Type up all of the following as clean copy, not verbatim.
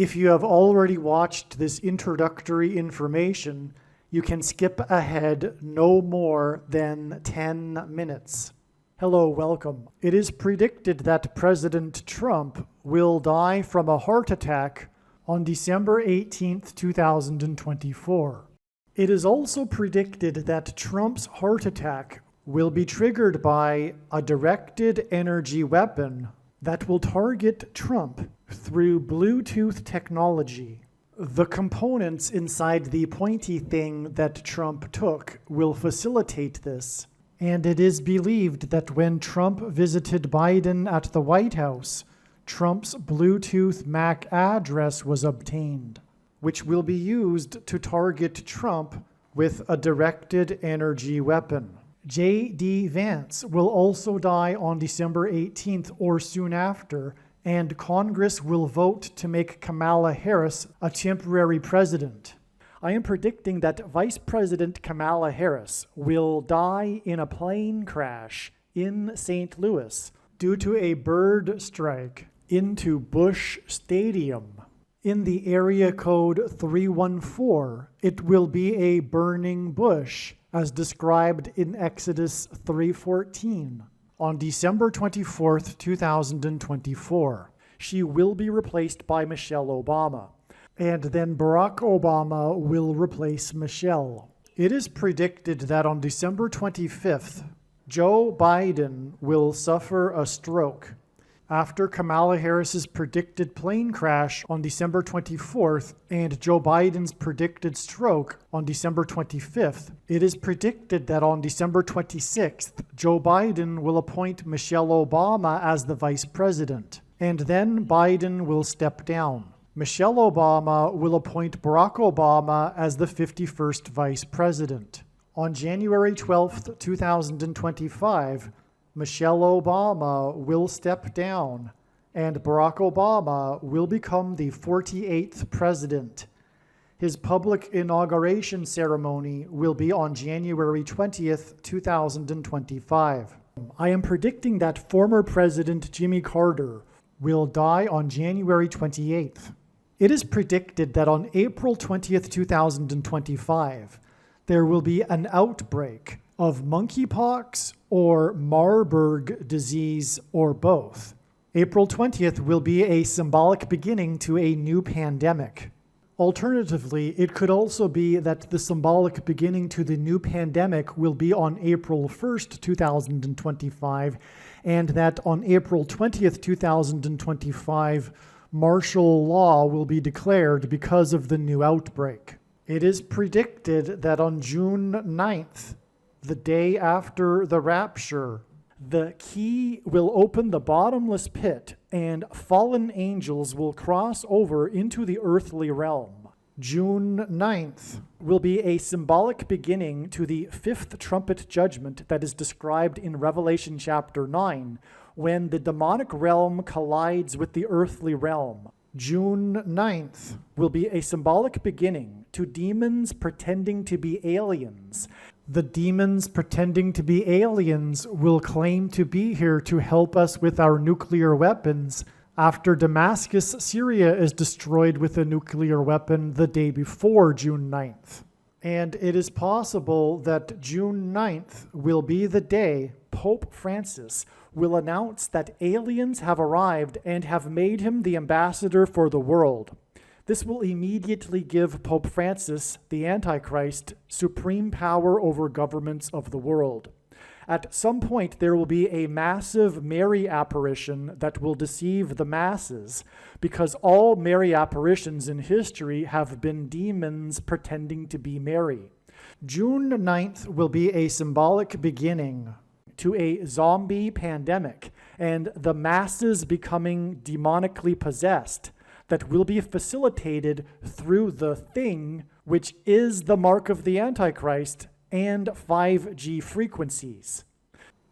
If you have already watched this introductory information, you can skip ahead no more than 10 minutes. Hello, welcome. It is predicted that President Trump will die from a heart attack on December 18th, 2024. It is also predicted that Trump's heart attack will be triggered by a directed energy weapon that will target Trump through Bluetooth technology. The components inside the pointy thing that Trump took will facilitate this, and it is believed that when Trump visited Biden at the White House, Trump's Bluetooth MAC address was obtained, which will be used to target Trump with a directed energy weapon. J.D. Vance will also die on December 18th or soon after, and Congress will vote to make Kamala Harris a temporary president. I am predicting that Vice President Kamala Harris will die in a plane crash in St. Louis due to a bird strike into Busch Stadium. In the area code 314, it will be a burning bush, as described in Exodus 3:14. On December 24th, 2024, she will be replaced by Michelle Obama, and then Barack Obama will replace Michelle. It is predicted that on December 25th, Joe Biden will suffer a stroke. After Kamala Harris's predicted plane crash on December 24th and Joe Biden's predicted stroke on December 25th, it is predicted that on December 26th, Joe Biden will appoint Michelle Obama as the vice president, and then Biden will step down. Michelle Obama will appoint Barack Obama as the 51st vice president. On January 12th, 2025, Michelle Obama will step down, and Barack Obama will become the 48th president. His public inauguration ceremony will be on January 20th, 2025. I am predicting that former President Jimmy Carter will die on January 28th. It is predicted that on April 20th, 2025, there will be an outbreak of monkeypox or Marburg disease or both. April 20th will be a symbolic beginning to a new pandemic. Alternatively, it could also be that the symbolic beginning to the new pandemic will be on April 1st, 2025, and that on April 20th, 2025, martial law will be declared because of the new outbreak. It is predicted that on June 9th, the day after the rapture, the key will open the bottomless pit and fallen angels will cross over into the earthly realm. June 9th will be a symbolic beginning to the fifth trumpet judgment that is described in Revelation chapter 9, when the demonic realm collides with the earthly realm. June 9th will be a symbolic beginning to demons pretending to be aliens. The demons pretending to be aliens will claim to be here to help us with our nuclear weapons after Damascus, Syria is destroyed with a nuclear weapon the day before June 9th. And it is possible that June 9th will be the day Pope Francis will announce that aliens have arrived and have made him the ambassador for the world. This will immediately give Pope Francis, the Antichrist, supreme power over governments of the world. At some point, there will be a massive Mary apparition that will deceive the masses, because all Mary apparitions in history have been demons pretending to be Mary. June 9th will be a symbolic beginning to a zombie pandemic and the masses becoming demonically possessed that will be facilitated through the thing, which is the mark of the Antichrist and 5G frequencies.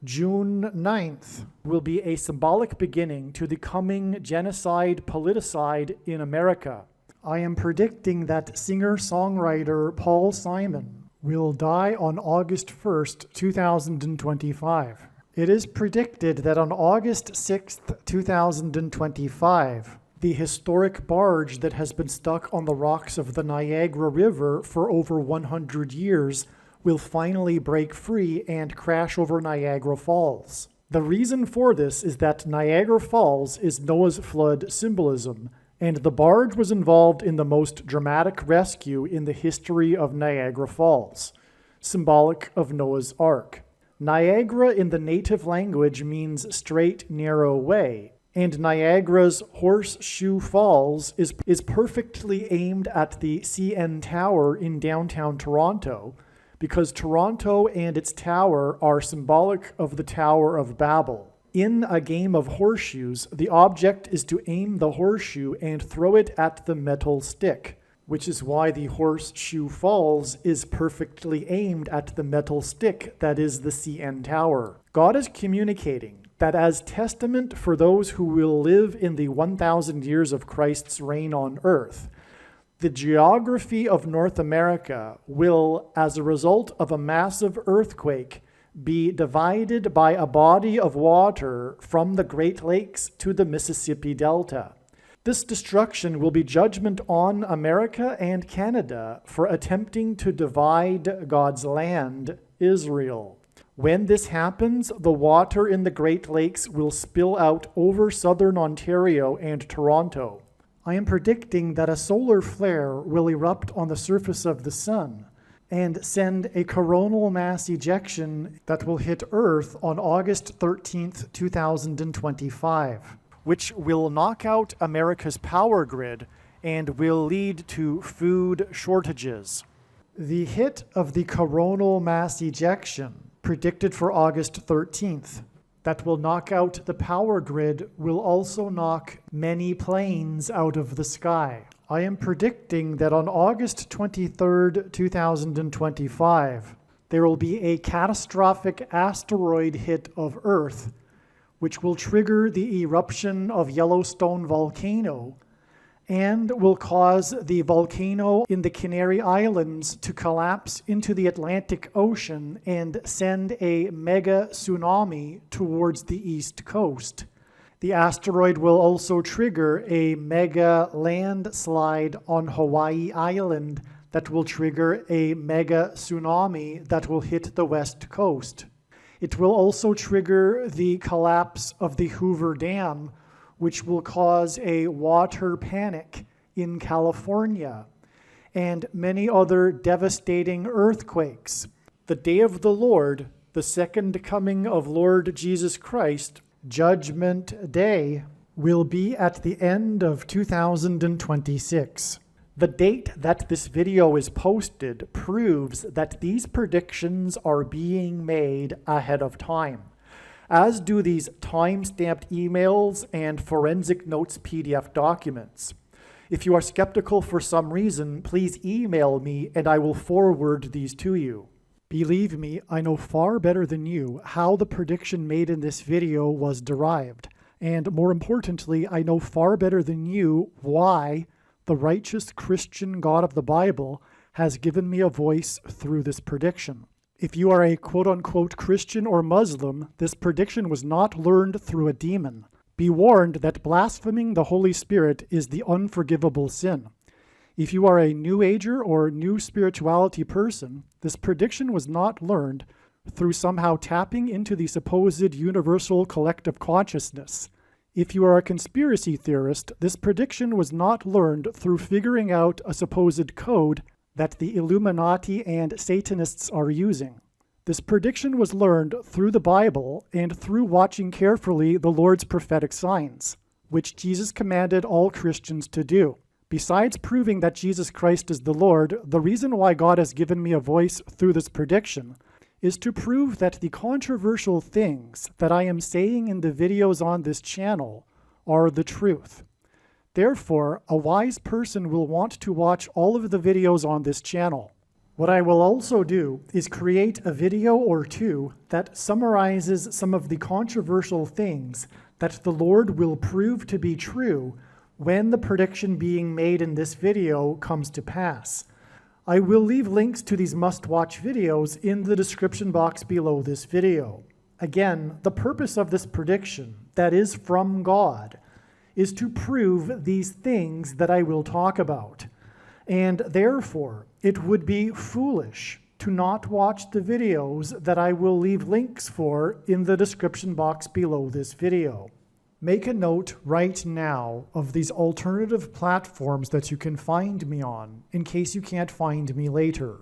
June 9th will be a symbolic beginning to the coming genocide politicide in America. I am predicting that singer-songwriter Paul Simon will die on August 1st, 2025. It is predicted that on August 6th, 2025, The historic barge that has been stuck on the rocks of the Niagara River for over 100 years will finally break free and crash over Niagara Falls. The reason for this is that Niagara Falls is Noah's flood symbolism, and the barge was involved in the most dramatic rescue in the history of Niagara Falls, symbolic of Noah's Ark. Niagara in the native language means straight, narrow way, and Niagara's Horseshoe Falls is perfectly aimed at the CN Tower in downtown Toronto, because Toronto and its tower are symbolic of the Tower of Babel. In a game of horseshoes, the object is to aim the horseshoe and throw it at the metal stick, which is why the Horseshoe Falls is perfectly aimed at the metal stick that is the CN Tower. God is communicating that as testament for those who will live in the 1,000 years of Christ's reign on earth, the geography of North America will, as a result of a massive earthquake, be divided by a body of water from the Great Lakes to the Mississippi Delta. This destruction will be judgment on America and Canada for attempting to divide God's land, Israel. When this happens, the water in the Great Lakes will spill out over southern Ontario and Toronto. I am predicting that a solar flare will erupt on the surface of the sun and send a coronal mass ejection that will hit Earth on August 13th, 2025, which will knock out America's power grid and will lead to food shortages. The hit of the coronal mass ejection, predicted for August 13th, that will knock out the power grid will also knock many planes out of the sky. I am predicting that on August 23rd, 2025, there will be a catastrophic asteroid hit of Earth, which will trigger the eruption of Yellowstone volcano and will cause the volcano in the Canary Islands to collapse into the Atlantic Ocean and send a mega tsunami towards the east coast. The asteroid will also trigger a mega landslide on Hawaii Island that will trigger a mega tsunami that will hit the west coast. It will also trigger the collapse of the Hoover Dam, which will cause a water panic in California, and many other devastating earthquakes. The day of the Lord, the second coming of Lord Jesus Christ, Judgment Day, will be at the end of 2026. The date that this video is posted proves that these predictions are being made ahead of time, as do these time-stamped emails and forensic notes PDF documents. If you are skeptical for some reason, please email me and I will forward these to you. Believe me, I know far better than you how the prediction made in this video was derived. And more importantly, I know far better than you why the righteous Christian God of the Bible has given me a voice through this prediction. If you are a quote-unquote Christian or Muslim, this prediction was not learned through a demon. Be warned that blaspheming the Holy Spirit is the unforgivable sin. If you are a New Ager or New Spirituality person, this prediction was not learned through somehow tapping into the supposed universal collective consciousness. If you are a conspiracy theorist, this prediction was not learned through figuring out a supposed code that the Illuminati and Satanists are using. This prediction was learned through the Bible and through watching carefully the Lord's prophetic signs, which Jesus commanded all Christians to do. Besides proving that Jesus Christ is the Lord, the reason why God has given me a voice through this prediction is to prove that the controversial things that I am saying in the videos on this channel are the truth. Therefore, a wise person will want to watch all of the videos on this channel. What I will also do is create a video or two that summarizes some of the controversial things that the Lord will prove to be true when the prediction being made in this video comes to pass. I will leave links to these must-watch videos in the description box below this video. Again, the purpose of this prediction, that is from God, is to prove these things that I will talk about. And therefore, it would be foolish to not watch the videos that I will leave links for in the description box below this video. Make a note right now of these alternative platforms that you can find me on in case you can't find me later.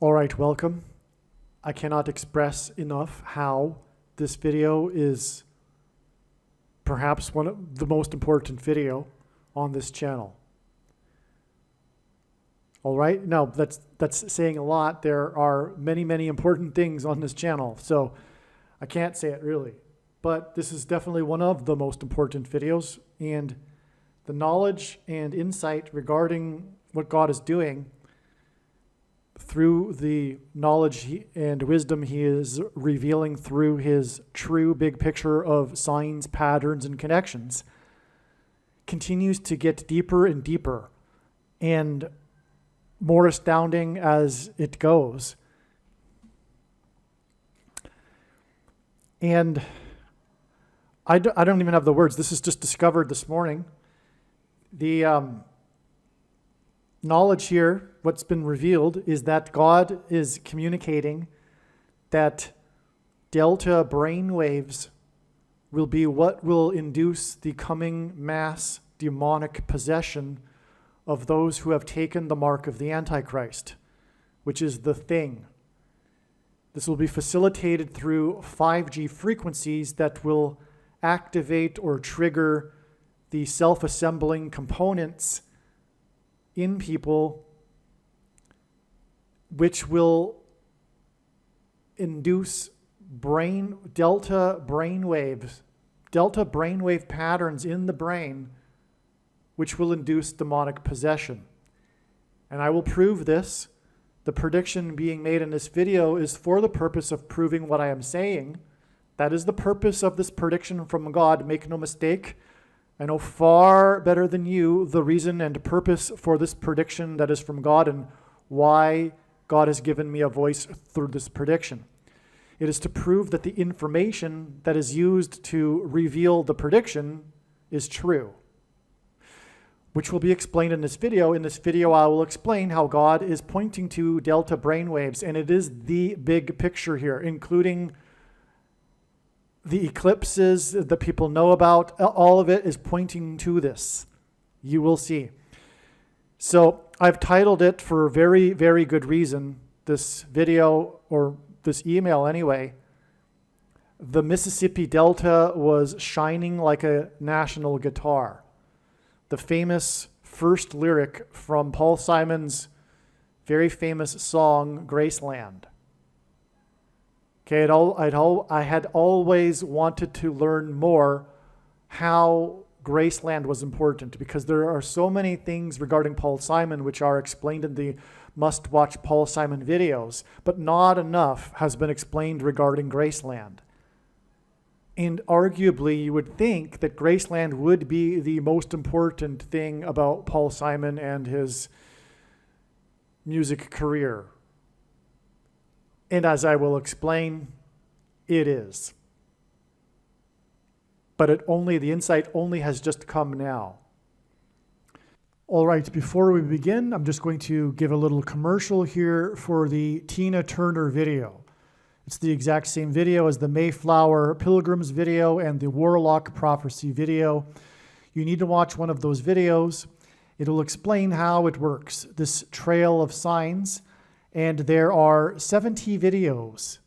All right, welcome. I cannot express enough how this video is perhaps one of the most important video on this channel. All right, now that's saying a lot. There are many, many important things on this channel, so I can't say it really. But this is definitely one of the most important videos, and the knowledge and insight regarding what God is doing through the knowledge and wisdom he is revealing through his true big picture of signs, patterns, and connections continues to get deeper and deeper and more astounding as it goes. And I don't even have the words. This is just discovered this morning. The knowledge here, what's been revealed, is that God is communicating that delta brain waves will be what will induce the coming mass demonic possession of those who have taken the mark of the Antichrist, which is the thing. This will be facilitated through 5G frequencies that will activate or trigger the self-assembling components in people, which will induce delta brainwave patterns in the brain, which will induce demonic possession. And I will prove this. The prediction being made in this video is for the purpose of proving what I am saying. That is the purpose of this prediction from God. Make no mistake. I know far better than you the reason and purpose for this prediction that is from God and why God has given me a voice through this prediction. It is to prove that the information that is used to reveal the prediction is true, which will be explained in this video. In this video, I will explain how God is pointing to delta brainwaves, and it is the big picture here, including the eclipses that people know about. All of it is pointing to this. You will see. So I've titled it for a very, very good reason, this video, or this email anyway, "The Mississippi Delta was shining like a national guitar." The famous first lyric from Paul Simon's very famous song, Graceland. Okay, I had always wanted to learn more how Graceland was important, because there are so many things regarding Paul Simon which are explained in the must-watch Paul Simon videos, but not enough has been explained regarding Graceland. And arguably, you would think that Graceland would be the most important thing about Paul Simon and his music career. And as I will explain, it is. But the insight only has just come now. All right, before we begin, I'm just going to give a little commercial here for the Tina Turner video. It's the exact same video as the Mayflower Pilgrims video and the Warlock Prophecy video. You need to watch one of those videos. It'll explain how it works, this trail of signs. And there are 70 videos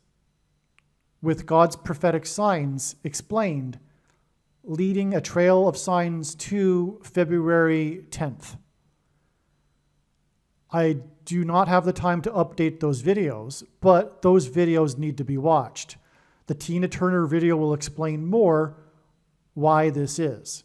with God's prophetic signs explained, leading a trail of signs to February 10th. I do not have the time to update those videos, but those videos need to be watched. The Tina Turner video will explain more why this is.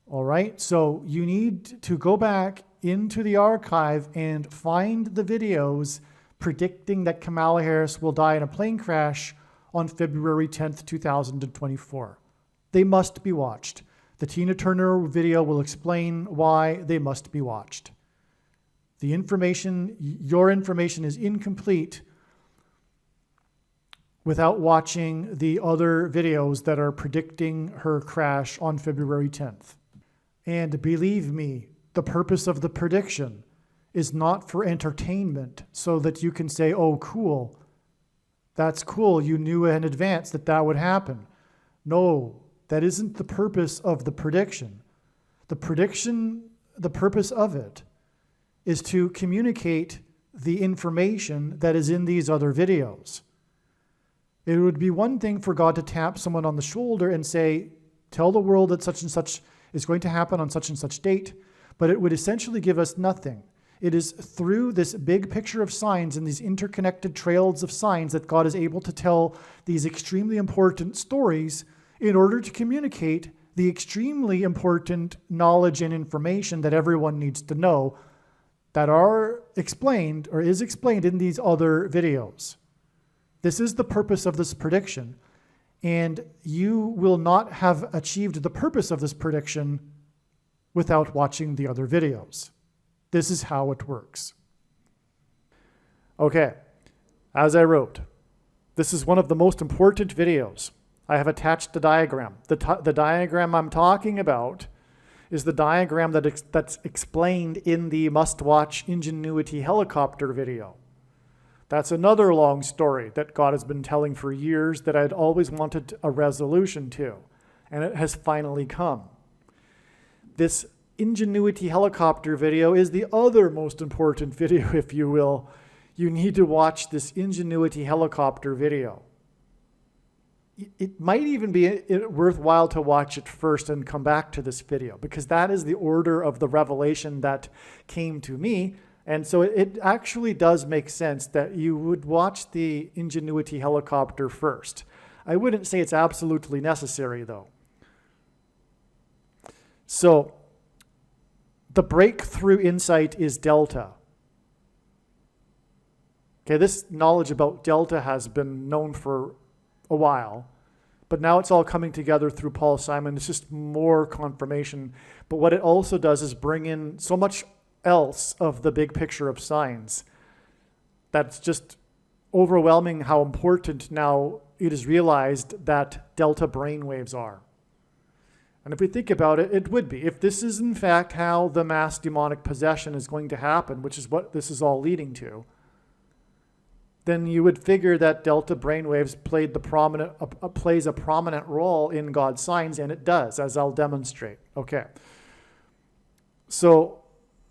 All right, so you need to go back into the archive and find the videos predicting that Kamala Harris will die in a plane crash on February 10th, 2024. They must be watched. The Tina Turner video will explain why they must be watched. Your information is incomplete without watching the other videos that are predicting her crash on February 10th. And believe me, the purpose of the prediction is not for entertainment so that you can say, oh, cool, that's cool, you knew in advance that that would happen. No, that isn't the purpose of the prediction. The purpose of it is to communicate the information that is in these other videos. It would be one thing for God to tap someone on the shoulder and say, tell the world that such and such is going to happen on such and such date, but it would essentially give us nothing. It is through this big picture of signs and these interconnected trails of signs that God is able to tell these extremely important stories in order to communicate the extremely important knowledge and information that everyone needs to know that are explained or is explained in these other videos. This is the purpose of this prediction, and you will not have achieved the purpose of this prediction without watching the other videos. This is how it works. Okay, as I wrote, this is one of the most important videos. I have attached the diagram. The diagram I'm talking about is the diagram that's explained in the must-watch Ingenuity helicopter video. That's another long story that God has been telling for years that I'd always wanted a resolution to, and it has finally come. This Ingenuity helicopter video is the other most important video, if you will. You need to watch this Ingenuity helicopter video. It might even be worthwhile to watch it first and come back to this video, because that is the order of the revelation that came to me. And so it actually does make sense that you would watch the Ingenuity helicopter first. I wouldn't say it's absolutely necessary, though. So the breakthrough insight is delta. Okay, this knowledge about delta has been known for a while, but now it's all coming together through Paul Simon. It's just more confirmation. But what it also does is bring in so much else of the big picture of signs that's just overwhelming how important now it is realized that delta brainwaves are. And if we think about it, it would be. If this is in fact how the mass demonic possession is going to happen, which is what this is all leading to, then you would figure that delta brainwaves plays a prominent role in God's signs, and it does, as I'll demonstrate. Okay. So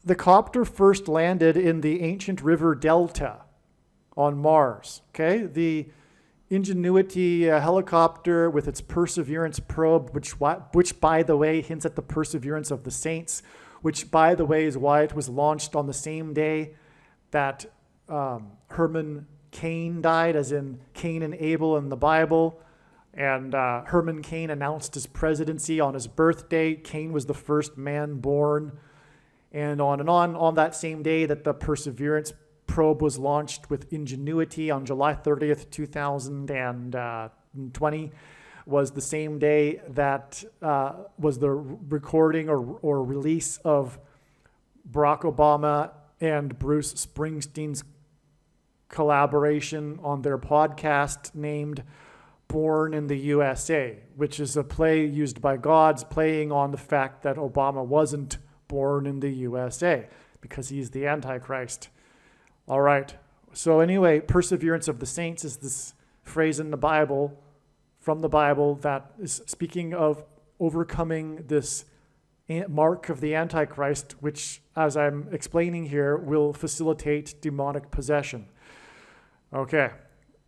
the copter first landed in the ancient river delta on Mars. Okay, the Ingenuity helicopter with its Perseverance probe, which by the way hints at the perseverance of the saints, which by the way is why it was launched on the same day that Herman Cain died, as in Cain and Abel in the Bible. And Herman Cain announced his presidency on his birthday. Cain was the first man born. And on that same day that the Perseverance probe was launched with Ingenuity on July 30th, 2020, was the same day that was the recording or release of Barack Obama and Bruce Springsteen's collaboration on their podcast named Born in the USA, which is a play used by God's playing on the fact that Obama wasn't born in the USA because he's the Antichrist. All right. So anyway, perseverance of the saints is this phrase in the Bible, from the Bible, that is speaking of overcoming this mark of the Antichrist, which, as I'm explaining here, will facilitate demonic possession. Okay.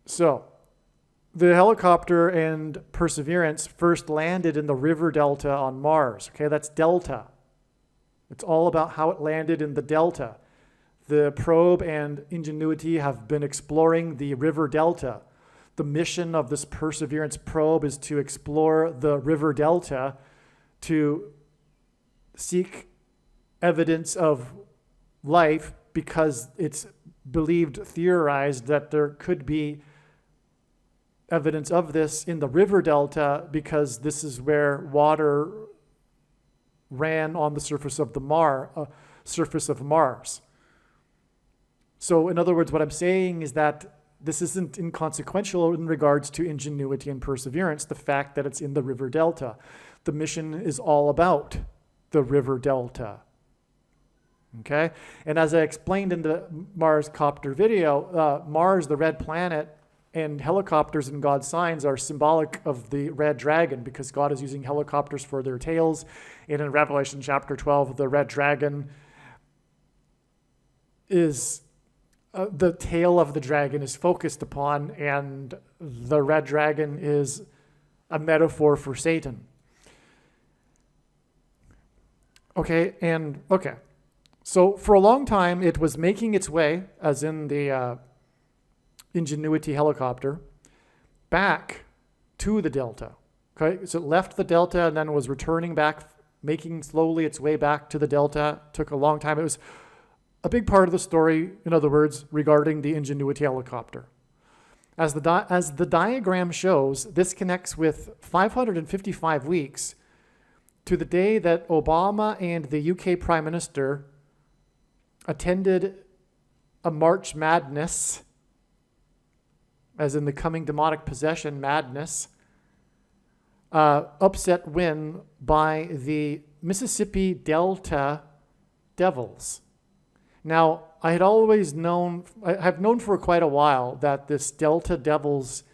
So the helicopter and Perseverance first landed in the river delta on Mars. Okay, that's delta. It's all about how it landed in the delta. The probe and Ingenuity have been exploring the river delta. The mission of this Perseverance probe is to explore the river delta to seek evidence of life, because it's theorized that there could be evidence of this in the river delta, because this is where water ran on the surface of Mars. So in other words, what I'm saying is that this isn't inconsequential in regards to ingenuity and perseverance, the fact that it's in the river delta. The mission is all about the river delta. Okay? And as I explained in the Mars copter video, Mars, the red planet, and helicopters in God's signs are symbolic of the red dragon, because God is using helicopters for their tails. And in Revelation chapter 12, the red dragon is, the tail of the dragon is focused upon, and the red dragon is a metaphor for Satan. Okay. So for a long time, it was making its way, as in the Ingenuity helicopter, back to the delta. Okay, so it left the delta and then was returning back, making slowly its way back to the delta. Took a long time. It was a big part of the story, in other words, regarding the Ingenuity helicopter. As the diagram shows, this connects with 555 weeks to the day that Obama and the UK Prime Minister attended a March Madness, as in the coming demonic possession madness, upset win by the Mississippi Delta Devils. Now, I've known for quite a while that this Delta Devils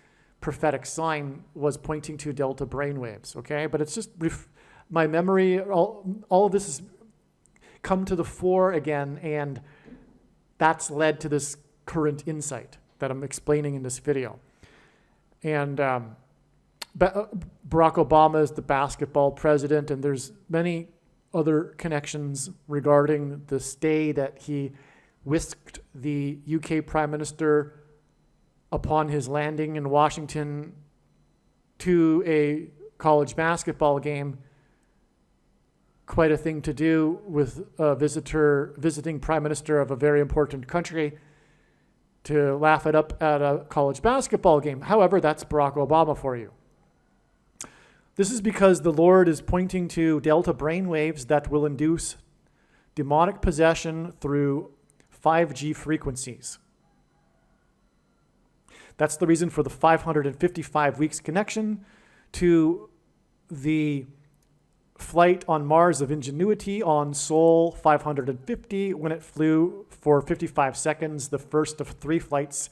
prophetic sign was pointing to Delta brainwaves, okay? But it's just my memory, all of this has come to the fore again, and that's led to this current insight that I'm explaining in this video. And Barack Obama is the basketball president, and there's many other connections regarding the stay that he whisked the UK Prime Minister upon his landing in Washington to a college basketball game. Quite a thing to do with a visiting Prime Minister of a very important country, to laugh it up at a college basketball game. However, that's Barack Obama for you. This is because the Lord is pointing to delta brainwaves that will induce demonic possession through 5G frequencies. That's the reason for the 555 weeks connection to the flight on Mars of Ingenuity on Sol 550, when it flew for 55 seconds, the first of 3 flights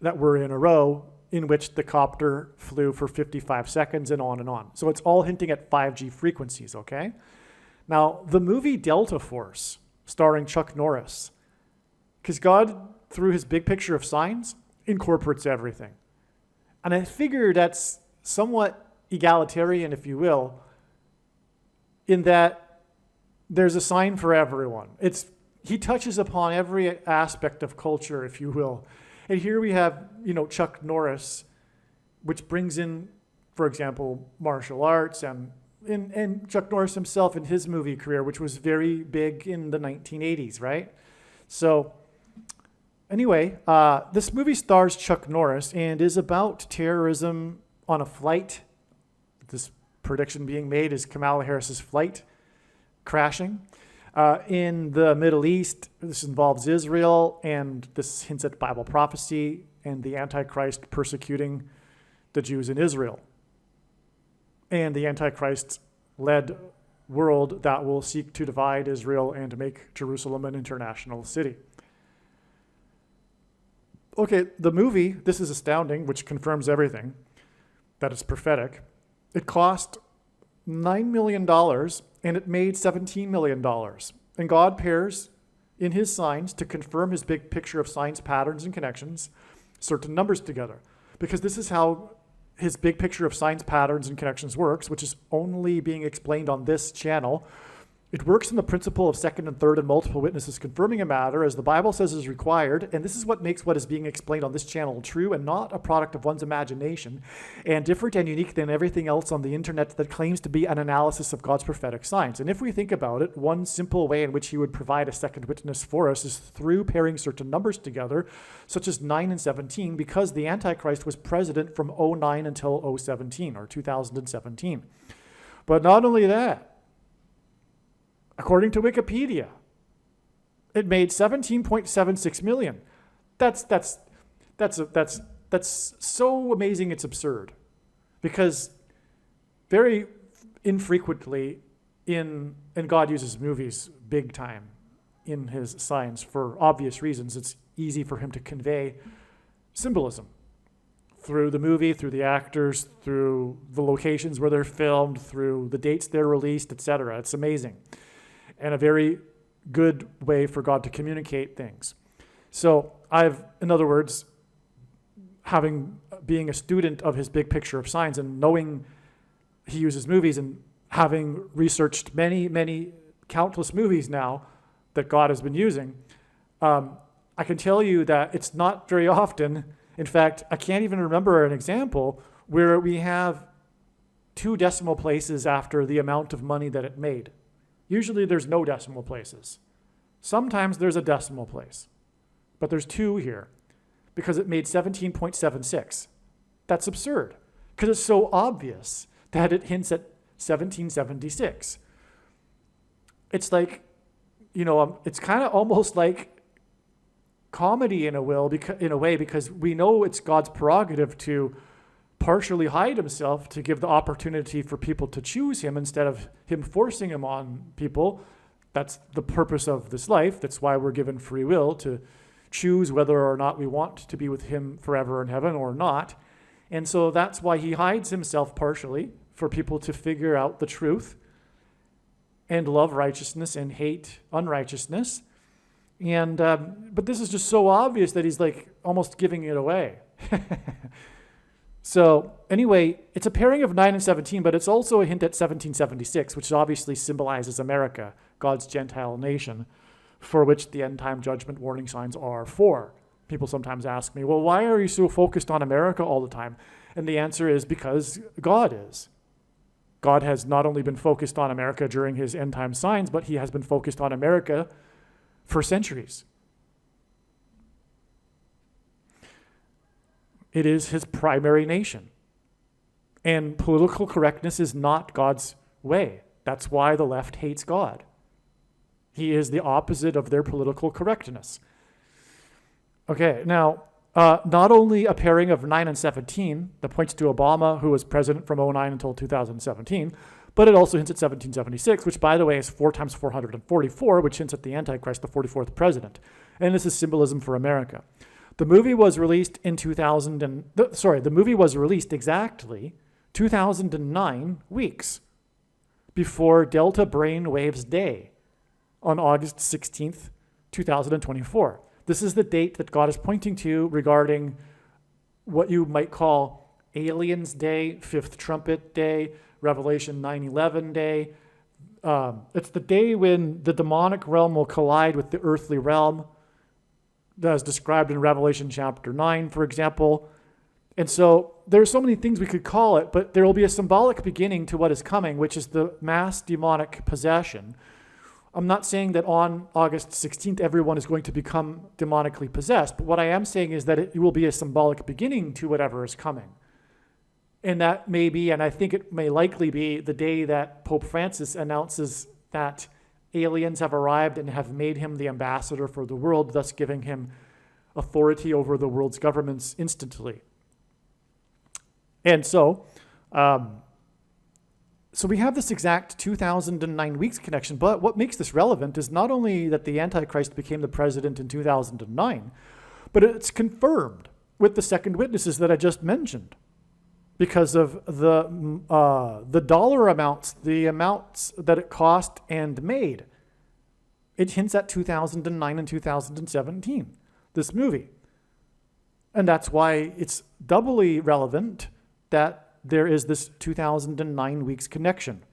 that were in a row in which the copter flew for 55 seconds, and on and on. So it's all hinting at 5G frequencies, okay? Now, the movie Delta Force, starring Chuck Norris, because God, through his big picture of signs, incorporates everything. And I figure that's somewhat egalitarian, if you will, in that there's a sign for everyone. He touches upon every aspect of culture, if you will. And here we have, Chuck Norris, which brings in, for example, martial arts, and Chuck Norris himself in his movie career, which was very big in the 1980s, right? So anyway, this movie stars Chuck Norris and is about terrorism on a flight. This prediction being made is Kamala Harris's flight crashing. In the Middle East, this involves Israel, and this hints at Bible prophecy and the Antichrist persecuting the Jews in Israel, and the Antichrist-led world that will seek to divide Israel and to make Jerusalem an international city. Okay, the movie, this is astounding, which confirms everything, that it's prophetic. It cost $9 million, and it made $17 million. And God pairs in his signs, to confirm his big picture of signs, patterns, and connections, certain numbers together. Because this is how his big picture of signs, patterns, and connections works, which is only being explained on this channel. It works in the principle of second and third and multiple witnesses confirming a matter, as the Bible says is required, and this is what makes what is being explained on this channel true and not a product of one's imagination, and different and unique than everything else on the internet that claims to be an analysis of God's prophetic signs. And if we think about it, one simple way in which he would provide a second witness for us is through pairing certain numbers together, such as 9 and 17, because the Antichrist was president from 2009 until 2017, or 2017. But not only that, according to Wikipedia, it made $17.76 million. That's That's so amazing it's absurd. Because very infrequently and God uses movies big time in his signs for obvious reasons. It's easy for him to convey symbolism through the movie, through the actors, through the locations where they're filmed, through the dates they're released, etc. It's amazing. And a very good way for God to communicate things. So in other words, being a student of his big picture of signs and knowing he uses movies and having researched many, countless movies now that God has been using, I can tell you that it's not very often. In fact, I can't even remember an example where we have 2 decimal places after the amount of money that it made. Usually there's no decimal places. Sometimes there's a decimal place, but there's 2 here because it made 17.76. That's absurd because it's so obvious that it hints at 1776. It's like, it's kind of almost like comedy in a way, because we know it's God's prerogative to partially hide himself to give the opportunity for people to choose him instead of him forcing him on people. That's the purpose of this life. That's why we're given free will to choose whether or not we want to be with him forever in heaven or not. And so that's why he hides himself partially, for people to figure out the truth and love righteousness and hate unrighteousness. And but this is just so obvious that he's like almost giving it away. So anyway, it's a pairing of 9 and 17, but it's also a hint at 1776, which obviously symbolizes America, God's Gentile nation, for which the end time judgment warning signs are for. People sometimes ask me, well, why are you so focused on America all the time? And the answer is because God is. God has not only been focused on America during his end time signs, but he has been focused on America for centuries. It is his primary nation. And political correctness is not God's way. That's why the left hates God. He is the opposite of their political correctness. Okay, now, not only a pairing of 9 and 17 that points to Obama, who was president from 2009 until 2017, but it also hints at 1776, which, by the way, is 4 times 444, which hints at the Antichrist, the 44th president. And this is symbolism for America. The movie was released in the movie was released exactly 2009 weeks before Delta Brainwaves Day on August 16th, 2024. This is the date that God is pointing to regarding what you might call Aliens Day, Fifth Trumpet Day, Revelation 9/11 Day. It's the day when the demonic realm will collide with the earthly realm, as described in Revelation chapter 9, for example. And so there's so many things we could call it, but there will be a symbolic beginning to what is coming, which is the mass demonic possession. I'm not saying that on August 16th, everyone is going to become demonically possessed, but what I am saying is that it will be a symbolic beginning to whatever is coming. And that may be, and I think it may likely be, the day that Pope Francis announces that aliens have arrived and have made him the ambassador for the world, thus giving him authority over the world's governments instantly. And so we have this exact 2009 weeks connection, but what makes this relevant is not only that the Antichrist became the president in 2009, but it's confirmed with the second witnesses that I just mentioned because of the dollar amounts, the amounts that it cost and made. It hints at 2009 and 2017, this movie. And that's why it's doubly relevant that there is this 2009 weeks connection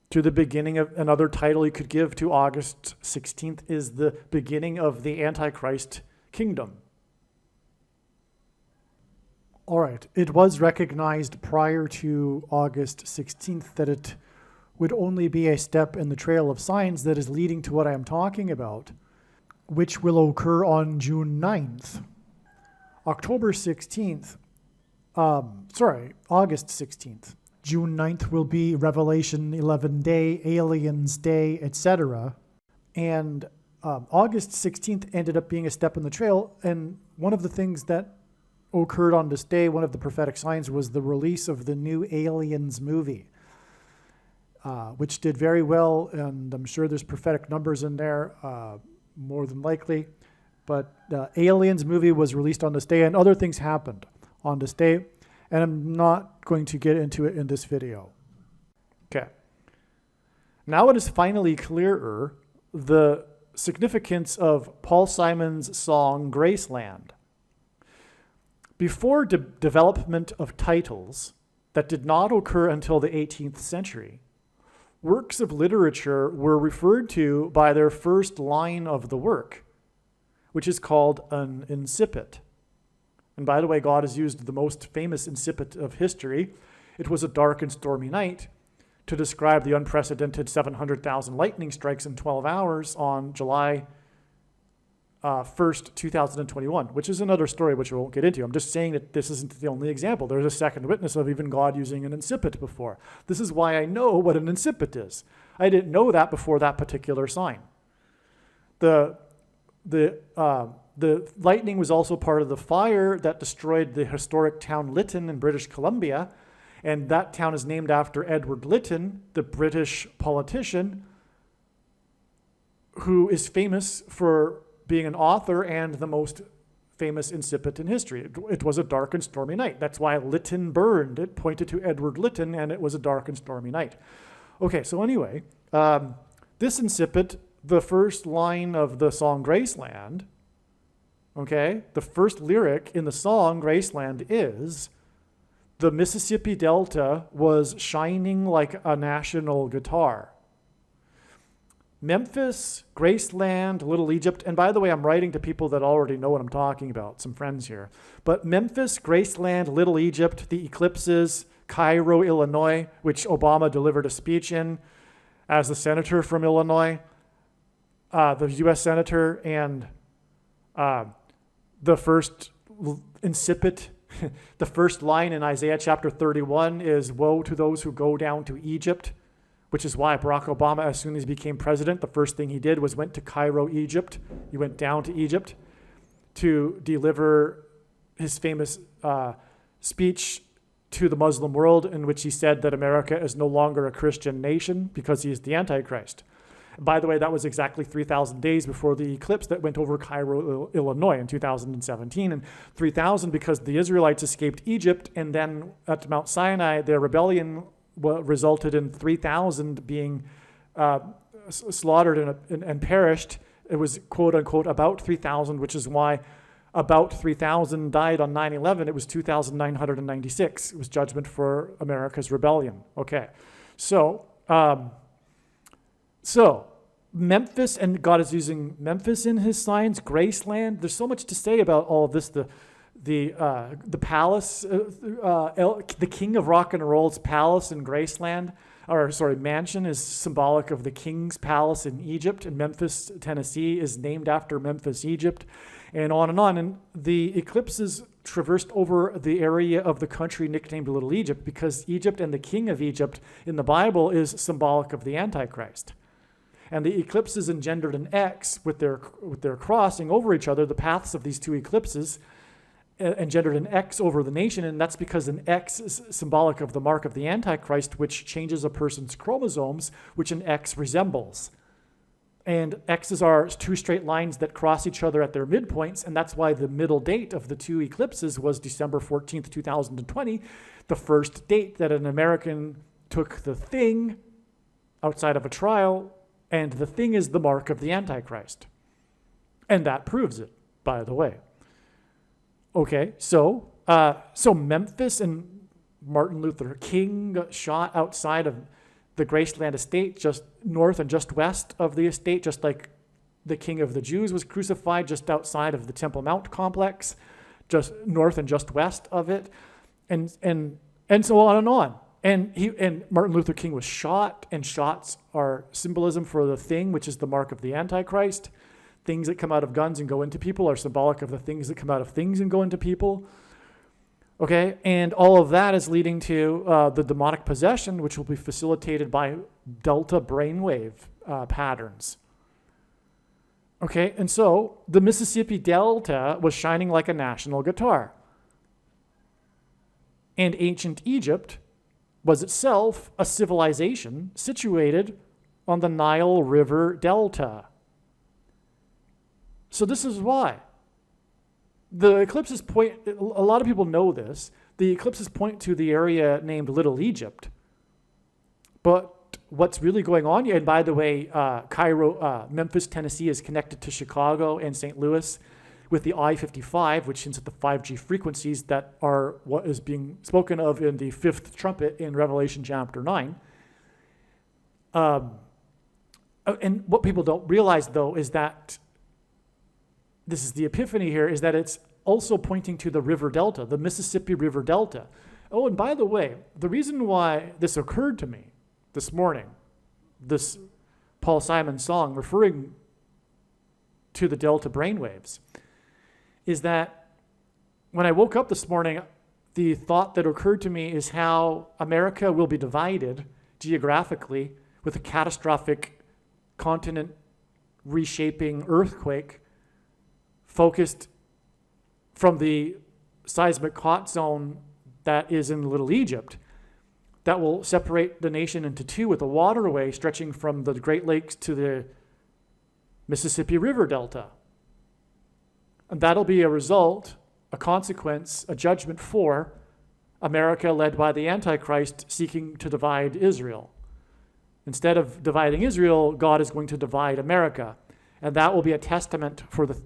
to the beginning of another title you could give to August 16th is the beginning of the Antichrist kingdom. All right. It was recognized prior to August 16th that it would only be a step in the trail of signs that is leading to what I am talking about, which will occur on June 9th. August 16th. June 9th will be Revelation 11 Day, Aliens Day, etc. And August 16th ended up being a step in the trail, and one of the things that occurred on this day, one of the prophetic signs, was the release of the new Aliens movie, which did very well, and I'm sure there's prophetic numbers in there, more than likely. But Aliens movie was released on this day, and other things happened on this day, and I'm not going to get into it in this video. Okay. Now it is finally clearer the significance of Paul Simon's song Graceland. Before development of titles that did not occur until the 18th century, works of literature were referred to by their first line of the work, which is called an incipit. And by the way, God has used the most famous incipit of history. It was a dark and stormy night to describe the unprecedented 700,000 lightning strikes in 12 hours on July 1st, 2021, which is another story which we won't get into. I'm just saying that this isn't the only example. There's a second witness of even God using an incipit before. This is why I know what an incipit is. I didn't know that before that particular sign. The lightning was also part of the fire that destroyed the historic town Lytton in British Columbia, and that town is named after Edward Lytton, the British politician who is famous for being an author and the most famous incipit in history. It was a dark and stormy night. That's why Lytton burned. It pointed to Edward Lytton, and it was a dark and stormy night. Okay, so anyway, this incipit, the first line of the song Graceland, okay, the first lyric in the song Graceland is, "The Mississippi Delta was shining like a national guitar." Memphis, Graceland, Little Egypt, and by the way, I'm writing to people that already know what I'm talking about, some friends here. But Memphis, Graceland, Little Egypt, the eclipses, Cairo, Illinois, which Obama delivered a speech in as the senator from Illinois, the U.S. senator, and the first incipit, the first line in Isaiah chapter 31 is, "Woe to those who go down to Egypt," which is why Barack Obama, as soon as he became president, the first thing he did was went to Cairo, Egypt. He went down to Egypt to deliver his famous speech to the Muslim world, in which he said that America is no longer a Christian nation because he is the Antichrist. By the way, that was exactly 3,000 days before the eclipse that went over Cairo, Illinois in 2017, and 3,000 because the Israelites escaped Egypt, and then at Mount Sinai, their rebellion resulted in 3,000 being slaughtered and perished. It was, quote unquote, about 3,000, which is why about 3,000 died on 9/11. It was 2,996. It was judgment for America's rebellion. Okay, so Memphis, and God is using Memphis in his signs, Graceland. There's so much to say about all of this. The palace, the king of rock and roll's palace in Graceland, mansion, is symbolic of the king's palace in Egypt, and Memphis, Tennessee is named after Memphis, Egypt, and on. And the eclipses traversed over the area of the country nicknamed Little Egypt because Egypt and the king of Egypt in the Bible is symbolic of the Antichrist. And the eclipses engendered an X with their crossing over each other. The paths of these two eclipses engendered an X over the nation, and that's because an X is symbolic of the mark of the Antichrist, which changes a person's chromosomes, which an X resembles. And X's are two straight lines that cross each other at their midpoints, and that's why the middle date of the two eclipses was December 14th, 2020, the first date that an American took the thing outside of a trial, and the thing is the mark of the Antichrist. And that proves it, by the way. Okay, so Memphis and Martin Luther King got shot outside of the Graceland estate, just north and just west of the estate, just like the King of the Jews was crucified just outside of the Temple Mount complex, just north and just west of it, and so on and on. And Martin Luther King was shot, and shots are symbolism for the thing, which is the mark of the Antichrist. Things that come out of guns and go into people are symbolic of the things that come out of things and go into people. Okay, and all of that is leading to the demonic possession, which will be facilitated by delta brainwave patterns. Okay, and so the Mississippi Delta was shining like a national guitar. And ancient Egypt was itself a civilization situated on the Nile River Delta. So this is why. The eclipses point, a lot of people know this, the eclipses point to the area named Little Egypt. But what's really going on here, and by the way, Memphis, Tennessee is connected to Chicago and St. Louis with the I-55, which hints at the 5G frequencies that are what is being spoken of in the fifth trumpet in Revelation chapter 9. And what people don't realize, though, is that this is the epiphany here, is that it's also pointing to the river delta, the Mississippi River Delta. Oh, and by the way, the reason why this occurred to me this morning, this Paul Simon song referring to the delta brainwaves, is that when I woke up this morning, the thought that occurred to me is how America will be divided geographically with a catastrophic continent reshaping earthquake focused from the seismic hot zone that is in Little Egypt that will separate the nation into two with a waterway stretching from the Great Lakes to the Mississippi River Delta. And that'll be a result, a consequence, a judgment for America led by the Antichrist seeking to divide Israel. Instead of dividing Israel, God is going to divide America. And that will be a testament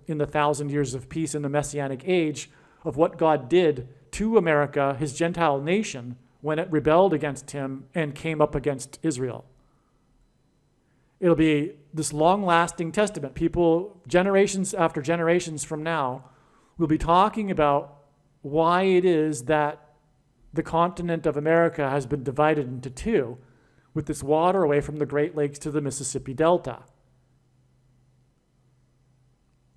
in the 1,000 years of peace in the Messianic age of what God did to America, his Gentile nation, when it rebelled against him and came up against Israel. It'll be this long-lasting testament. People, generations after generations from now, will be talking about why it is that the continent of America has been divided into two with this waterway from the Great Lakes to the Mississippi Delta.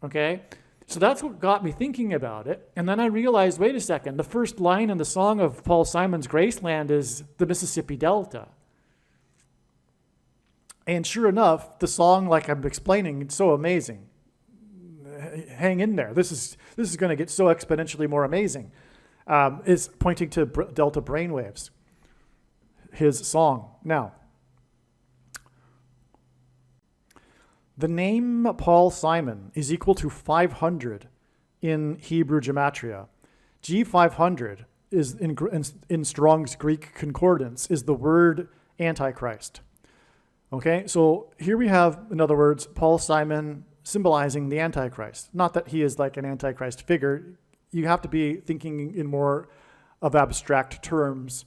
Okay? So that's what got me thinking about it. And then I realized, wait a second, the first line in the song of Paul Simon's Graceland is the Mississippi Delta. And sure enough, the song, like I'm explaining, it's so amazing. Hang in there. This is going to get so exponentially more amazing. Is pointing to delta brainwaves. His song. Now, the name Paul Simon is equal to 500 in Hebrew gematria. G500 is in Strong's Greek concordance is the word Antichrist. Okay, so here we have, in other words, Paul Simon symbolizing the Antichrist. Not that he is like an Antichrist figure. You have to be thinking in more of abstract terms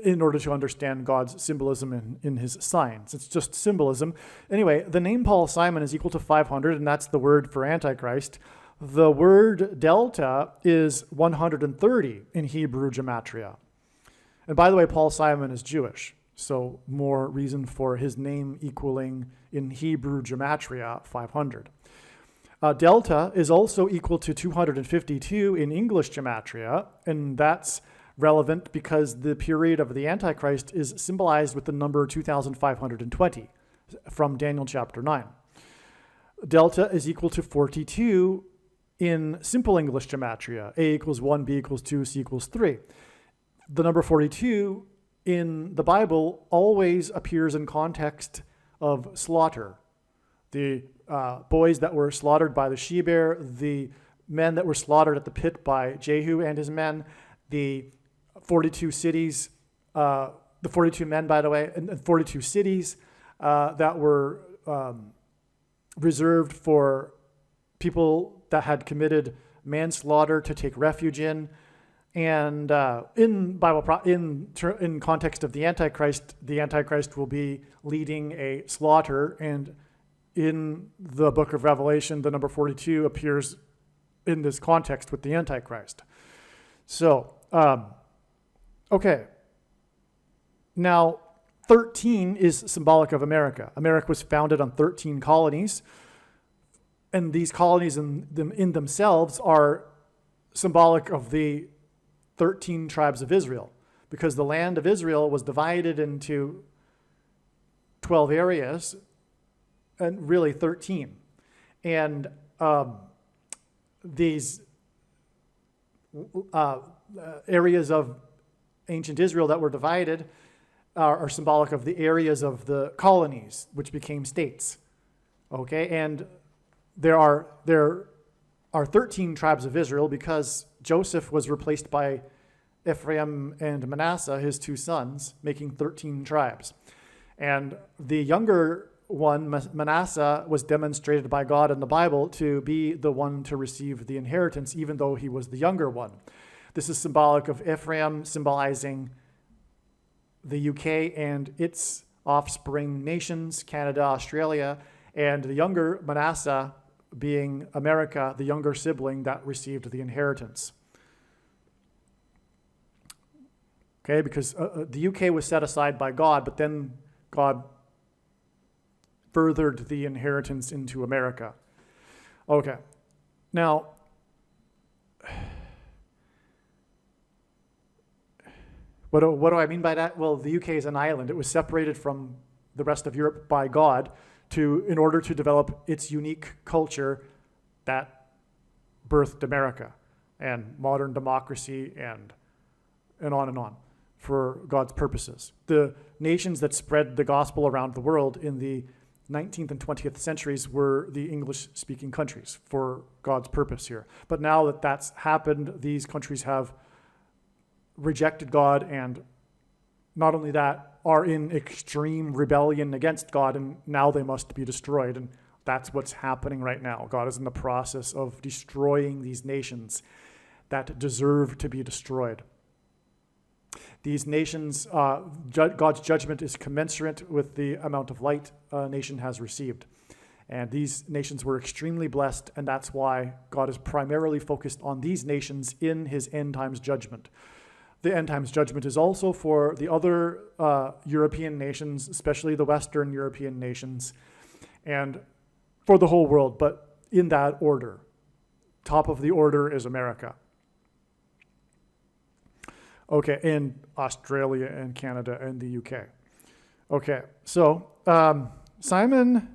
in order to understand God's symbolism in his signs. It's just symbolism. Anyway, the name Paul Simon is equal to 500, and that's the word for Antichrist. The word delta is 130 in Hebrew gematria. And by the way, Paul Simon is Jewish, so more reason for his name equaling in Hebrew gematria 500. Delta is also equal to 252 in English gematria, and that's relevant because the period of the Antichrist is symbolized with the number 2520 from Daniel chapter 9. Delta is equal to 42 in simple English gematria. A equals 1, B equals 2, C equals 3. The number 42 in the Bible always appears in context of slaughter. The boys that were slaughtered by the she-bear, the men that were slaughtered at the pit by Jehu and his men, the 42 cities, the 42 men, by the way, and 42 cities that were reserved for people that had committed manslaughter to take refuge in. And in context of the Antichrist will be leading a slaughter. And in the book of Revelation, the number 42 appears in this context with the Antichrist. So, okay. Now, 13 is symbolic of America. America was founded on 13 colonies, and these colonies in themselves are symbolic of the 13 tribes of Israel, because the land of Israel was divided into 12 areas, and really 13. And these areas of ancient Israel that were divided are symbolic of the areas of the colonies, which became states. Okay, and there are 13 tribes of Israel because Joseph was replaced by Ephraim and Manasseh, his two sons, making 13 tribes. And the younger one, Manasseh, was demonstrated by God in the Bible to be the one to receive the inheritance, even though he was the younger one. This is symbolic of Ephraim symbolizing the UK and its offspring nations, Canada, Australia, and the younger Manasseh being America, the younger sibling that received the inheritance. Okay, because the UK was set aside by God, but then God furthered the inheritance into America. Okay, now, what do I mean by that? Well, the UK is an island. It was separated from the rest of Europe by God in order to develop its unique culture that birthed America and modern democracy and on for God's purposes. The nations that spread the gospel around the world in the 19th and 20th centuries were the English-speaking countries for God's purpose here. But now that that's happened, these countries have rejected God, and not only that, are in extreme rebellion against God, and now they must be destroyed. And that's what's happening right now. God is in the process of destroying these nations that deserve to be destroyed. These nations, God's judgment is commensurate with the amount of light a nation has received. And these nations were extremely blessed, and that's why God is primarily focused on these nations in his end times judgment. The end times judgment is also for the other European nations, especially the Western European nations, and for the whole world, but in that order. Top of the order is America. Okay, and Australia and Canada and the UK. Okay, so Simon.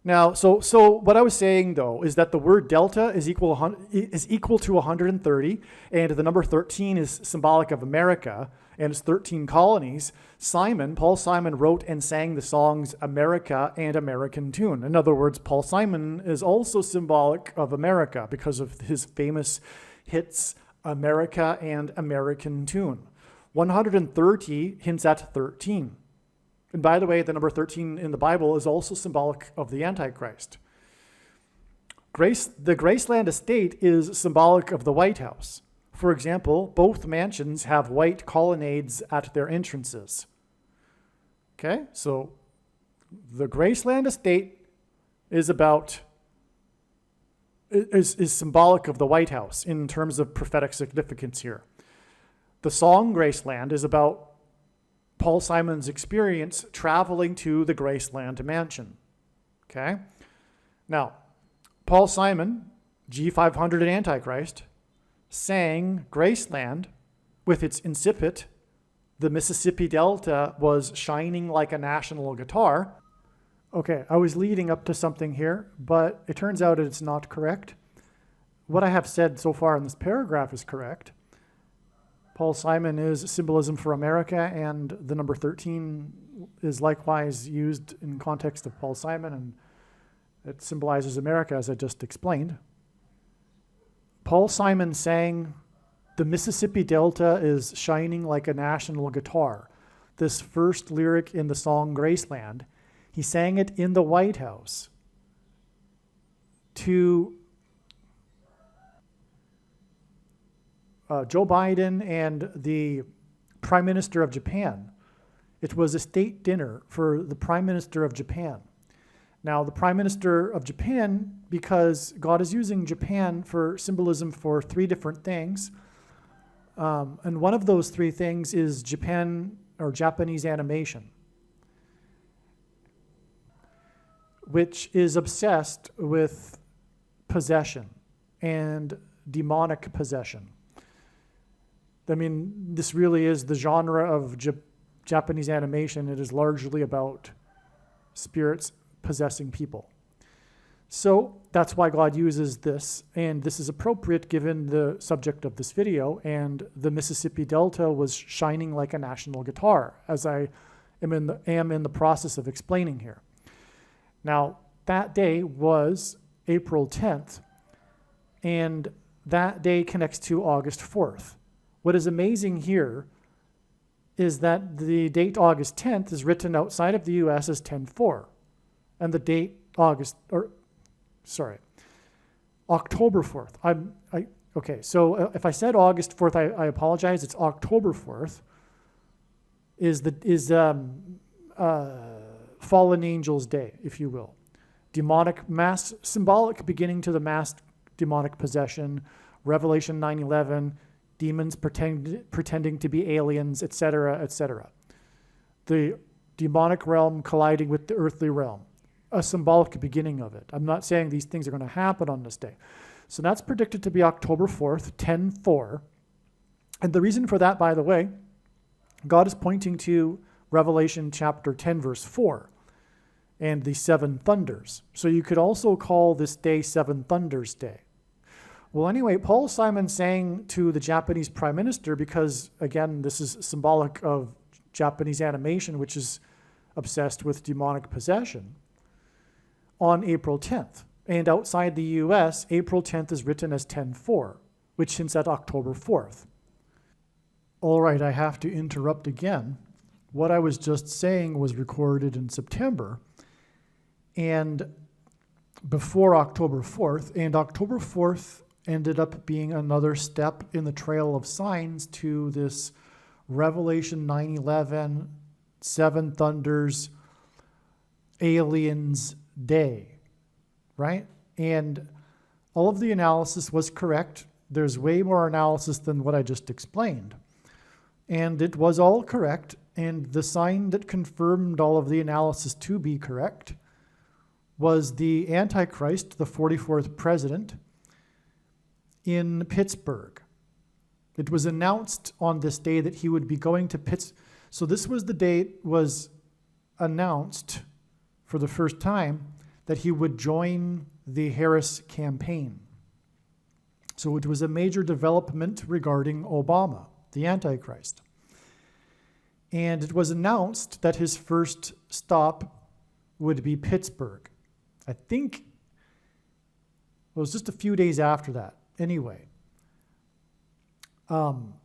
Now, so what I was saying though is that the word delta is equal to 130, and the number 13 is symbolic of America and its 13 colonies. Paul Simon wrote and sang the songs America and American Tune. In other words, Paul Simon is also symbolic of America because of his famous hits America and American Tune. 130 hints at 13. And by the way, the number 13 in the Bible is also symbolic of the Antichrist. The Graceland estate is symbolic of the White House. For example, both mansions have white colonnades at their entrances. Okay, so the Graceland estate is symbolic of the White House in terms of prophetic significance here. The song Graceland is about Paul Simon's experience traveling to the Graceland mansion. Okay? Now, Paul Simon, G500 and Antichrist, sang Graceland with its incipit, "The Mississippi Delta was shining like a national guitar." Okay, I was leading up to something here, but it turns out it's not correct. What I have said so far in this paragraph is correct. Paul Simon is symbolism for America, and the number 13 is likewise used in context of Paul Simon, and it symbolizes America, as I just explained. Paul Simon sang, "The Mississippi Delta is shining like a national guitar." This first lyric in the song Graceland, he sang it in the White House to Joe Biden and the Prime Minister of Japan. It was a state dinner for the Prime Minister of Japan. Now, the Prime Minister of Japan, because God is using Japan for symbolism for three different things, and one of those three things is Japan or Japanese animation, which is obsessed with possession and demonic possession. I mean, this really is the genre of Japanese animation. It is largely about spirits possessing people. So that's why God uses this, and this is appropriate given the subject of this video, and the Mississippi Delta was shining like a national guitar, as I am in the process of explaining here. Now, that day was April 10th, and that day connects to August 4th. What is amazing here is that the date August 10th is written outside of the US as 10/4, and the date October 4th. Okay, so if I said August 4th, I apologize. It's October 4th is Fallen Angels Day, if you will. Demonic mass, symbolic beginning to the mass demonic possession, Revelation 9:11, demons pretending to be aliens, etc., etc. The demonic realm colliding with the earthly realm. A symbolic beginning of it. I'm not saying these things are going to happen on this day. So that's predicted to be October 4th, 10/4. And the reason for that, by the way, God is pointing to Revelation chapter 10, verse 4, and the seven thunders. So you could also call this day Seven Thunders Day. Well, anyway, Paul Simon saying to the Japanese prime minister, because, again, this is symbolic of Japanese animation, which is obsessed with demonic possession, on April 10th. And outside the US, April 10th is written as 10/4, which hints at October 4th. All right, I have to interrupt again. What I was just saying was recorded in September and before October 4th, and October 4th ended up being another step in the trail of signs to this Revelation 9:11, Seven Thunders, Aliens Day, right? And all of the analysis was correct. There's way more analysis than what I just explained. And it was all correct. And the sign that confirmed all of the analysis to be correct was the Antichrist, the 44th president, in Pittsburgh. It was announced on this day that he would be going to Pittsburgh. So this was the date was announced for the first time that he would join the Harris campaign. So it was a major development regarding Obama, the Antichrist. And it was announced that his first stop would be Pittsburgh. I think it was just a few days after that. Anyway,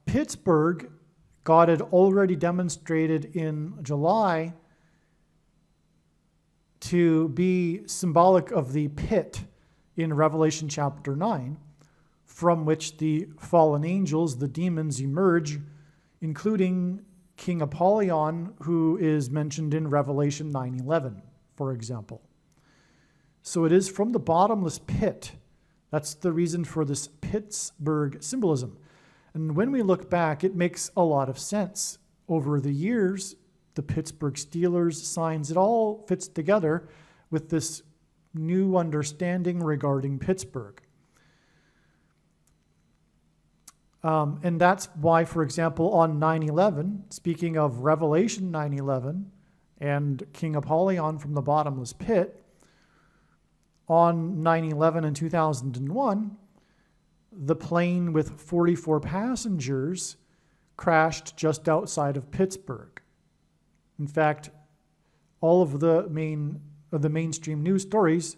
Pittsburgh, God had already demonstrated in July to be symbolic of the pit in Revelation chapter 9, from which the fallen angels, the demons, emerge, including King Apollyon, who is mentioned in Revelation 9:11, for example. So it is from the bottomless pit. That's the reason for this Pittsburgh symbolism. And when we look back, it makes a lot of sense. Over the years, the Pittsburgh Steelers signs, it all fits together with this new understanding regarding Pittsburgh. And that's why, for example, on 9/11, speaking of Revelation 9:11 and King Apollyon from the bottomless pit, on 9/11 in 2001, the plane with 44 passengers crashed just outside of Pittsburgh. In fact, all of the mainstream news stories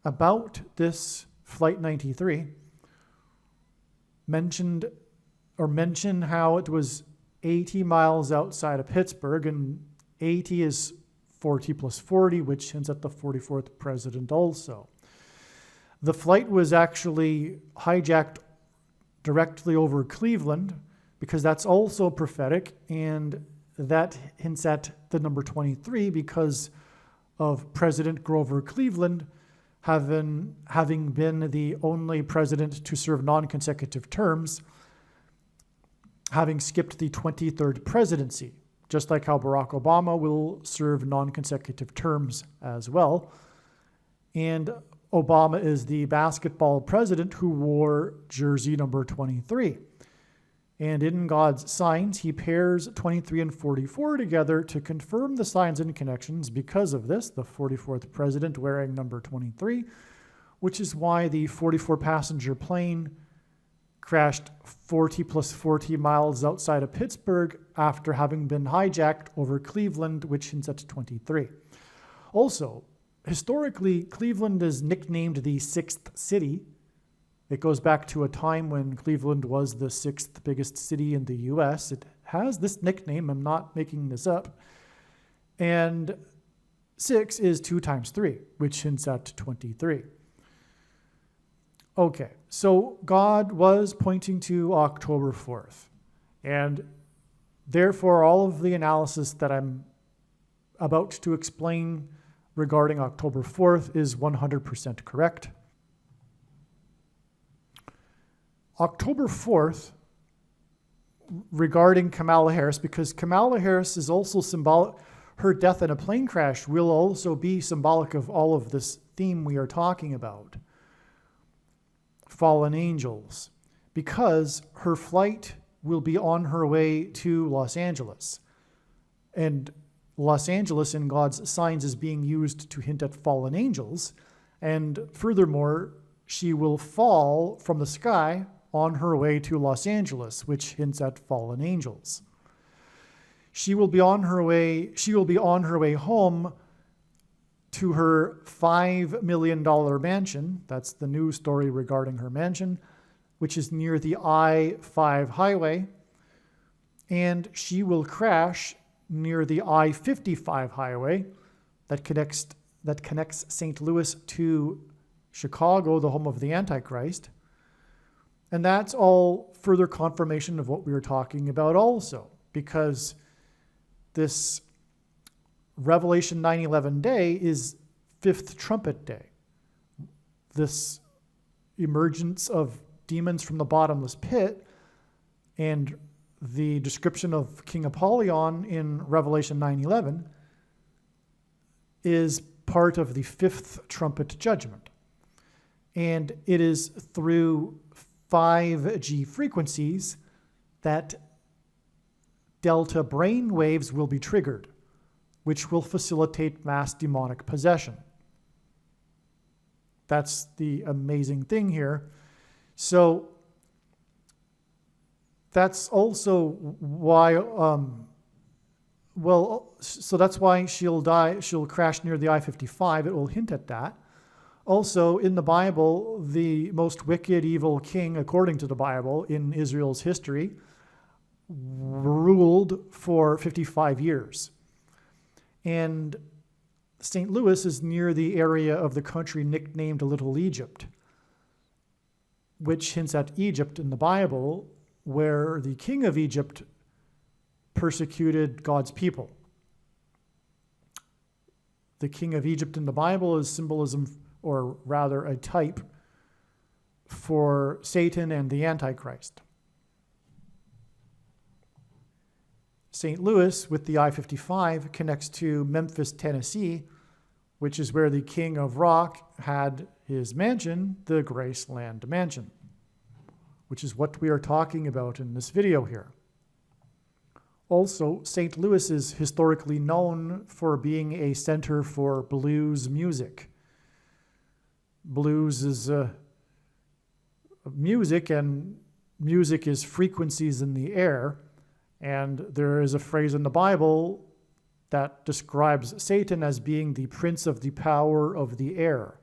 about this Flight 93 mention how it was 80 miles outside of Pittsburgh, and 80 is 40 plus 40, which hints at the 44th president also. The flight was actually hijacked directly over Cleveland, because that's also prophetic, and that hints at the number 23 because of President Grover Cleveland having been the only president to serve non-consecutive terms, having skipped the 23rd presidency, just like how Barack Obama will serve non-consecutive terms as well. And Obama is the basketball president who wore jersey number 23. And in God's signs, he pairs 23 and 44 together to confirm the signs and connections. Because of this, the 44th president wearing number 23, which is why the 44-passenger plane crashed 40 plus 40 miles outside of Pittsburgh after having been hijacked over Cleveland, which hints at 23. Also, historically, Cleveland is nicknamed the sixth city. It goes back to a time when Cleveland was the sixth biggest city in the U.S. It has this nickname. I'm not making this up. And 6 is 2 times 3, which hints at 23. Okay, so God was pointing to October 4th. And therefore, all of the analysis that I'm about to explain regarding October 4th is 100% correct. October 4th, regarding Kamala Harris, because Kamala Harris is also symbolic, her death in a plane crash will also be symbolic of all of this theme we are talking about. Fallen angels, because her flight will be on her way to Los Angeles. And Los Angeles in God's signs is being used to hint at fallen angels. And furthermore, she will fall from the sky on her way to Los Angeles, which hints at fallen angels. She will be on her way home to her $5 million mansion. That's the news story regarding her mansion, which is near the I-5 highway. And she will crash near the I-55 highway that connects St. Louis to Chicago, the home of the Antichrist. And that's all further confirmation of what we were talking about also, because this Revelation 9:11 day is fifth trumpet day. This emergence of demons from the bottomless pit and the description of King Apollyon in Revelation 9:11 is part of the fifth trumpet judgment. And it is through 5G frequencies that delta brain waves will be triggered, which will facilitate mass demonic possession. That's the amazing thing here. So that's also why, so that's why she'll crash near the I-55. It will hint at that. Also, in the Bible, the most wicked, evil king, according to the Bible, in Israel's history, ruled for 55 years. And St. Louis is near the area of the country nicknamed Little Egypt, which hints at Egypt in the Bible, where the king of Egypt persecuted God's people. The king of Egypt in the Bible is symbolism, or rather a type, for Satan and the Antichrist. St. Louis, with the I-55, connects to Memphis, Tennessee, which is where the king of rock had his mansion, the Graceland Mansion, which is what we are talking about in this video here. Also, St. Louis is historically known for being a center for blues music. Blues is music, and music is frequencies in the air. And there is a phrase in the Bible that describes Satan as being the prince of the power of the air.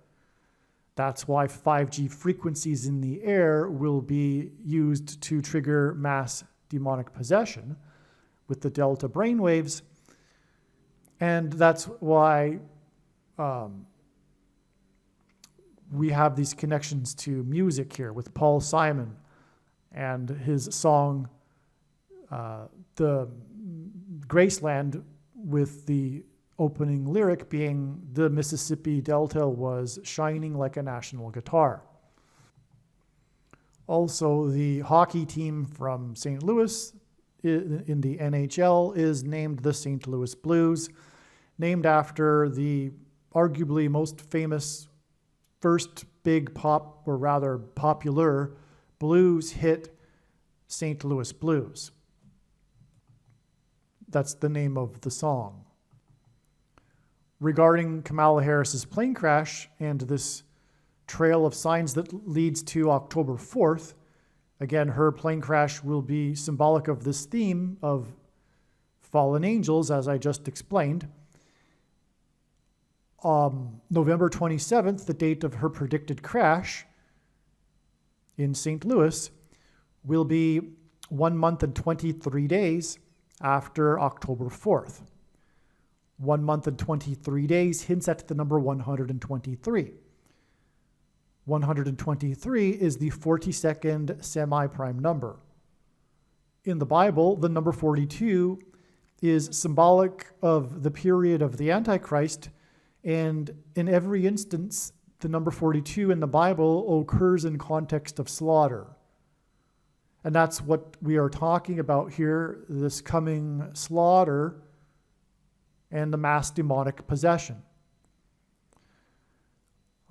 That's why 5G frequencies in the air will be used to trigger mass demonic possession with the delta brainwaves. And that's why we have these connections to music here with Paul Simon and his song, the Graceland, with the opening lyric being the Mississippi Delta was shining like a national guitar. Also, the hockey team from St. Louis in the NHL is named the St. Louis Blues, named after the arguably most famous first big pop, or rather popular, blues hit St. Louis Blues. That's the name of the song. Regarding Kamala Harris's plane crash and this trail of signs that leads to October 4th, again, her plane crash will be symbolic of this theme of fallen angels, as I just explained. November 27th, the date of her predicted crash in St. Louis, will be 1 month and 23 days after October 4th. 1 month and 23 days hints at the number 123. 123 is the 42nd semi-prime number. In the Bible, the number 42 is symbolic of the period of the Antichrist, and in every instance, the number 42 in the Bible occurs in context of slaughter. And that's what we are talking about here, this coming slaughter and the mass demonic possession.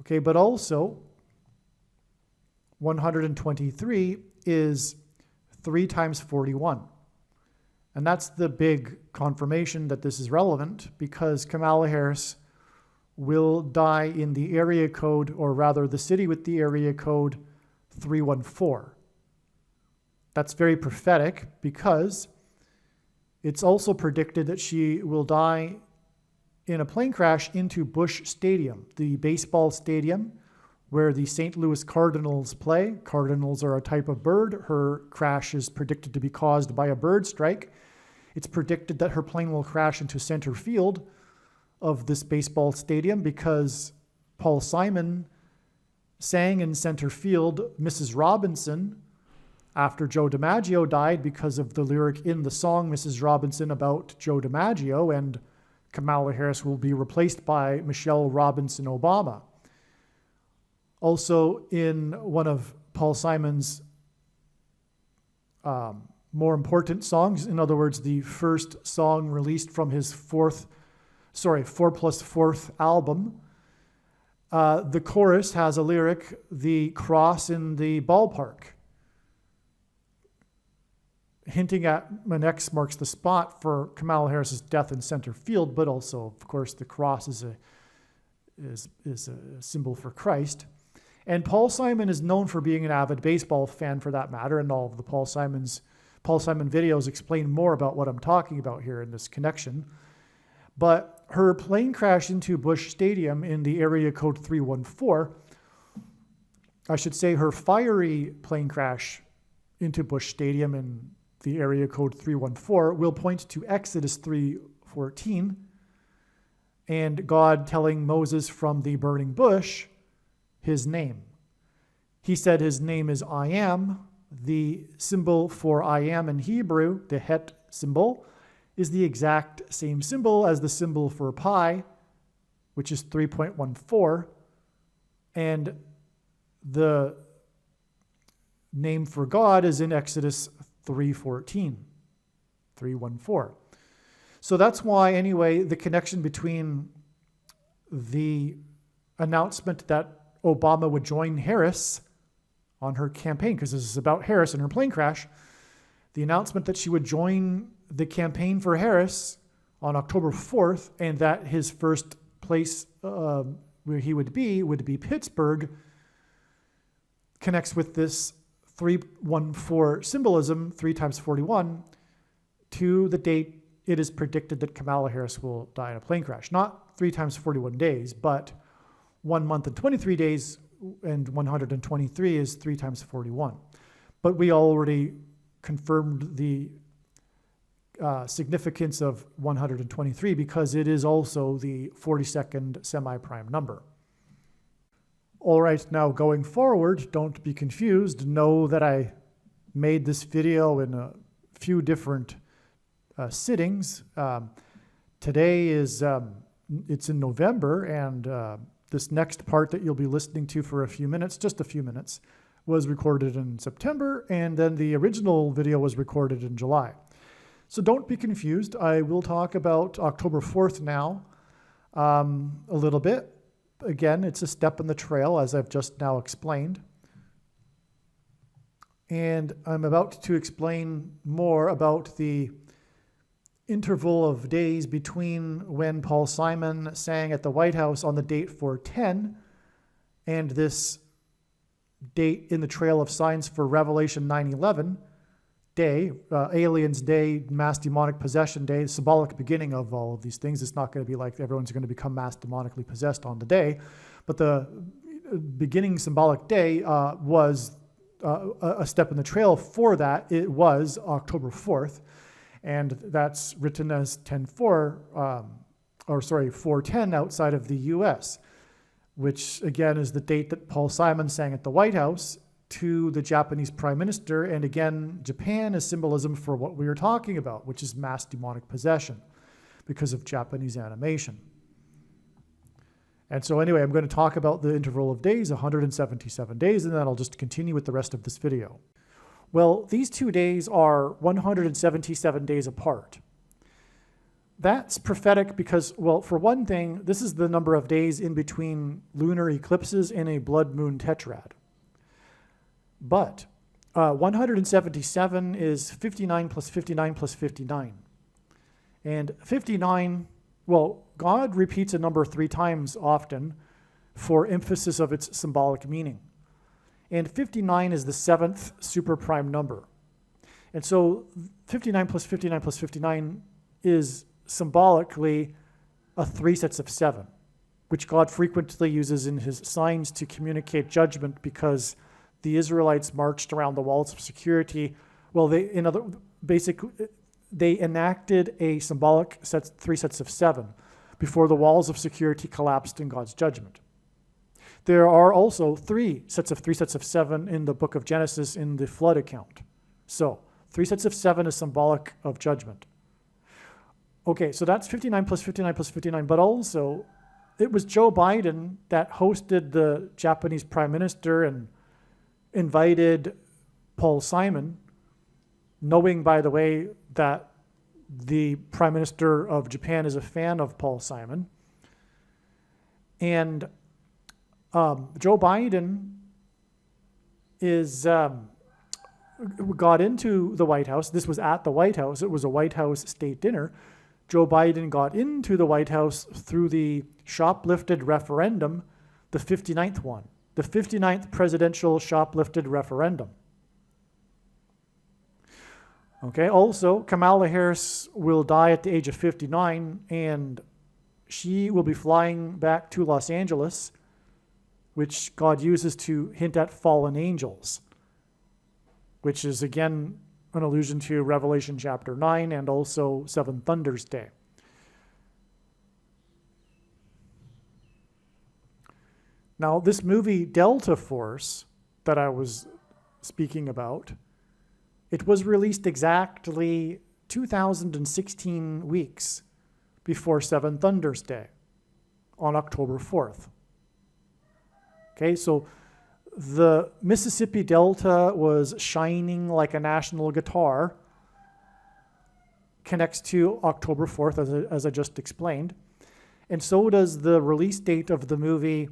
Okay, but also 123 is 3 times 41. And that's the big confirmation that this is relevant, because Kamala Harris will die in the area code, or rather the city with the area code 314. That's very prophetic, because it's also predicted that she will die in a plane crash into Busch Stadium, the baseball stadium where the St. Louis Cardinals play. Cardinals are a type of bird. Her crash is predicted to be caused by a bird strike. It's predicted that her plane will crash into center field of this baseball stadium because Paul Simon sang in center field Mrs. Robinson after Joe DiMaggio died, because of the lyric in the song Mrs. Robinson about Joe DiMaggio, and Kamala Harris will be replaced by Michelle Robinson Obama. Also, in one of Paul Simon's more important songs, in other words, the first song released from his 4+4th album, the chorus has a lyric, "The cross in the ballpark," hinting at an X marks the spot for Kamala Harris's death in center field, but also, of course, the cross is a symbol for Christ. And Paul Simon is known for being an avid baseball fan, for that matter, and all of the Paul Simon videos explain more about what I'm talking about here in this connection. But her plane crash into Busch Stadium in the area code 314, I should say her fiery plane crash into Busch Stadium in the area code 314, will point to Exodus 3:14 and God telling Moses from the burning bush his name. He said his name is I am. The symbol for I am in Hebrew, the het symbol, is the exact same symbol as the symbol for pi, which is 3.14, and the name for God is in Exodus 3:14. So that's why, anyway, the connection between the announcement that Obama would join Harris on her campaign, because this is about Harris and her plane crash, the announcement that she would join the campaign for Harris on October 4th, and that his first place where he would be Pittsburgh, connects with this 314 symbolism, 3 times 41, to the date it is predicted that Kamala Harris will die in a plane crash. Not 3 times 41 days, but 1 month and 23 days, and 123 is 3 times 41. But we already confirmed the significance of 123 because it is also the 42nd semi-prime number. All right, now going forward, don't be confused. Know that I made this video in a few different sittings. Today is, it's in November, and this next part that you'll be listening to for a few minutes, just a few minutes, was recorded in September, and then the original video was recorded in July. So don't be confused. I will talk about October 4th now a little bit. Again, it's a step in the trail, as I've just now explained. And I'm about to explain more about the interval of days between when Paul Simon sang at the White House on the date 410 and this date in the Trail of Signs for Revelation 9/11 day, Aliens Day, Mass Demonic Possession Day, symbolic beginning of all of these things. It's not going to be like everyone's going to become mass demonically possessed on the day, but the beginning symbolic day was a step in the trail for that. It was October 4th, and that's written as 410 outside of the U.S., which again is the date that Paul Simon sang at the White House to the Japanese Prime Minister. And again, Japan is symbolism for what we were talking about, which is mass demonic possession because of Japanese animation. And so anyway, I'm going to talk about the interval of days, 177 days, and then I'll just continue with the rest of this video. Well, these 2 days are 177 days apart. That's prophetic because, well, for one thing, this is the number of days in between lunar eclipses and a blood moon tetrad. But 177 is 59 plus 59 plus 59. And 59, well, God repeats a number 3 times often for emphasis of its symbolic meaning. And 59 is the 7th superprime number. And so 59 plus 59 plus 59 is symbolically 3 sets of 7, which God frequently uses in his signs to communicate judgment because the Israelites marched around the walls of security. Well, they enacted a symbolic 3 sets of 7 before the walls of security collapsed in God's judgment. There are also 3 sets of 7 in the book of Genesis in the flood account. So 3 sets of 7 is symbolic of judgment. Okay, so that's 59 plus 59 plus 59, but also it was Joe Biden that hosted the Japanese Prime Minister and invited Paul Simon, knowing, by the way, that the Prime Minister of Japan is a fan of Paul Simon. And Joe Biden got into the White House. This was at the White House. It was a White House state dinner. Joe Biden got into the White House through the shoplifted referendum, the 59th one, the 59th presidential shoplifted referendum. Okay, also, Kamala Harris will die at the age of 59, and she will be flying back to Los Angeles, which God uses to hint at fallen angels, which is again an allusion to Revelation chapter 9 and also Seven Thunders Day. Now, this movie Delta Force that I was speaking about, it was released exactly 2016 weeks before Seven Thunders Day on October 4th. Okay, so the Mississippi Delta was shining like a national guitar, connects to October 4th, as I just explained. And so does the release date of the movie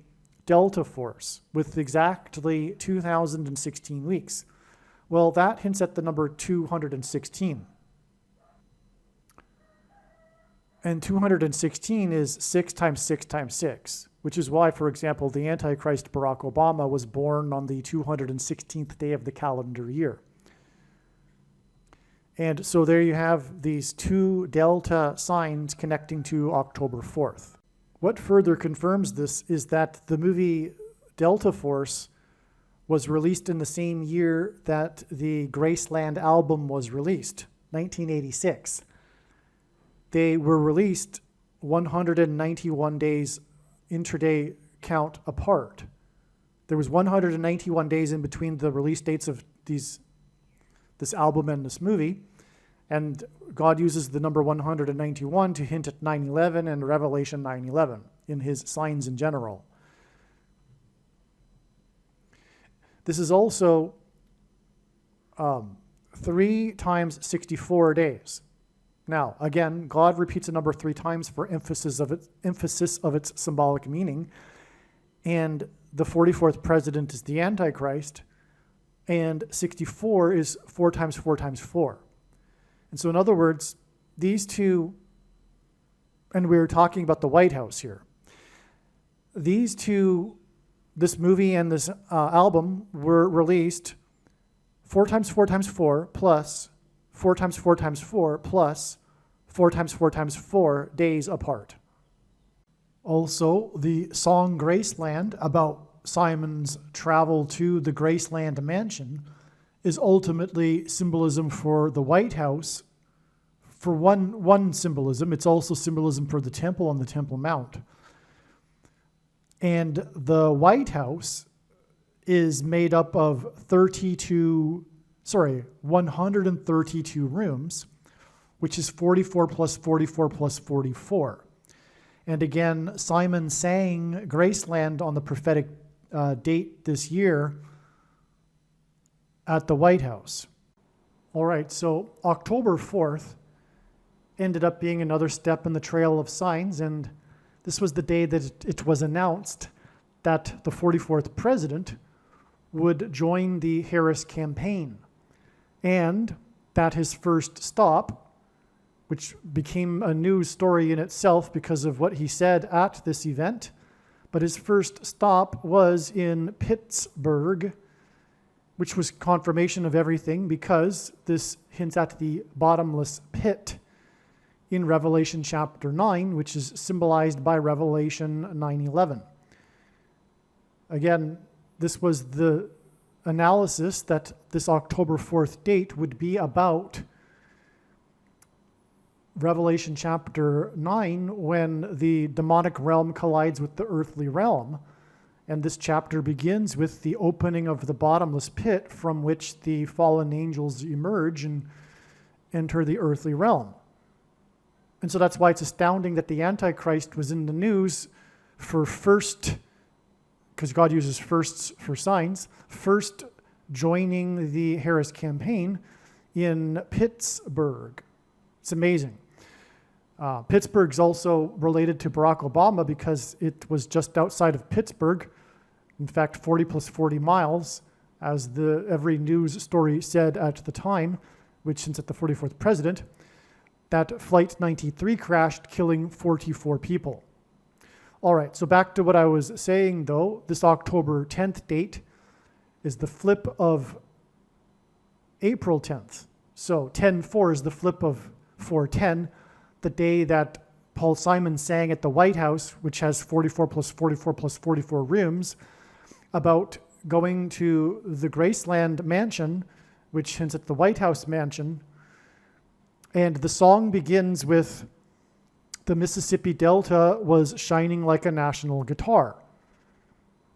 Delta Force, with exactly 2016 weeks. Well, that hints at the number 216. And 216 is 6 times 6 times 6. Which is why, for example, the Antichrist Barack Obama was born on the 216th day of the calendar year. And so there you have these 2 delta signs connecting to October 4th. What further confirms this is that the movie Delta Force was released in the same year that the Graceland album was released, 1986. They were released 191 days intraday count apart. There was 191 days in between the release dates of this album and this movie, and God uses the number 191 to hint at 9/11 and Revelation 9/11 in his signs in general. This is also 3 times 64 days. Now, again, God repeats a number 3 times for emphasis of its symbolic meaning. And the 44th president is the Antichrist. and 64 is 4 times 4 times 4. And so in other words, these two, and we were talking about the White House here, these two, this movie and this album were released 4 times 4 times 4 plus 4 times 4 times 4 plus 4 times 4 times 4 days apart. Also, the song Graceland, about Simon's travel to the Graceland mansion, is ultimately symbolism for the White House. For one symbolism, it's also symbolism for the temple on the Temple Mount. And the White House is made up of 132 rooms, which is 44 plus 44 plus 44. And again, Simon sang Graceland on the prophetic date this year at the White House. All right, so October 4th ended up being another step in the trail of signs, and this was the day that it was announced that the 44th president would join the Harris campaign, and that his first stop, which became a news story in itself because of what he said at this event, but his first stop was in Pittsburgh, which was confirmation of everything because this hints at the bottomless pit in Revelation chapter 9, which is symbolized by Revelation 9:11. Again, this was the analysis that this October 4th date would be about Revelation chapter 9, when the demonic realm collides with the earthly realm. And this chapter begins with the opening of the bottomless pit from which the fallen angels emerge and enter the earthly realm. And so that's why it's astounding that the Antichrist was in the news for first, because God uses firsts for signs, first joining the Harris campaign in Pittsburgh. It's amazing. Pittsburgh's also related to Barack Obama because it was just outside of Pittsburgh. In fact, 40 plus 40 miles, as every news story said at the time, which hints at the 44th president, that Flight 93 crashed, killing 44 people. All right, so back to what I was saying, though. This October 10th date is the flip of April 10th. So 10-4 is the flip of 4-10, the day that Paul Simon sang at the White House, which has 44 plus 44 plus 44 rooms, about going to the Graceland mansion, which hints at the White House mansion. And the song begins with, "The Mississippi Delta was shining like a national guitar,"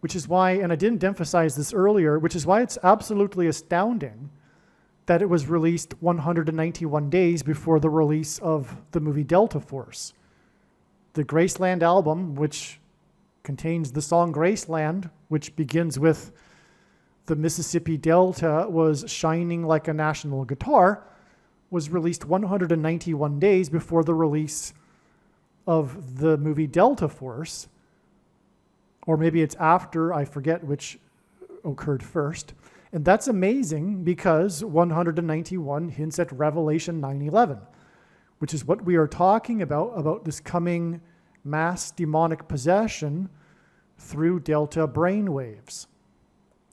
which is why, and I didn't emphasize this earlier, which is why it's absolutely astounding that it was released 191 days before the release of the movie Delta Force. The Graceland album, which contains the song Graceland, which begins with "The Mississippi Delta was shining like a national guitar," was released 191 days before the release of the movie Delta Force. Or maybe it's after, I forget which occurred first. And that's amazing because 191 hints at Revelation 9:11, which is what we are talking about this coming mass demonic possession through delta brainwaves.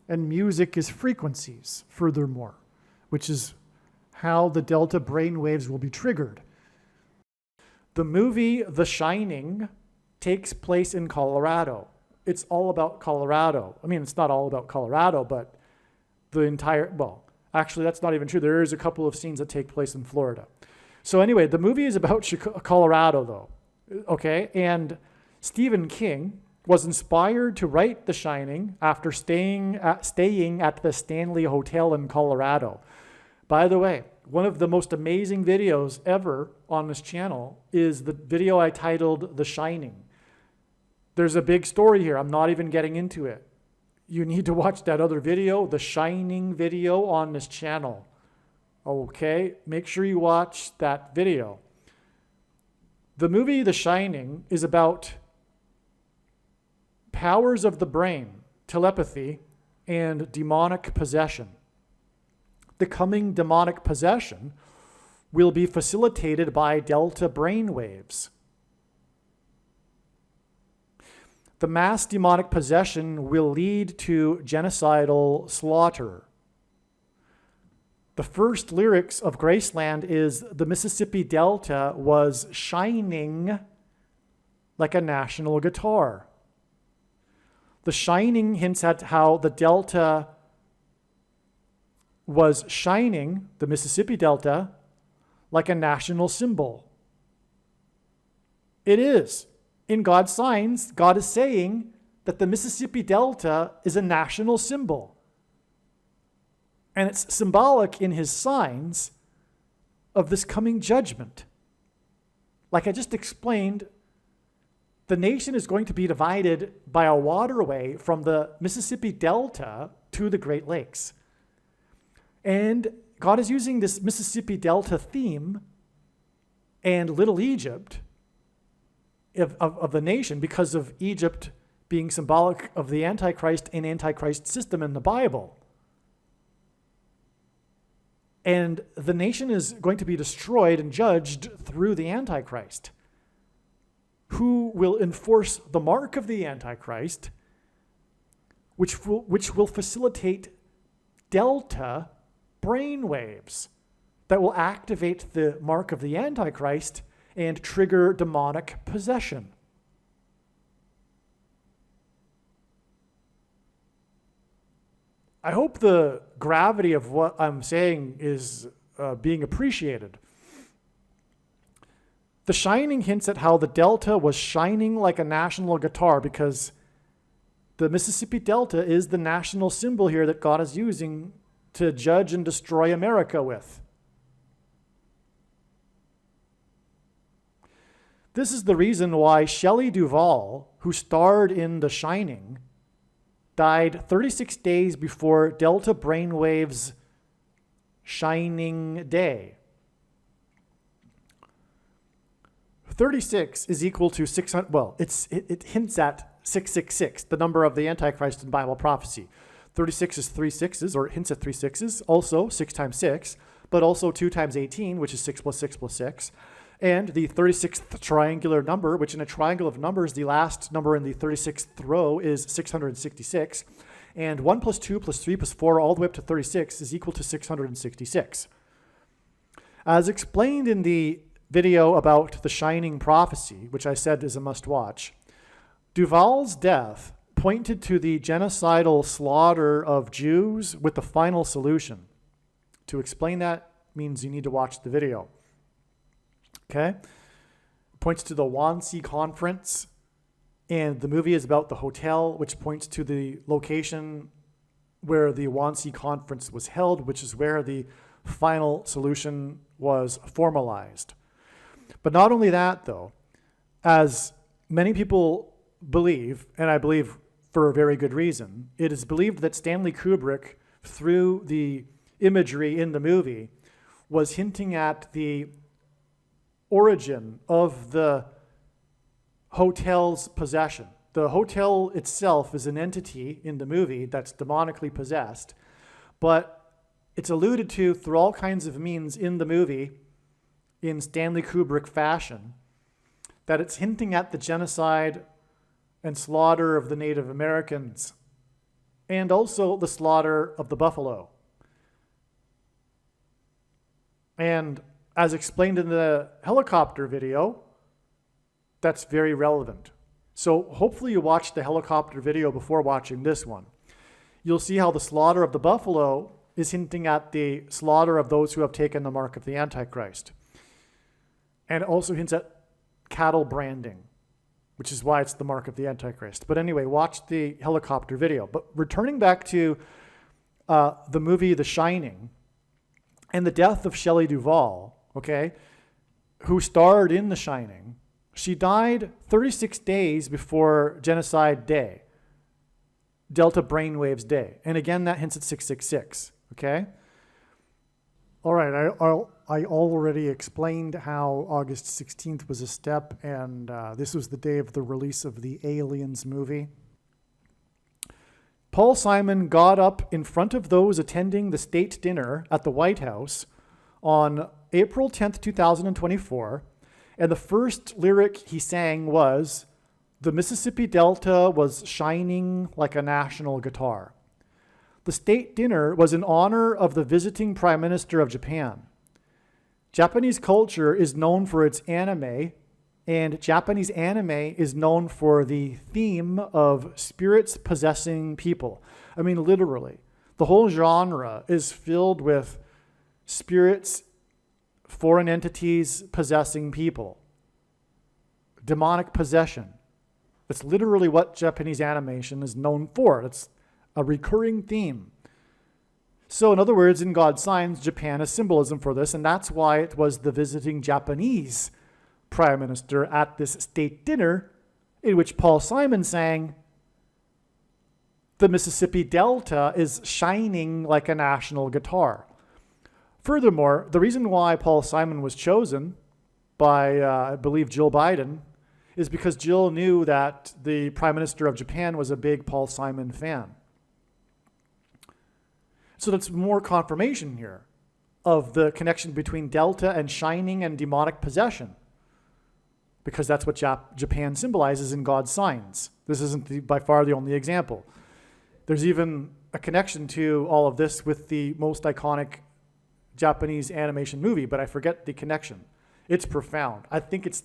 And music is frequencies, furthermore, which is how the delta brainwaves will be triggered. The movie The Shining takes place in Colorado. It's all about Colorado. I mean, it's not all about Colorado, but the entire, well, actually, that's not even true. There is a couple of scenes that take place in Florida. So anyway, the movie is about Colorado, though, okay? And Stephen King was inspired to write The Shining after staying at the Stanley Hotel in Colorado. By the way, one of the most amazing videos ever on this channel is the video I titled The Shining. There's a big story here. I'm not even getting into it. You need to watch that other video, The Shining video on this channel. Okay, make sure you watch that video. The movie The Shining is about powers of the brain, telepathy, and demonic possession. the coming demonic possession will be facilitated by delta brainwaves. The mass demonic possession will lead to genocidal slaughter. The first lyrics of Graceland is, "The Mississippi Delta was shining like a national guitar." The shining hints at how the Delta was shining, the Mississippi Delta, like a national symbol. It is. In God's signs, God is saying that the Mississippi Delta is a national symbol. And it's symbolic in his signs of this coming judgment. Like I just explained, the nation is going to be divided by a waterway from the Mississippi Delta to the Great Lakes. And God is using this Mississippi Delta theme and Little Egypt of the nation because of Egypt being symbolic of the Antichrist and Antichrist system in the Bible. And the nation is going to be destroyed and judged through the Antichrist, who will enforce the mark of the Antichrist, which will facilitate delta brainwaves that will activate the mark of the Antichrist and trigger demonic possession. I hope the gravity of what I'm saying is being appreciated. The shining hints at how the Delta was shining like a national guitar because the Mississippi Delta is the national symbol here that God is using to judge and destroy America with. This is the reason why Shelley Duvall, who starred in The Shining, died 36 days before Delta Brainwave's shining day. 36 is equal to 600, well, it hints at 666, the number of the Antichrist in Bible prophecy. 36 is 3 sixes, or it hints at 3 sixes, also 6 times 6, but also 2 times 18, which is 6 plus 6 plus 6. And the 36th triangular number, which in a triangle of numbers, the last number in the 36th row is 666. And 1 plus 2 plus 3 plus 4 all the way up to 36 is equal to 666. As explained in the video about the Shining prophecy, which I said is a must-watch, Duvall's death pointed to the genocidal slaughter of Jews with the final solution. To explain that means you need to watch the video. Okay? Points to the Wannsee Conference, and the movie is about the hotel, which points to the location where the Wannsee Conference was held, which is where the final solution was formalized. But not only that, though, as many people believe, and I believe for a very good reason, it is believed that Stanley Kubrick, through the imagery in the movie, was hinting at the origin of the hotel's possession. The hotel itself is an entity in the movie that's demonically possessed, but it's alluded to through all kinds of means in the movie in Stanley Kubrick fashion, that it's hinting at the genocide and slaughter of the Native Americans and also the slaughter of the buffalo. And as explained in the helicopter video, that's very relevant. So hopefully you watched the helicopter video before watching this one. You'll see how the slaughter of the buffalo is hinting at the slaughter of those who have taken the mark of the Antichrist. And it also hints at cattle branding, which is why it's the mark of the Antichrist. But anyway, watch the helicopter video. But returning back to the movie The Shining and the death of Shelley Duvall, okay, who starred in The Shining, she died 36 days before Genocide Day, Delta Brainwaves Day. And again, that hints at 666, okay? All right, I already explained how August 16th was a step, and this was the day of the release of the Aliens movie. Paul Simon got up in front of those attending the state dinner at the White House on April 10th, 2024, and the first lyric he sang was, "The Mississippi Delta was shining like a national guitar." The state dinner was in honor of the visiting Prime Minister of Japan. Japanese culture is known for its anime, and Japanese anime is known for the theme of spirits possessing people. I mean, literally. The whole genre is filled with spirits, foreign entities possessing people. Demonic possession. That's literally what Japanese animation is known for. It's a recurring theme. So in other words, in God's signs, Japan is symbolism for this, and that's why it was the visiting Japanese Prime Minister at this state dinner in which Paul Simon sang, "The Mississippi Delta is shining like a national guitar." Furthermore, the reason why Paul Simon was chosen by, I believe, Jill Biden is because Jill knew that the Prime Minister of Japan was a big Paul Simon fan. So that's more confirmation here of the connection between Delta and shining and demonic possession, because that's what Japan symbolizes in God's signs. This isn't by far the only example. There's even a connection to all of this with the most iconic Japanese animation movie, but I forget the connection. It's profound. I think it's,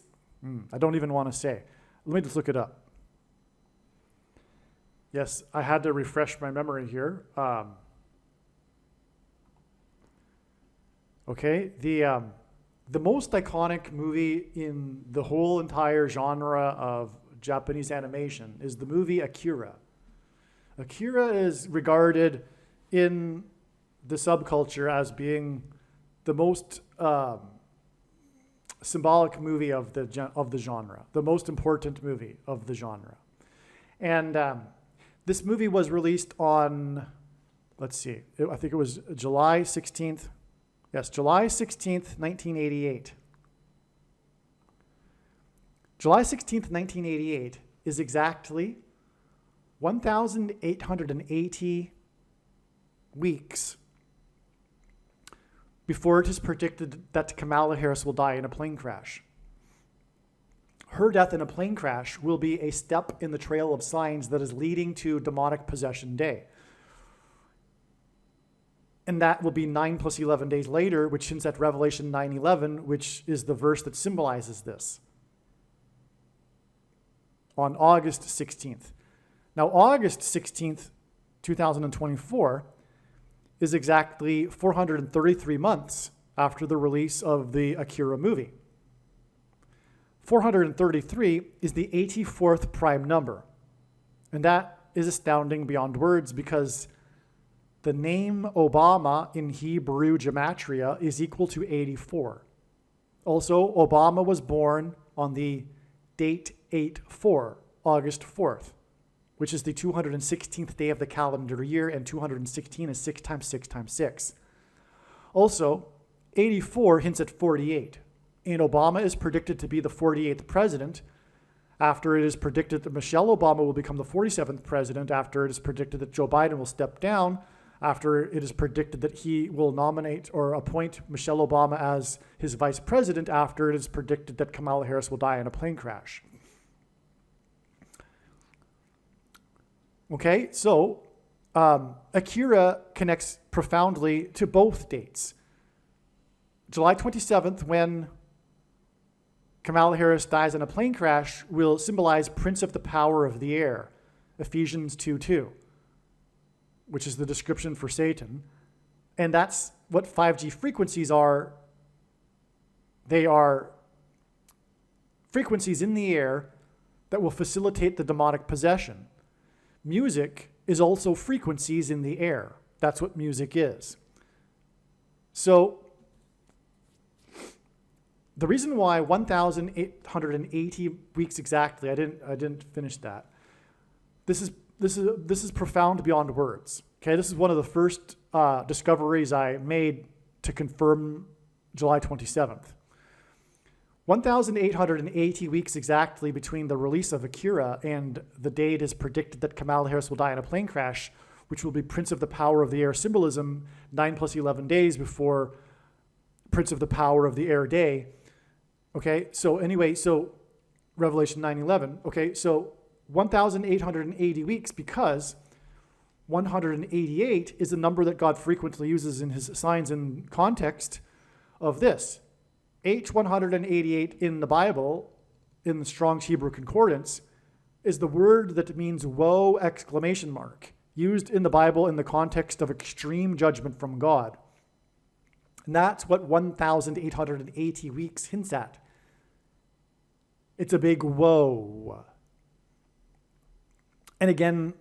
I don't even want to say. Let me just look it up. Yes, I had to refresh my memory here. Okay, the most iconic movie in the whole entire genre of Japanese animation is the movie Akira. Akira is regarded in the subculture as being the most symbolic movie of the genre, the most important movie of the genre. And this movie was released on, let's see, I think it was July 16th. Yes, July 16th, 1988. July 16th, 1988 is exactly 1,880 weeks before it is predicted that Kamala Harris will die in a plane crash. Her death in a plane crash will be a step in the trail of signs that is leading to demonic possession day. And that will be 9 plus 11 days later, which hints at Revelation 9:11, which is the verse that symbolizes this, on August 16th. Now, August 16th, 2024, is exactly 433 months after the release of the Akira movie. 433 is the 84th prime number. And that is astounding beyond words, because the name Obama in Hebrew gematria is equal to 84. Also, Obama was born on the date 8/4, August 4th, which is the 216th day of the calendar year, and 216 is 6 times 6 times 6. Also, 84 hints at 48, and Obama is predicted to be the 48th president, after it is predicted that Michelle Obama will become the 47th president, after it is predicted that Joe Biden will step down, after it is predicted that he will nominate or appoint Michelle Obama as his vice president, after it is predicted that Kamala Harris will die in a plane crash. Okay, so Akira connects profoundly to both dates. July 27th, when Kamala Harris dies in a plane crash, will symbolize Prince of the Power of the Air, Ephesians 2:2. Which is the description for Satan. And that's what 5G frequencies are. They are frequencies in the air that will facilitate the demonic possession. Music is also frequencies in the air. That's what music is. So the reason why 1,880 weeks exactly, I didn't finish that. This is profound beyond words. Okay, this is one of the first discoveries I made to confirm July 27th. 1,880 weeks exactly between the release of Akira and the day it is predicted that Kamala Harris will die in a plane crash, which will be Prince of the Power of the Air symbolism, 9 plus 11 days before Prince of the Power of the Air Day. Okay, so anyway, so Revelation 9:11. Okay, so 1,880 weeks, because 188 is a number that God frequently uses in his signs in context of this. H188 in the Bible, in the Strong's Hebrew Concordance, is the word that means woe exclamation mark, used in the Bible in the context of extreme judgment from God. And that's what 1,880 weeks hints at. It's a big woe. And again,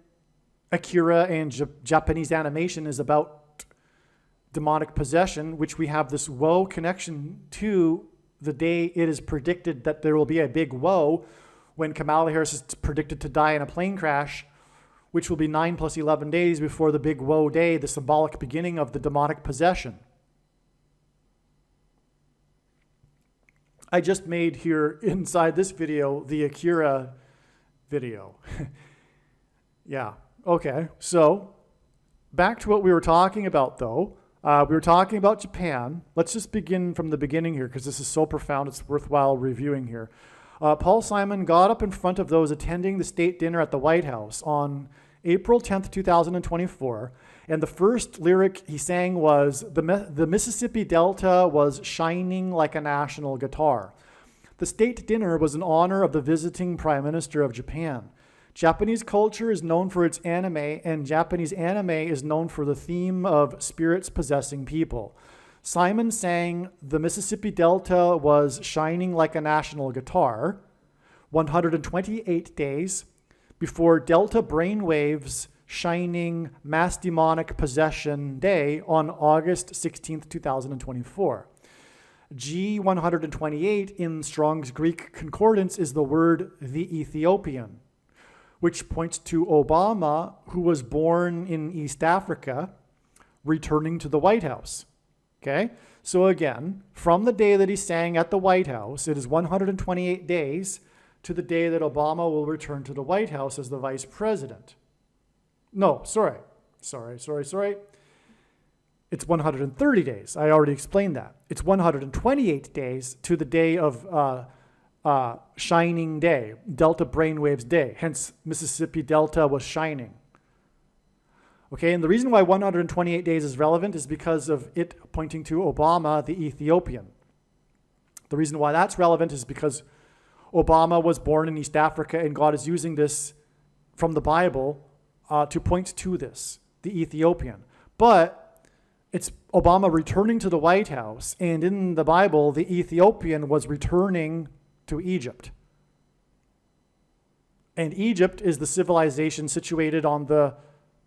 Akira and Japanese animation is about demonic possession, which we have this woe connection to the day it is predicted that there will be a big woe when Kamala Harris is predicted to die in a plane crash, which will be 9 plus 11 days before the big woe day, the symbolic beginning of the demonic possession. I just made here inside this video the Akira video. Yeah, okay. So back to what we were talking about, though. We were talking about Japan. Let's just begin from the beginning here, because this is so profound, it's worthwhile reviewing here. Paul Simon got up in front of those attending the state dinner at the White House on April 10th, 2024, and the first lyric he sang was, the Mississippi Delta was shining like a national guitar. The state dinner was in honor of the visiting Prime Minister of Japan. Japanese culture is known for its anime, and Japanese anime is known for the theme of spirits possessing people. Simon sang the Mississippi Delta was shining like a national guitar 128 days before Delta Brainwaves Shining Mass Demonic Possession Day on August 16th, 2024. G128 in Strong's Greek Concordance is the word the Ethiopian, which points to Obama, who was born in East Africa, returning to the White House. Okay? So again, from the day that he sang at the White House, it is 128 days to the day that Obama will return to the White House as the vice president. No, sorry. It's 130 days. I already explained that. It's 128 days to the day of shining day, Delta Brainwaves Day. Hence, Mississippi Delta was shining. Okay, and the reason why 128 days is relevant is because of it pointing to Obama, the Ethiopian. The reason why that's relevant is because Obama was born in East Africa, and God is using this from the Bible to point to this, the Ethiopian. But it's Obama returning to the White House, and in the Bible, the Ethiopian was returning to Egypt. And Egypt is the civilization situated on the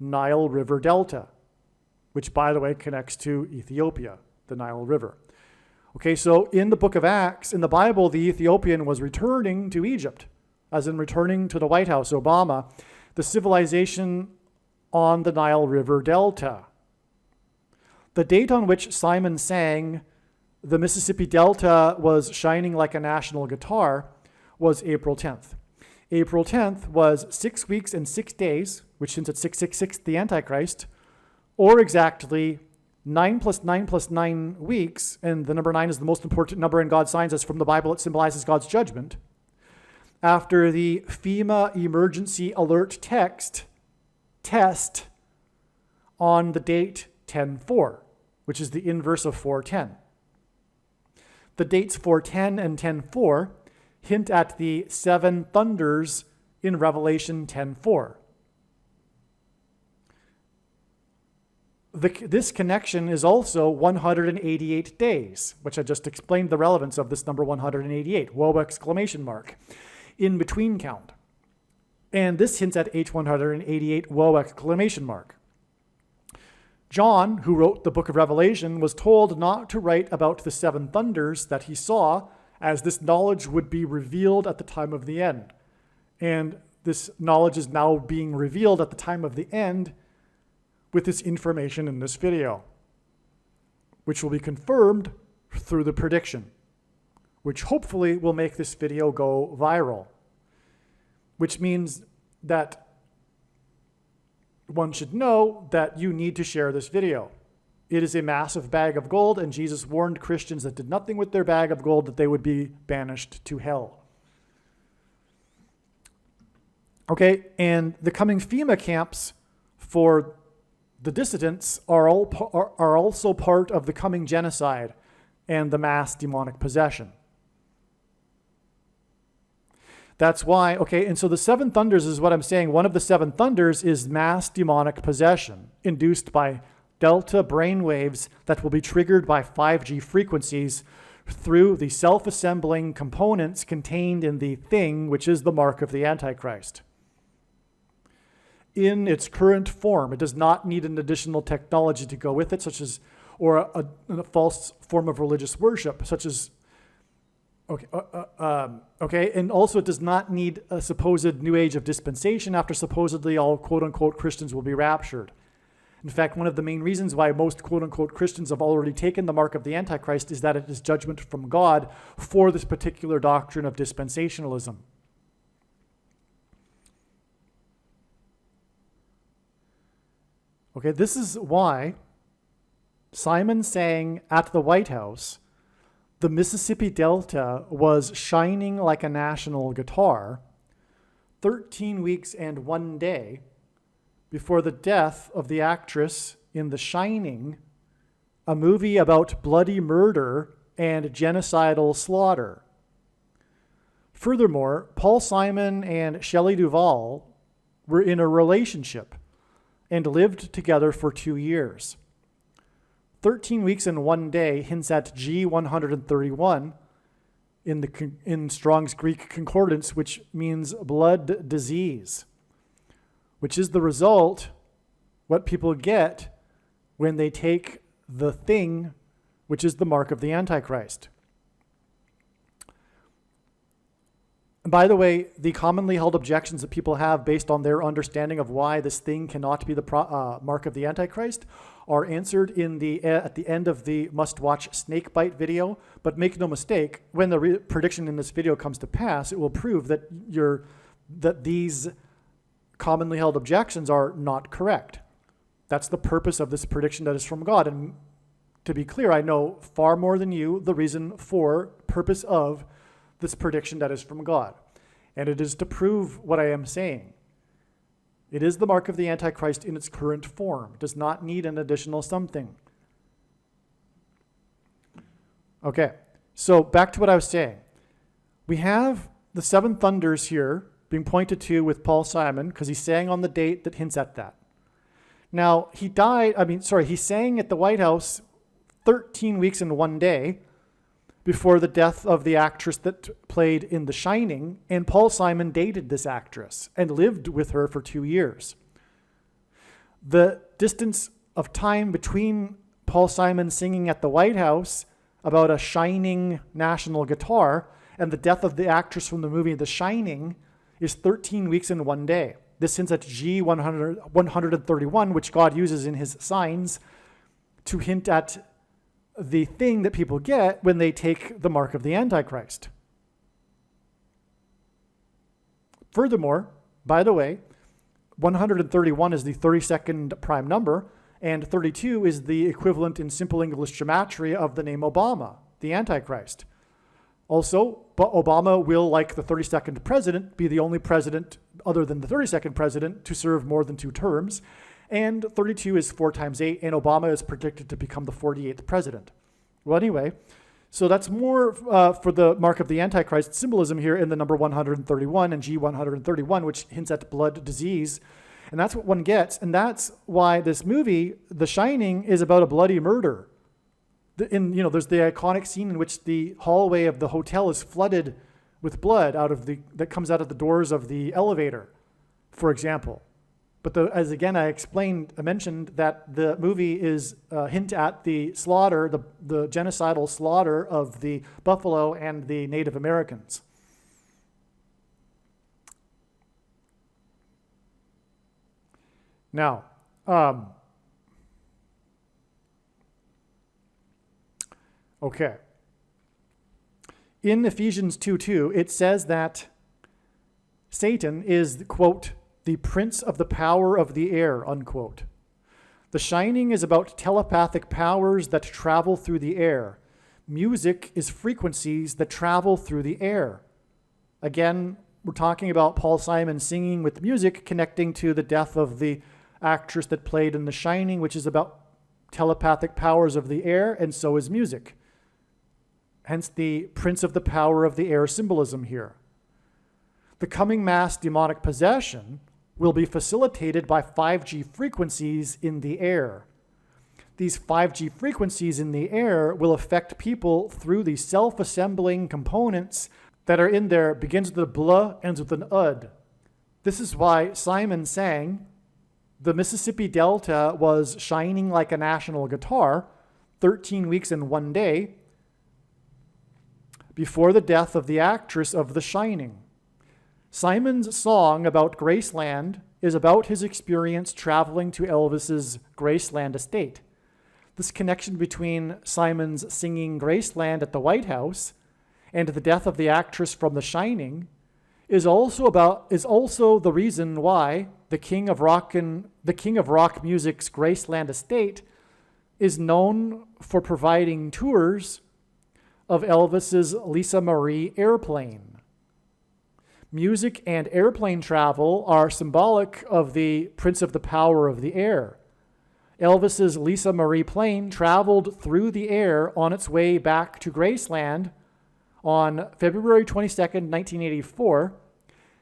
Nile River Delta, which, by the way, connects to Ethiopia, the Nile River. Okay, so in the book of Acts, in the Bible, the Ethiopian was returning to Egypt, as in returning to the White House, Obama, the civilization on the Nile River Delta. The date on which Simon sang the Mississippi Delta was shining like a national guitar was April 10th. April 10th was 6 weeks and 6 days, which hints at 666, the Antichrist, or exactly 9 plus 9 plus 9 weeks, and the number 9 is the most important number in God's signs, as from the Bible it symbolizes God's judgment, after the FEMA emergency alert test on the date 10-4, which is the inverse of 410. The dates 410 and 10-4 hint at the 7 thunders in Revelation 10-4. This connection is also 188 days, which I just explained the relevance of this number 188, woe exclamation mark, in between count. And this hints at H188, woe exclamation mark. John, who wrote the book of Revelation, was told not to write about the 7 thunders that he saw, as this knowledge would be revealed at the time of the end. And this knowledge is now being revealed at the time of the end with this information in this video, which will be confirmed through the prediction, which hopefully will make this video go viral, which means that one should know that you need to share this video. It is a massive bag of gold, and Jesus warned Christians that did nothing with their bag of gold that they would be banished to hell. Okay, and the coming FEMA camps for the dissidents are also part of the coming genocide and the mass demonic possession. That's why, okay, and so the seven thunders is what I'm saying. One of the seven thunders is mass demonic possession induced by delta brain waves that will be triggered by 5G frequencies through the self-assembling components contained in the thing, which is the mark of the Antichrist. In its current form, it does not need an additional technology to go with it, such as, or a false form of religious worship, such as, okay, and also it does not need a supposed new age of dispensation after supposedly all quote-unquote Christians will be raptured. In fact, one of the main reasons why most quote-unquote Christians have already taken the mark of the Antichrist is that it is judgment from God for this particular doctrine of dispensationalism. Okay, this is why Simon sang at the White House, the Mississippi Delta was shining like a national guitar 13 weeks and 1 day before the death of the actress in The Shining, a movie about bloody murder and genocidal slaughter. Furthermore, Paul Simon and Shelley Duvall were in a relationship and lived together for 2 years. 13 weeks and 1 day hints at G131 in Strong's Greek Concordance, which means blood disease, which is the result, what people get when they take the thing, which is the mark of the Antichrist. And by the way, the commonly held objections that people have based on their understanding of why this thing cannot be the mark of the Antichrist are answered at the end of the must-watch snakebite video. But make no mistake, when the prediction in this video comes to pass, it will prove that these commonly held objections are not correct. That's the purpose of this prediction that is from God. And to be clear, I know far more than you the reason for, purpose of this prediction that is from God. And it is to prove what I am saying. It is the mark of the Antichrist in its current form. It does not need an additional something. Okay, so back to what I was saying. We have the seven thunders here being pointed to with Paul Simon because he sang on the date that hints at that. Now, he sang at the White House 13 weeks and 1 day before the death of the actress that played in The Shining, and Paul Simon dated this actress and lived with her for 2 years. The distance of time between Paul Simon singing at the White House about a shining national guitar and the death of the actress from the movie The Shining is 13 weeks and 1 day. This hints at G131, which God uses in his signs to hint at the thing that people get when they take the mark of the Antichrist. Furthermore, by the way, 131 is the 32nd prime number, and 32 is the equivalent in simple English gematria of the name Obama, the Antichrist. Also, Obama will, like the 32nd president, be the only president other than the 32nd president to serve more than 2 terms. And 32 is 4 times 8, and Obama is predicted to become the 48th president. Well, anyway, so that's more for the mark of the Antichrist symbolism here in the number 131 and G131, which hints at blood disease. And that's what one gets. And that's why this movie, The Shining, is about a bloody murder. There's the iconic scene in which the hallway of the hotel is flooded with blood that comes out of the doors of the elevator, for example. But as again I mentioned that the movie is a hint at the slaughter, the genocidal slaughter of the buffalo and the Native Americans. Now, okay. In Ephesians 2:2, it says that Satan is, quote, the prince of the power of the air, unquote. The Shining is about telepathic powers that travel through the air. Music is frequencies that travel through the air. Again, we're talking about Paul Simon singing with music, connecting to the death of the actress that played in The Shining, which is about telepathic powers of the air, and so is music. Hence the prince of the power of the air symbolism here. The coming mass demonic possession will be facilitated by 5G frequencies in the air. These 5G frequencies in the air will affect people through the self-assembling components that are in there, begins with a blah, ends with an ud. This is why Simon sang, the Mississippi Delta was shining like a national guitar, 13 weeks and 1 day, before the death of the actress of The Shining. Simon's song about Graceland is about his experience traveling to Elvis's Graceland estate. This connection between Simon's singing Graceland at the White House and the death of the actress from The Shining is also the reason why the King of Rock music's Graceland estate is known for providing tours of Elvis's Lisa Marie airplane. Music and airplane travel are symbolic of the Prince of the Power of the Air. Elvis's Lisa Marie plane traveled through the air on its way back to Graceland on February 22nd, 1984,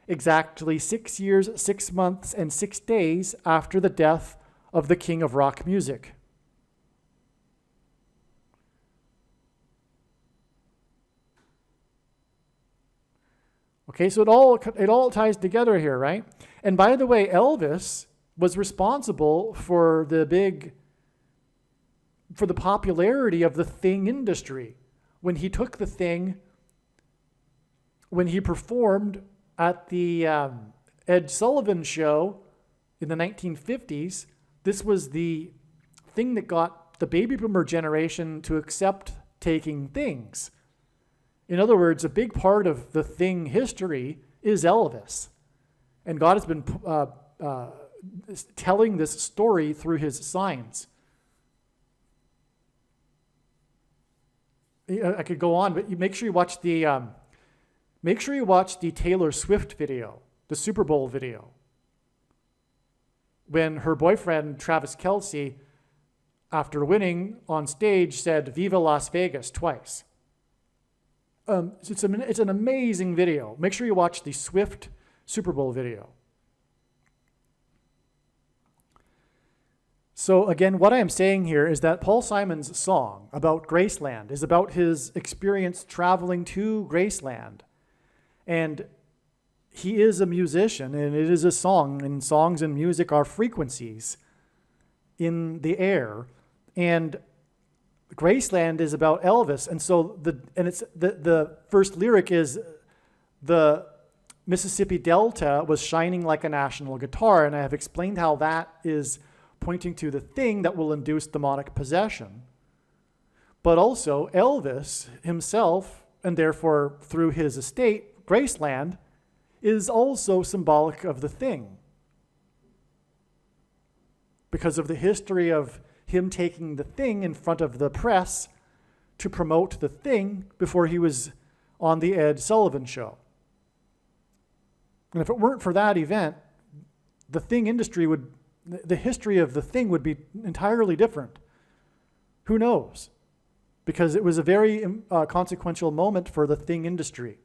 exactly 6 years, 6 months, and 6 days after the death of the King of Rock music. Okay, so it all ties together here, right? And by the way, Elvis was responsible for the popularity of the Thing industry. When he took the Thing, when he performed at the Ed Sullivan Show in the 1950s, this was the thing that got the baby boomer generation to accept taking things. In other words, a big part of the Thing history is Elvis. And God has been telling this story through his signs. I could go on, but make sure you watch the Taylor Swift video, the Super Bowl video, when her boyfriend Travis Kelce, after winning on stage, said "Viva Las Vegas" twice. It's an amazing video. Make sure you watch the Swift Super Bowl video. So again, what I am saying here is that Paul Simon's song about Graceland is about his experience traveling to Graceland. And he is a musician, and it is a song, and songs and music are frequencies in the air. And Graceland is about Elvis, and so the first lyric is the Mississippi Delta was shining like a national guitar, and I have explained how that is pointing to the thing that will induce demonic possession. But also Elvis himself, and therefore through his estate, Graceland, is also symbolic of the thing, because of the history of him taking the thing in front of the press to promote the thing before he was on the Ed Sullivan Show. And if it weren't for that event, the Thing industry the history of the Thing would be entirely different. Who knows? Because it was a very consequential moment for the Thing industry,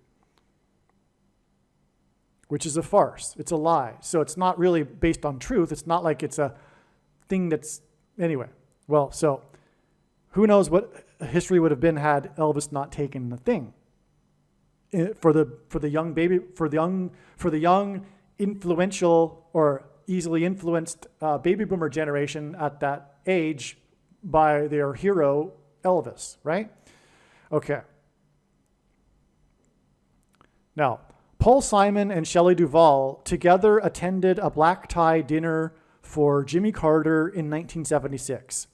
which is a farce. It's a lie. So it's not really based on truth. It's not like it's a thing that's anyway. Well, so who knows what history would have been had Elvis not taken the thing. For the young influential or easily influenced baby boomer generation at that age by their hero Elvis, right? Okay. Now, Paul Simon and Shelley Duvall together attended a black tie dinner for Jimmy Carter in 1976.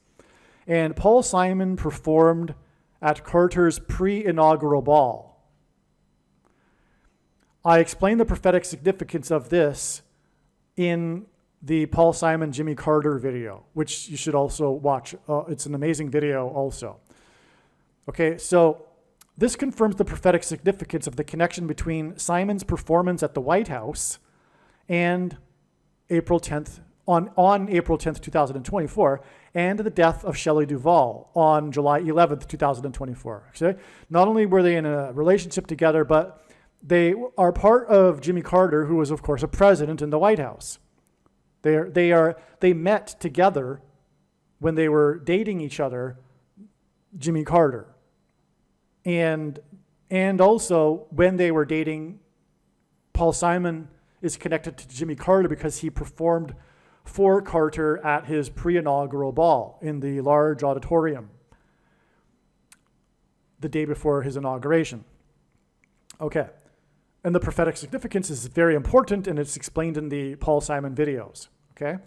And Paul Simon performed at Carter's pre-inaugural ball. I explain the prophetic significance of this in the Paul Simon, Jimmy Carter video, which you should also watch. It's an amazing video also. Okay, so this confirms the prophetic significance of the connection between Simon's performance at the White House and April 10th, on April 10th, 2024, and the death of Shelley Duvall on July 11th, 2024. Okay? Not only were they in a relationship together, but they are part of Jimmy Carter, who was, of course, a president in the White House. They met together when they were dating each other, Jimmy Carter. And also when they were dating, Paul Simon is connected to Jimmy Carter because he performed for Carter at his pre-inaugural ball in the large auditorium the day before his inauguration. Okay. And the prophetic significance is very important, and it's explained in the Paul Simon videos. Okay?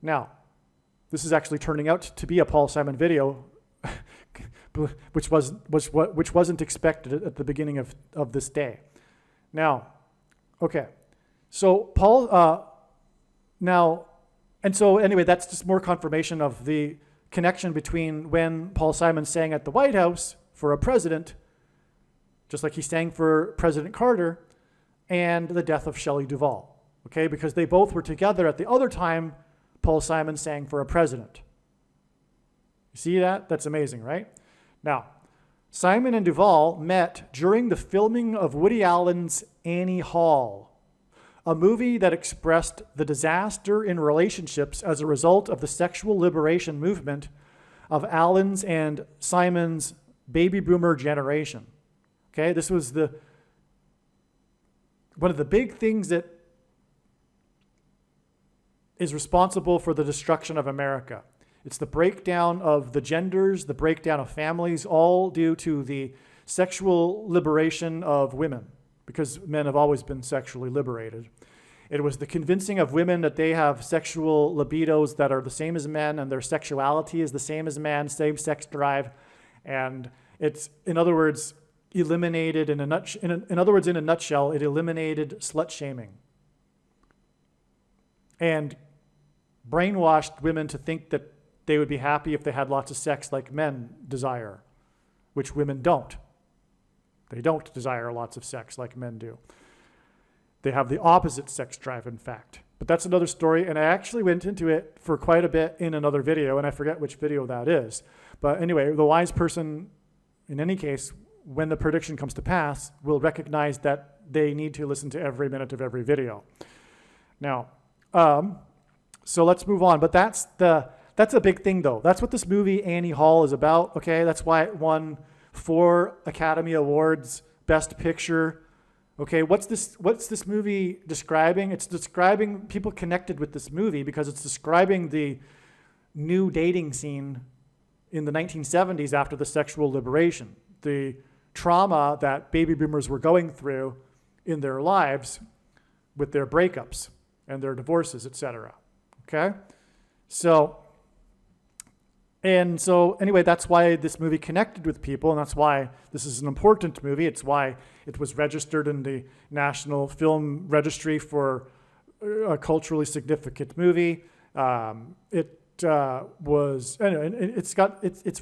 Now, this is actually turning out to be a Paul Simon video, which wasn't expected at the beginning of this day. Now, okay. So anyway, that's just more confirmation of the connection between when Paul Simon sang at the White House for a president, just like he sang for President Carter, and the death of Shelley Duvall. Okay, because they both were together at the other time Paul Simon sang for a president. You see that? That's amazing, right? Now, Simon and Duvall met during the filming of Woody Allen's Annie Hall, a movie that expressed the disaster in relationships as a result of the sexual liberation movement of Allen's and Simon's baby boomer generation. Okay, this was one of the big things that is responsible for the destruction of America. It's the breakdown of the genders, the breakdown of families, all due to the sexual liberation of women, because men have always been sexually liberated. It was the convincing of women that they have sexual libidos that are the same as men, and their sexuality is the same as men, same sex drive, and it's, in other words, eliminated in a nutshell, it eliminated slut shaming and brainwashed women to think that they would be happy if they had lots of sex like men desire, which women don't. They don't desire lots of sex like men do. They have the opposite sex drive, in fact. But that's another story, and I actually went into it for quite a bit in another video, and I forget which video that is. But anyway, the wise person, in any case, when the prediction comes to pass, will recognize that they need to listen to every minute of every video. Now, so let's move on. But that's a big thing, though. That's what this movie Annie Hall is about. Okay, that's why it won 4 Academy Awards, Best Picture. Okay, what's this movie describing? It's describing people connected with this movie because it's describing the new dating scene in the 1970s after the sexual liberation, the trauma that baby boomers were going through in their lives with their breakups and their divorces, etc. Okay? So anyway, that's why this movie connected with people, and that's why this is an important movie. It's why it was registered in the National Film Registry for a culturally significant movie. It's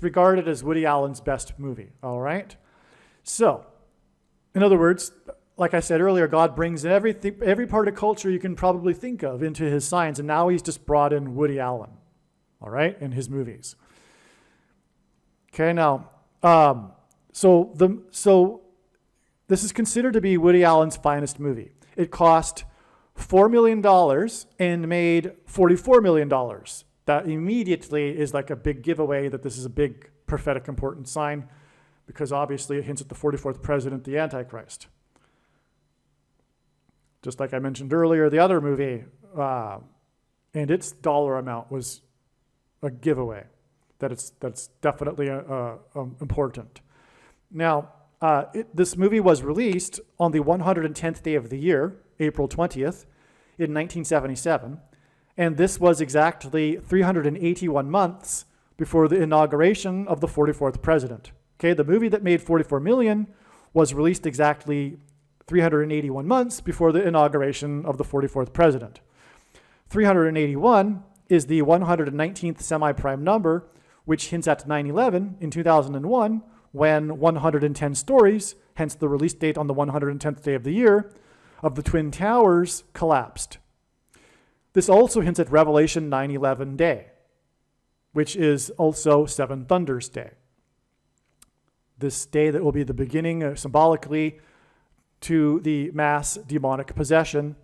regarded as Woody Allen's best movie. All right. So, in other words, like I said earlier, God brings in every part of culture you can probably think of into his signs, and now he's just brought in Woody Allen. All right, in his movies. Okay, now, so this is considered to be Woody Allen's finest movie. It cost $4 million and made $44 million. That immediately is like a big giveaway that this is a big prophetic important sign, because obviously it hints at the 44th president, the Antichrist. Just like I mentioned earlier, the other movie and its dollar amount was a giveaway. That's definitely important. Now, this movie was released on the 110th day of the year, April 20th, in 1977, and this was exactly 381 months before the inauguration of the 44th president. Okay, the movie that made $44 million was released exactly 381 months before the inauguration of the 44th president. 381 is the 119th semi-prime number, which hints at 9/11 in 2001, when 110 stories, hence the release date on the 110th day of the year, of the Twin Towers collapsed. This also hints at Revelation 9/11 Day, which is also Seven Thunders Day. This day that will be the beginning, symbolically, to the mass demonic possession,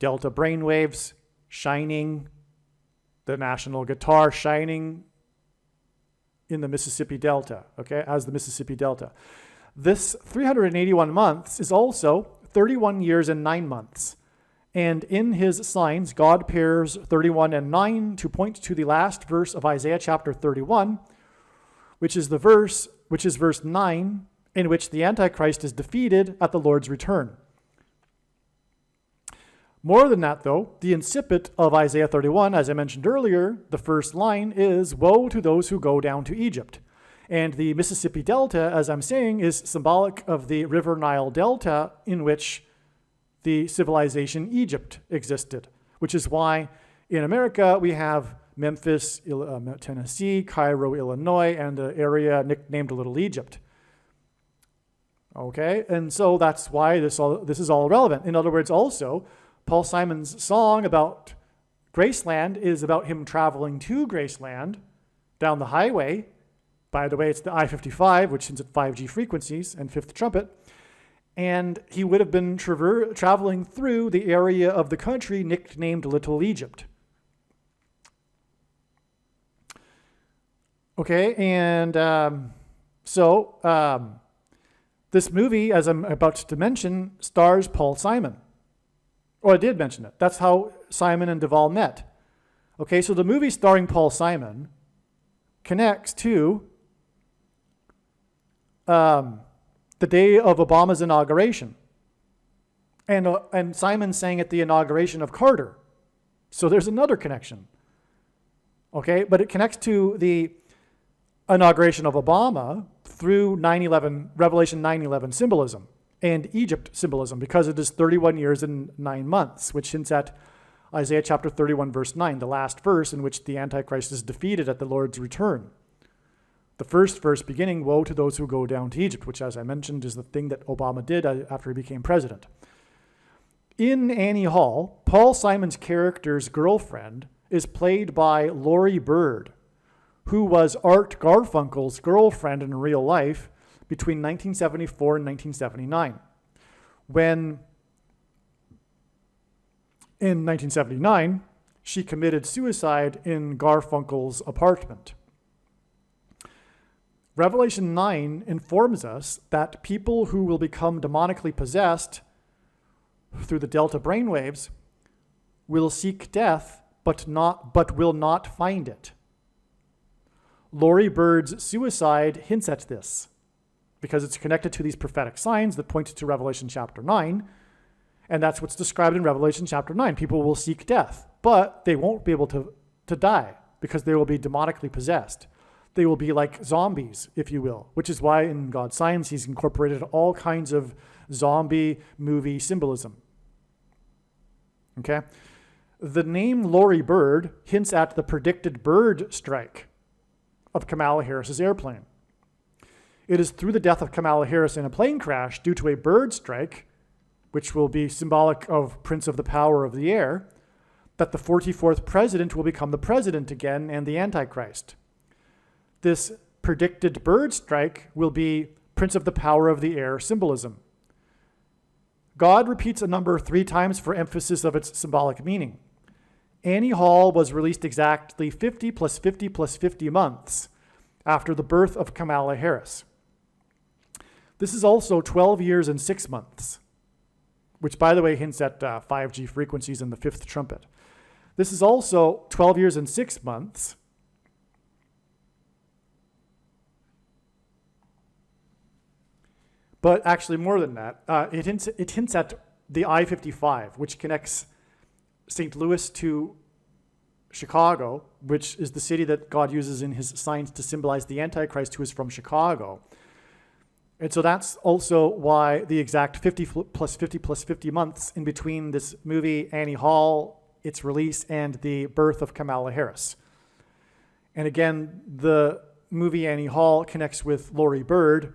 delta brainwaves shining, the national guitar shining in the Mississippi Delta, okay, as the Mississippi Delta. This 381 months is also 31 years and 9 months. And in his signs, God pairs 31 and 9 to point to the last verse of Isaiah chapter 31, which is verse 9, in which the Antichrist is defeated at the Lord's return. More than that, though, the incipit of Isaiah 31, as I mentioned earlier, the first line is, "Woe to those who go down to Egypt." And the Mississippi Delta, as I'm saying, is symbolic of the River Nile Delta in which the civilization Egypt existed, which is why in America we have Memphis, Tennessee, Cairo, Illinois, and the area nicknamed Little Egypt. Okay, and so that's why this is all relevant. In other words, also, Paul Simon's song about Graceland is about him traveling to Graceland down the highway. By the way, it's the I-55, which is at 5G frequencies and fifth trumpet. And he would have been traveling through the area of the country nicknamed Little Egypt. Okay, and this movie, as I'm about to mention, stars Paul Simon. Oh, I did mention it. That's how Simon and Duvall met. Okay, so the movie starring Paul Simon connects to the day of Obama's inauguration. And Simon sang at the inauguration of Carter. So there's another connection. Okay, but it connects to the inauguration of Obama through 9/11, Revelation 9/11 symbolism and Egypt symbolism, because it is 31 years and 9 months, which hints at Isaiah chapter 31, verse 9, the last verse in which the Antichrist is defeated at the Lord's return. The first verse beginning, "Woe to those who go down to Egypt," which, as I mentioned, is the thing that Obama did after he became president. In Annie Hall, Paul Simon's character's girlfriend is played by Laurie Bird, who was Art Garfunkel's girlfriend in real life between 1974 and 1979. When, in 1979, she committed suicide in Garfunkel's apartment. Revelation 9 informs us that people who will become demonically possessed through the delta brainwaves will seek death, but will not find it. Laurie Bird's suicide hints at this, because it's connected to these prophetic signs that point to Revelation chapter 9, and that's what's described in Revelation chapter 9. People will seek death, but they won't be able to die, because they will be demonically possessed. They will be like zombies, if you will, which is why in God's Signs he's incorporated all kinds of zombie movie symbolism. Okay? The name Laurie Bird hints at the predicted bird strike of Kamala Harris's airplane. It is through the death of Kamala Harris in a plane crash due to a bird strike, which will be symbolic of Prince of the Power of the Air, that the 44th president will become the president again and the Antichrist. This predicted bird strike will be Prince of the Power of the Air symbolism. God repeats a number 3 times for emphasis of its symbolic meaning. Annie Hall was released exactly 50 plus 50 plus 50 months after the birth of Kamala Harris. This is also 12 years and 6 months, which, by the way, hints at 5G frequencies and the fifth trumpet. This is also 12 years and 6 months but actually more than that. It hints at the I-55, which connects St. Louis to Chicago, which is the city that God uses in his signs to symbolize the Antichrist, who is from Chicago. And so that's also why the exact 50 plus 50 plus 50 months in between this movie, Annie Hall, its release, and the birth of Kamala Harris. And again, the movie Annie Hall connects with Lori Bird,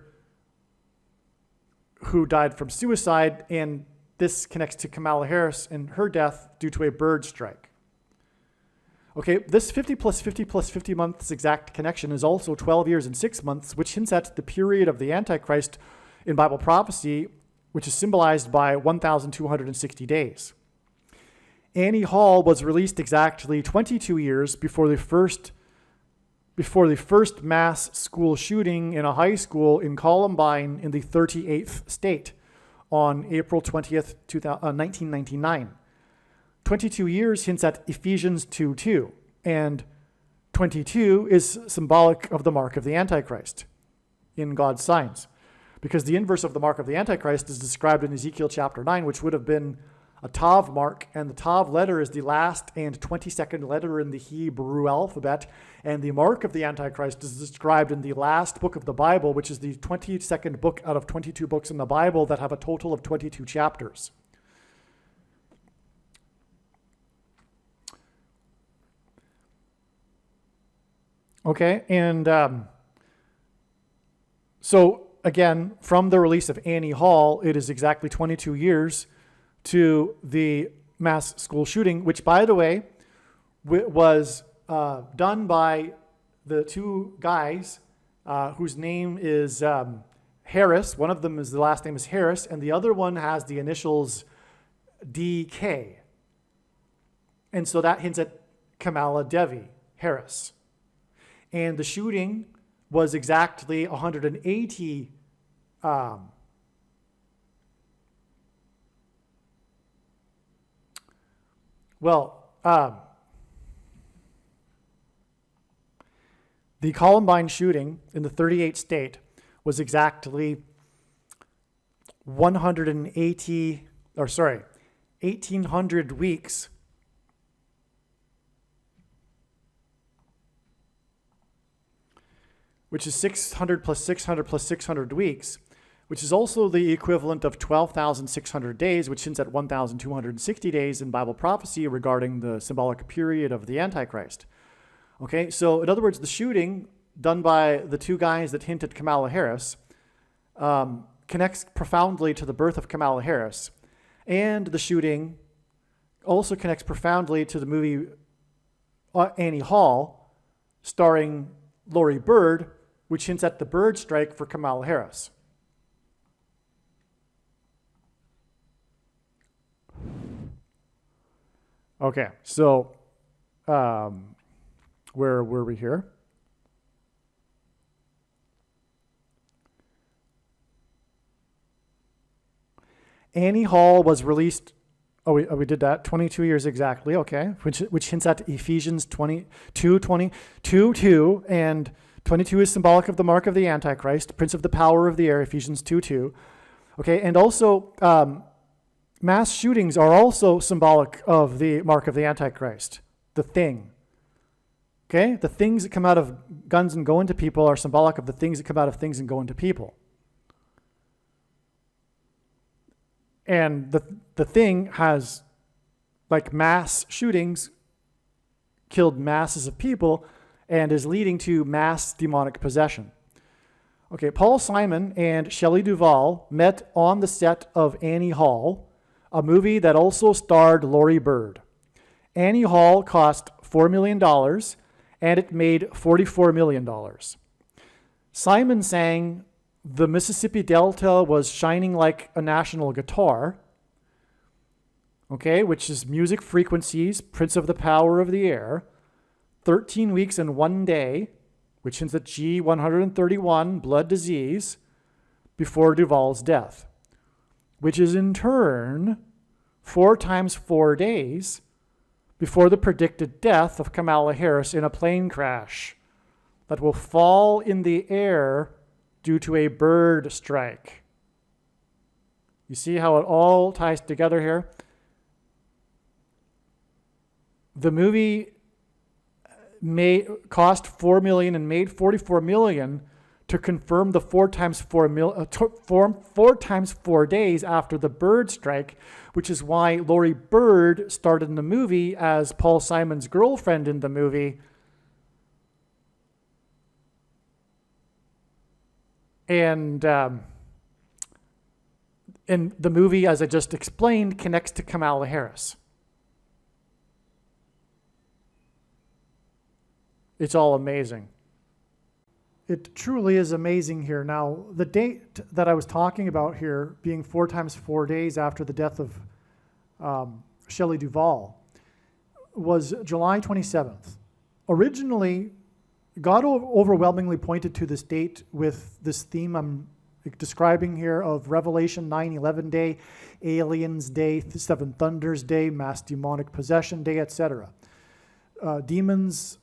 who died from suicide, and this connects to Kamala Harris and her death due to a bird strike. Okay, this 50 plus 50 plus 50 months exact connection is also 12 years and 6 months, which hints at the period of the Antichrist in Bible prophecy, which is symbolized by 1,260 days. Annie Hall was released exactly 22 years before the first mass school shooting in a high school in Columbine in the 38th state on April 20th, 1999. 22 years hints at Ephesians 2:2, and 22 is symbolic of the mark of the Antichrist in God's signs, because the inverse of the mark of the Antichrist is described in Ezekiel chapter 9, which would have been a Tav mark, and the Tav letter is the last and 22nd letter in the Hebrew alphabet, and the mark of the Antichrist is described in the last book of the Bible, which is the 22nd book out of 22 books in the Bible that have a total of 22 chapters. Okay, and so again, from the release of Annie Hall, it is exactly 22 years to the mass school shooting, which, by the way, was done by the two guys whose name is Harris. One of them is, the last name is Harris, and the other one has the initials DK. And so that hints at Kamala Devi Harris. And the shooting was exactly 180 the Columbine shooting in the 38th state was exactly 1,800 weeks which is 600 plus 600 plus 600 weeks, which is also the equivalent of 12,600 days, which hints at 1,260 days in Bible prophecy regarding the symbolic period of the Antichrist. Okay, so in other words, the shooting done by the two guys that hint at Kamala Harris connects profoundly to the birth of Kamala Harris. And the shooting also connects profoundly to the movie Annie Hall, starring Lori Bird, which hints at the bird strike for Kamala Harris. Okay, so where were we here? Annie Hall was released. We did that. 22 years exactly. Okay, which hints at Ephesians 22:2, and 22 is symbolic of the mark of the Antichrist, prince of the power of the air. Ephesians 2:2. Okay, and also mass shootings are also symbolic of the mark of the Antichrist, the thing. Okay, the things that come out of guns and go into people are symbolic of the things that come out of things and go into people. And the thing has, like, mass shootings, killed masses of people, and is leading to mass demonic possession. Okay, Paul Simon and Shelley Duvall met on the set of Annie Hall, a movie that also starred Lori Bird. Annie Hall cost $4 million, and it made $44 million. Simon sang, "The Mississippi Delta was shining like a national guitar," okay, which is music frequencies, prince of the power of the air, 13 weeks and 1 day, which hints at G131, blood disease, before Duvall's death, which is in turn 4 times 4 days before the predicted death of Kamala Harris in a plane crash that will fall in the air due to a bird strike. You see how it all ties together here? The movie cost $4 million and made $44 million to confirm the 4 times 4 days after the Byrd strike, which is why Laurie Byrd started in the movie as Paul Simon's girlfriend in the movie. And the movie, as I just explained, connects to Kamala Harris. It's all amazing. It truly is amazing here. Now, the date that I was talking about here, being 4 times 4 days after the death of Shelley Duvall, was July 27th. Originally, God overwhelmingly pointed to this date with this theme I'm describing here of Revelation 9/11 Day, Aliens Day, Seven Thunders Day, Mass Demonic Possession Day, etc. Demons,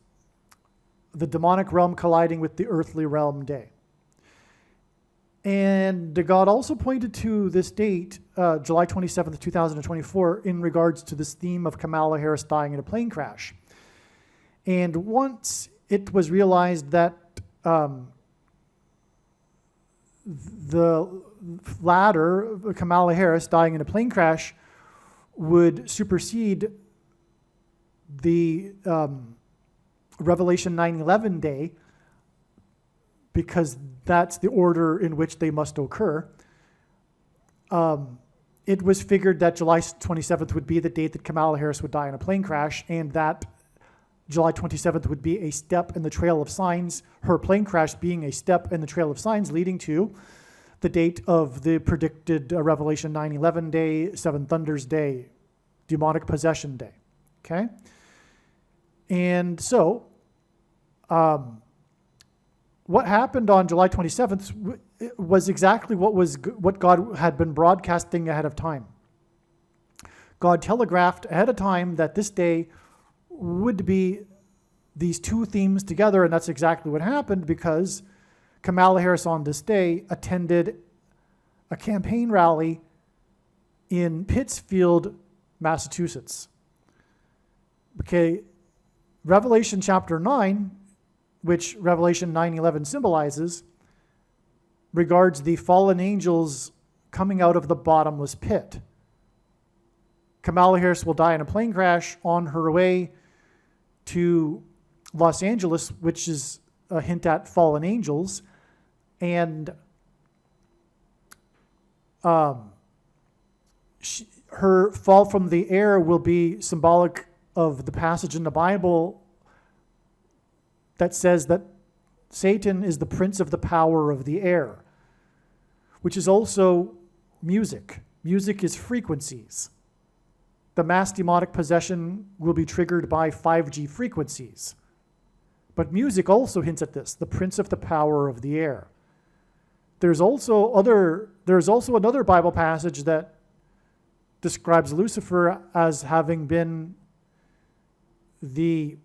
the demonic realm colliding with the earthly realm day. And God also pointed to this date, July 27th, 2024, in regards to this theme of Kamala Harris dying in a plane crash. And once it was realized that the latter, Kamala Harris dying in a plane crash, would supersede the Revelation 9/11 Day, because that's the order in which they must occur, it was figured that July 27th would be the date that Kamala Harris would die in a plane crash, and that July 27th would be a step in the trail of signs, her plane crash being a step in the trail of signs leading to the date of the predicted Revelation 9/11 Day, Seven Thunders Day, Demonic Possession Day. Okay? And so, what happened on July 27th was exactly what God had been broadcasting ahead of time. God telegraphed ahead of time that this day would be these two themes together, and that's exactly what happened, because Kamala Harris on this day attended a campaign rally in Pittsfield, Massachusetts. Okay, Revelation chapter 9, which Revelation 9/11 symbolizes, regards the fallen angels coming out of the bottomless pit. Kamala Harris will die in a plane crash on her way to Los Angeles, which is a hint at fallen angels, and her fall from the air will be symbolic of the passage in the Bible that says that Satan is the prince of the power of the air, which is also music. Music is frequencies. The mass demonic possession will be triggered by 5G frequencies. But music also hints at this, the prince of the power of the air. There's also another Bible passage that describes Lucifer as having been the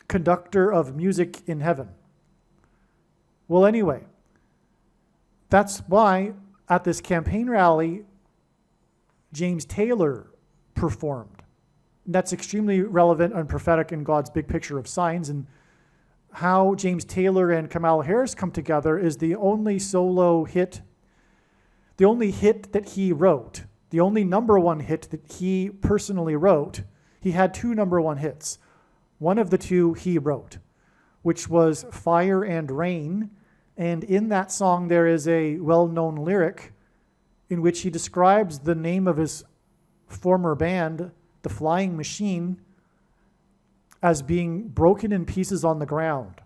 conductor of music in heaven. Well, anyway, that's why at this campaign rally, James Taylor performed. That's extremely relevant and prophetic in God's big picture of signs, and how James Taylor and Kamala Harris come together is the only solo hit, the only hit that he wrote, the only number one hit that he personally wrote. He had 2 number one hits. One of the 2 he wrote, which was Fire and Rain. And in that song, there is a well-known lyric in which he describes the name of his former band, The Flying Machine, as being broken in pieces on the ground,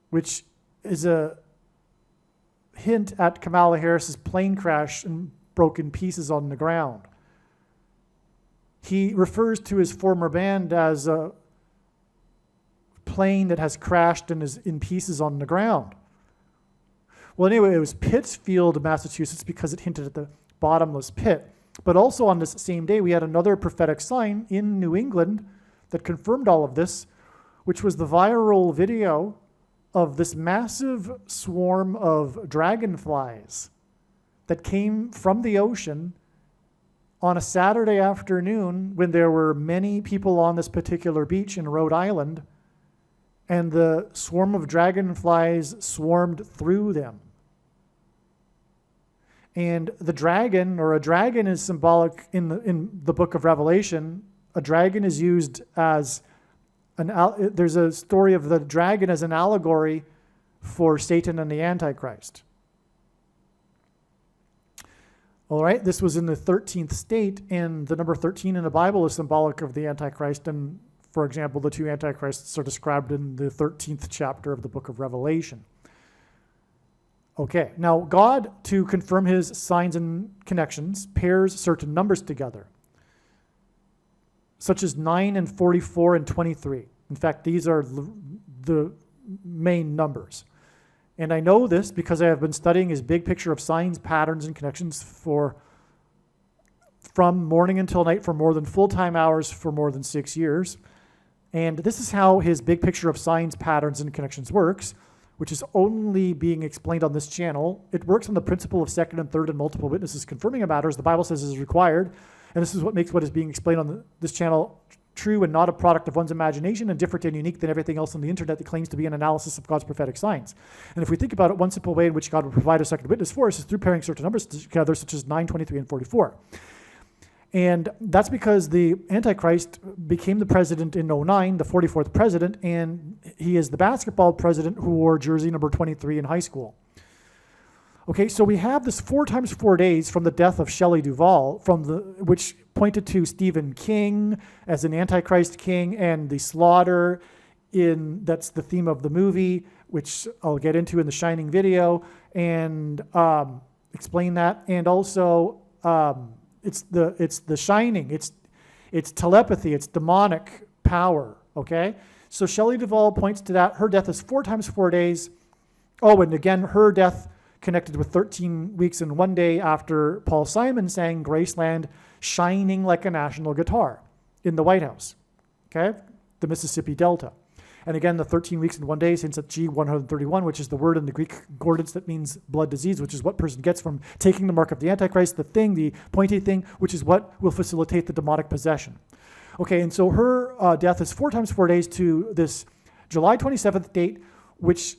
which is a hint at Kamala Harris's plane crash and broken pieces on the ground. He refers to his former band as a plane that has crashed and is in pieces on the ground. Well, anyway, it was Pittsfield, Massachusetts, because it hinted at the bottomless pit. But also on this same day, we had another prophetic sign in New England that confirmed all of this, which was the viral video of this massive swarm of dragonflies that came from the ocean on a Saturday afternoon when there were many people on this particular beach in Rhode Island, and the swarm of dragonflies swarmed through them. And the dragon, or a dragon, is symbolic in the book of Revelation. A dragon is used as there's a story of the dragon as an allegory for Satan and the Antichrist. All right, this was in the 13th state, and the number 13 in the Bible is symbolic of the Antichrist. And for example, the two Antichrists are described in the 13th chapter of the book of Revelation. Okay, now God, to confirm his signs and connections, pairs certain numbers together, such as 9 and 44 and 23. In fact, these are the main numbers. And I know this because I have been studying his big picture of signs, patterns, and connections from morning until night for more than full-time hours for more than 6 years. And this is how his big picture of signs, patterns, and connections works, which is only being explained on this channel. It works on the principle of second and third and multiple witnesses confirming a matter, as the Bible says is required. And this is what makes what is being explained on this channel true and not a product of one's imagination, and different and unique than everything else on the internet that claims to be an analysis of God's prophetic signs. And if we think about it, one simple way in which God would provide a second witness for us is through pairing certain numbers together, such as 9, 23, and 44. And that's because the Antichrist became the president in 09, the 44th president, and he is the basketball president who wore jersey number 23 in high school. Okay, so we have this 4 times 4 days from the death of Shelley Duvall, which pointed to Stephen King as an Antichrist king, and the slaughter that's the theme of the movie, which I'll get into in the Shining video, and explain that. And also, it's the Shining. It's telepathy. It's demonic power. Okay, so Shelley Duvall points to that. Her death is 4 times 4 days. Oh, and again, her death connected with 13 weeks and 1 day after Paul Simon sang Graceland, shining like a national guitar in the White House, okay, the Mississippi Delta. And again, the 13 weeks and 1 day since at G131, which is the word in the Greek concordance that means blood disease, which is what person gets from taking the mark of the Antichrist, the pointy thing, which is what will facilitate the demonic possession. Okay, and so her death is 4 times 4 days to this July 27th date, which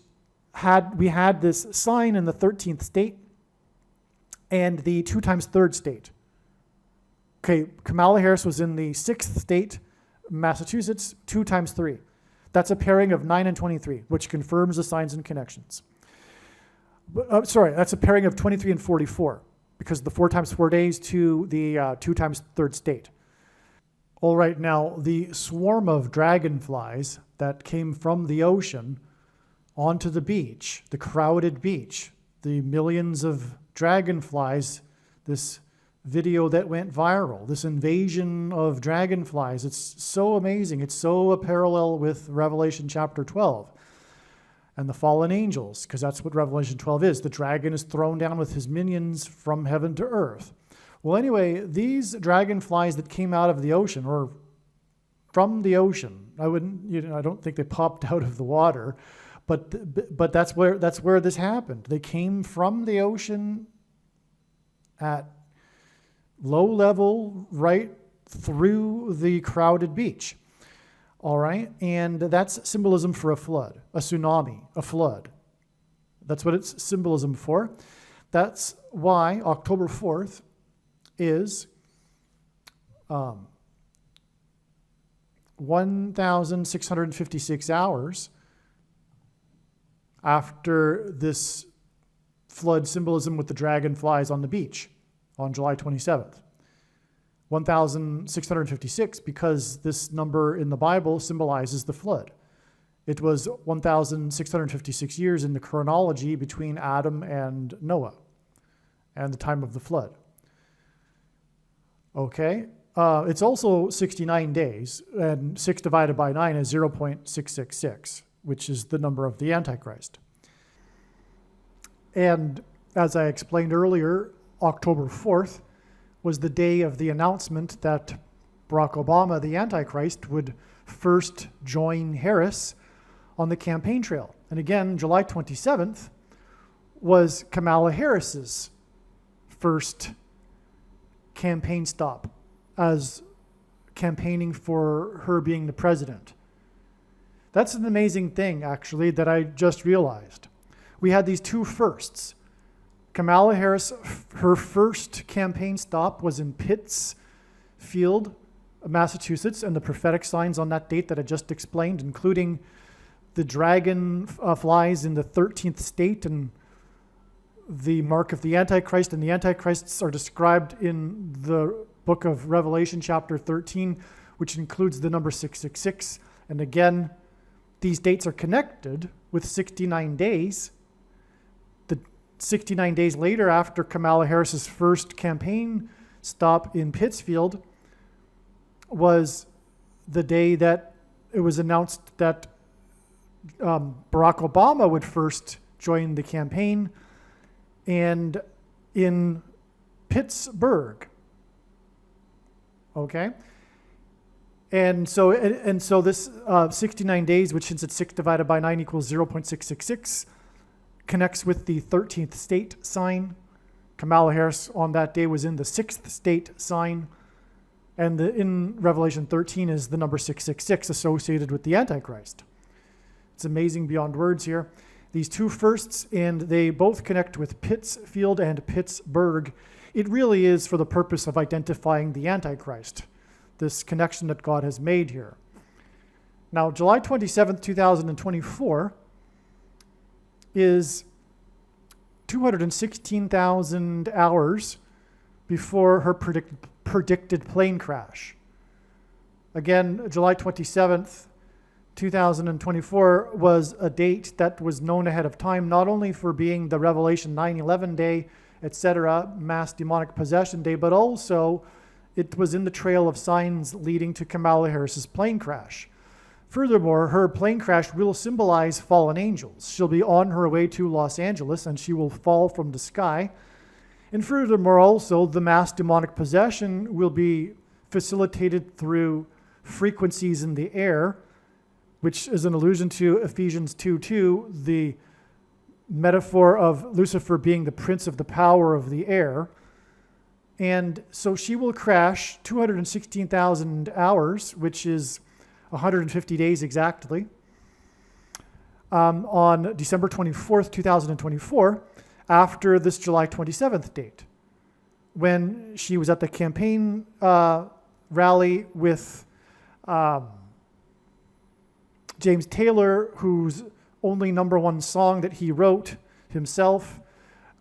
we had this sign in the 13th state and the 2 times 3rd state. Okay, Kamala Harris was in the 6th state, Massachusetts, 2 times 3. That's a pairing of 9 and 23, which confirms the signs and connections. That's a pairing of 23 and 44, because the 4 times 4 days to the 2 times 3rd state. All right, now the swarm of dragonflies that came from the ocean onto the beach, the crowded beach, the millions of dragonflies, this video that went viral, this invasion of dragonflies. It's so amazing. It's so a parallel with Revelation chapter 12 and the fallen angels, because that's what Revelation 12 is. The dragon is thrown down with his minions from heaven to earth. Well, anyway, these dragonflies that came out of the ocean, or from the ocean, I don't think they popped out of the water, but that's where this happened. They came from the ocean at low level, right through the crowded beach. All right, and that's symbolism for a flood, a tsunami, a flood. That's what it's symbolism for. That's why October 4th is 1,656 hours after this flood symbolism with the dragonflies on the beach on July 27th. 1,656, because this number in the Bible symbolizes the flood. It was 1,656 years in the chronology between Adam and Noah and the time of the flood. Okay, it's also 69 days, and 6 divided by 9 is 0.666, which is the number of the Antichrist. And as I explained earlier, October 4th was the day of the announcement that Barack Obama, the Antichrist, would first join Harris on the campaign trail. And again, July 27th was Kamala Harris's first campaign stop as campaigning for her being the president. That's an amazing thing, actually, that I just realized. We had these two firsts. Kamala Harris, her first campaign stop was in Pittsfield, Massachusetts, and the prophetic signs on that date that I just explained, including the dragon flies in the 13th state and the mark of the Antichrist, and the Antichrists are described in the book of Revelation, chapter 13, which includes the number 666. And again, these dates are connected with 69 days. The 69 days later, after Kamala Harris's first campaign stop in Pittsfield, was the day that it was announced that Barack Obama would first join the campaign, and in Pittsburgh. Okay? And so this 69 days, which hints at 6 divided by 9 equals 0.666, connects with the 13th state sign. Kamala Harris on that day was in the 6th state sign. And in Revelation 13 is the number 666 associated with the Antichrist. It's amazing beyond words here. These two firsts, and they both connect with Pittsfield and Pittsburgh. It really is for the purpose of identifying the Antichrist, this connection that God has made here. Now, July 27th, 2024 is 216,000 hours before her predicted plane crash. Again, July 27th, 2024 was a date that was known ahead of time, not only for being the Revelation 9/11 day, etc., mass demonic possession day, but also it was in the trail of signs leading to Kamala Harris's plane crash. Furthermore, her plane crash will symbolize fallen angels. She'll be on her way to Los Angeles and she will fall from the sky. And furthermore, also, the mass demonic possession will be facilitated through frequencies in the air, which is an allusion to Ephesians 2:2, the metaphor of Lucifer being the prince of the power of the air. And so she will crash 216,000 hours, which is 150 days exactly, on December 24th, 2024, after this July 27th date, when she was at the campaign rally with James Taylor, whose only number one song that he wrote himself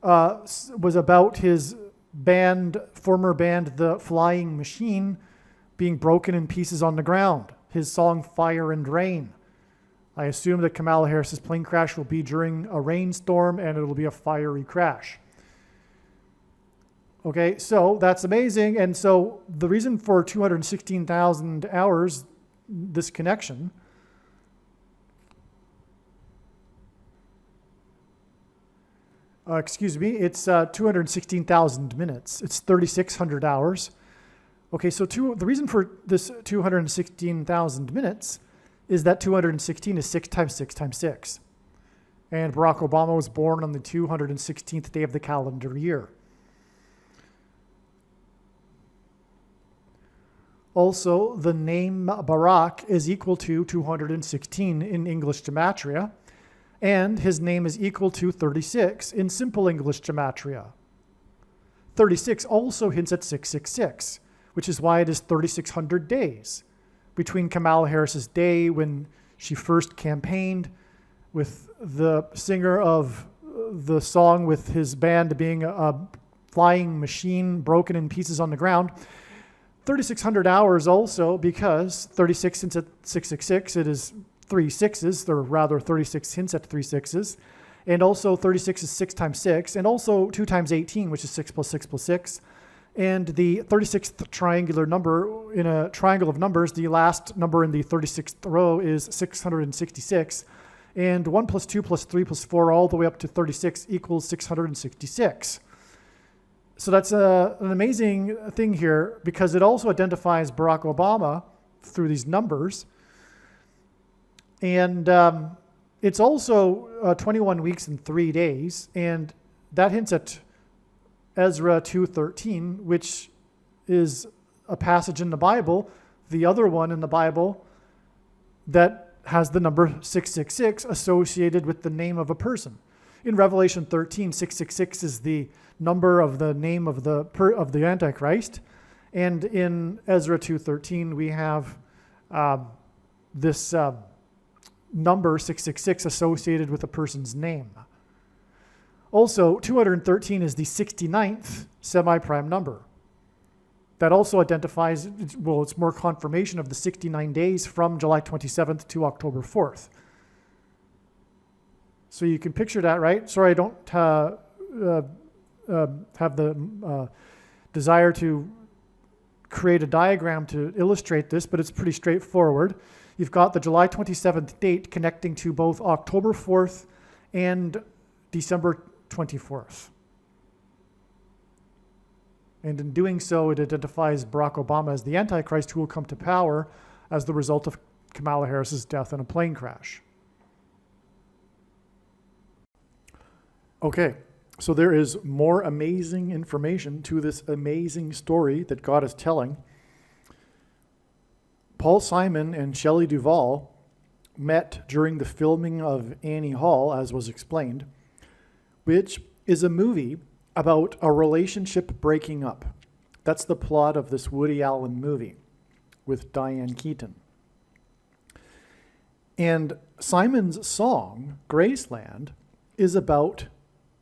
was about his band, former band, The Flying Machine, being broken in pieces on the ground. His song, Fire and Rain. I assume that Kamala Harris's plane crash will be during a rainstorm and it'll be a fiery crash. Okay, so that's amazing. And so the reason for 216,000 hours, this connection, it's 216,000 minutes. It's 3,600 hours. Okay, so the reason for this 216,000 minutes is that 216 is 6 times 6 times 6. And Barack Obama was born on the 216th day of the calendar year. Also, the name Barack is equal to 216 in English gematria, and his name is equal to 36 in simple English gematria. 36 also hints at 666, which is why it is 3,600 days between Kamala Harris's day when she first campaigned with the singer of the song with his band being a flying machine broken in pieces on the ground. 3,600 hours also because 36 hints at 666, it is 3 sixes, or rather 36 hints at 3 sixes. And also 36 is 6 times 6, and also 2 times 18, which is 6 plus 6 plus 6. And the 36th triangular number in a triangle of numbers, the last number in the 36th row is 666. And 1 plus 2 plus 3 plus 4 all the way up to 36 equals 666. So that's an amazing thing here because it also identifies Barack Obama through these numbers. And it's also 21 weeks and 3 days. And that hints at Ezra 2:13, which is a passage in the Bible, the other one in the Bible, that has the number 666 associated with the name of a person. In Revelation 13, 666 is the number of the name of the Antichrist. And in Ezra 2:13, we have this number 666 associated with a person's name. Also, 213 is the 69th semi-prime number. That also identifies, well, it's more confirmation of the 69 days from July 27th to October 4th. So you can picture that, right? Sorry, I don't have the desire to create a diagram to illustrate this, but it's pretty straightforward. You've got the July 27th date connecting to both October 4th and December 24th. And in doing so, it identifies Barack Obama as the Antichrist who will come to power as the result of Kamala Harris's death in a plane crash. Okay, so there is more amazing information to this amazing story that God is telling. Paul Simon and Shelley Duvall met during the filming of Annie Hall, as was explained, which is a movie about a relationship breaking up. That's the plot of this Woody Allen movie with Diane Keaton. And Simon's song, Graceland, is about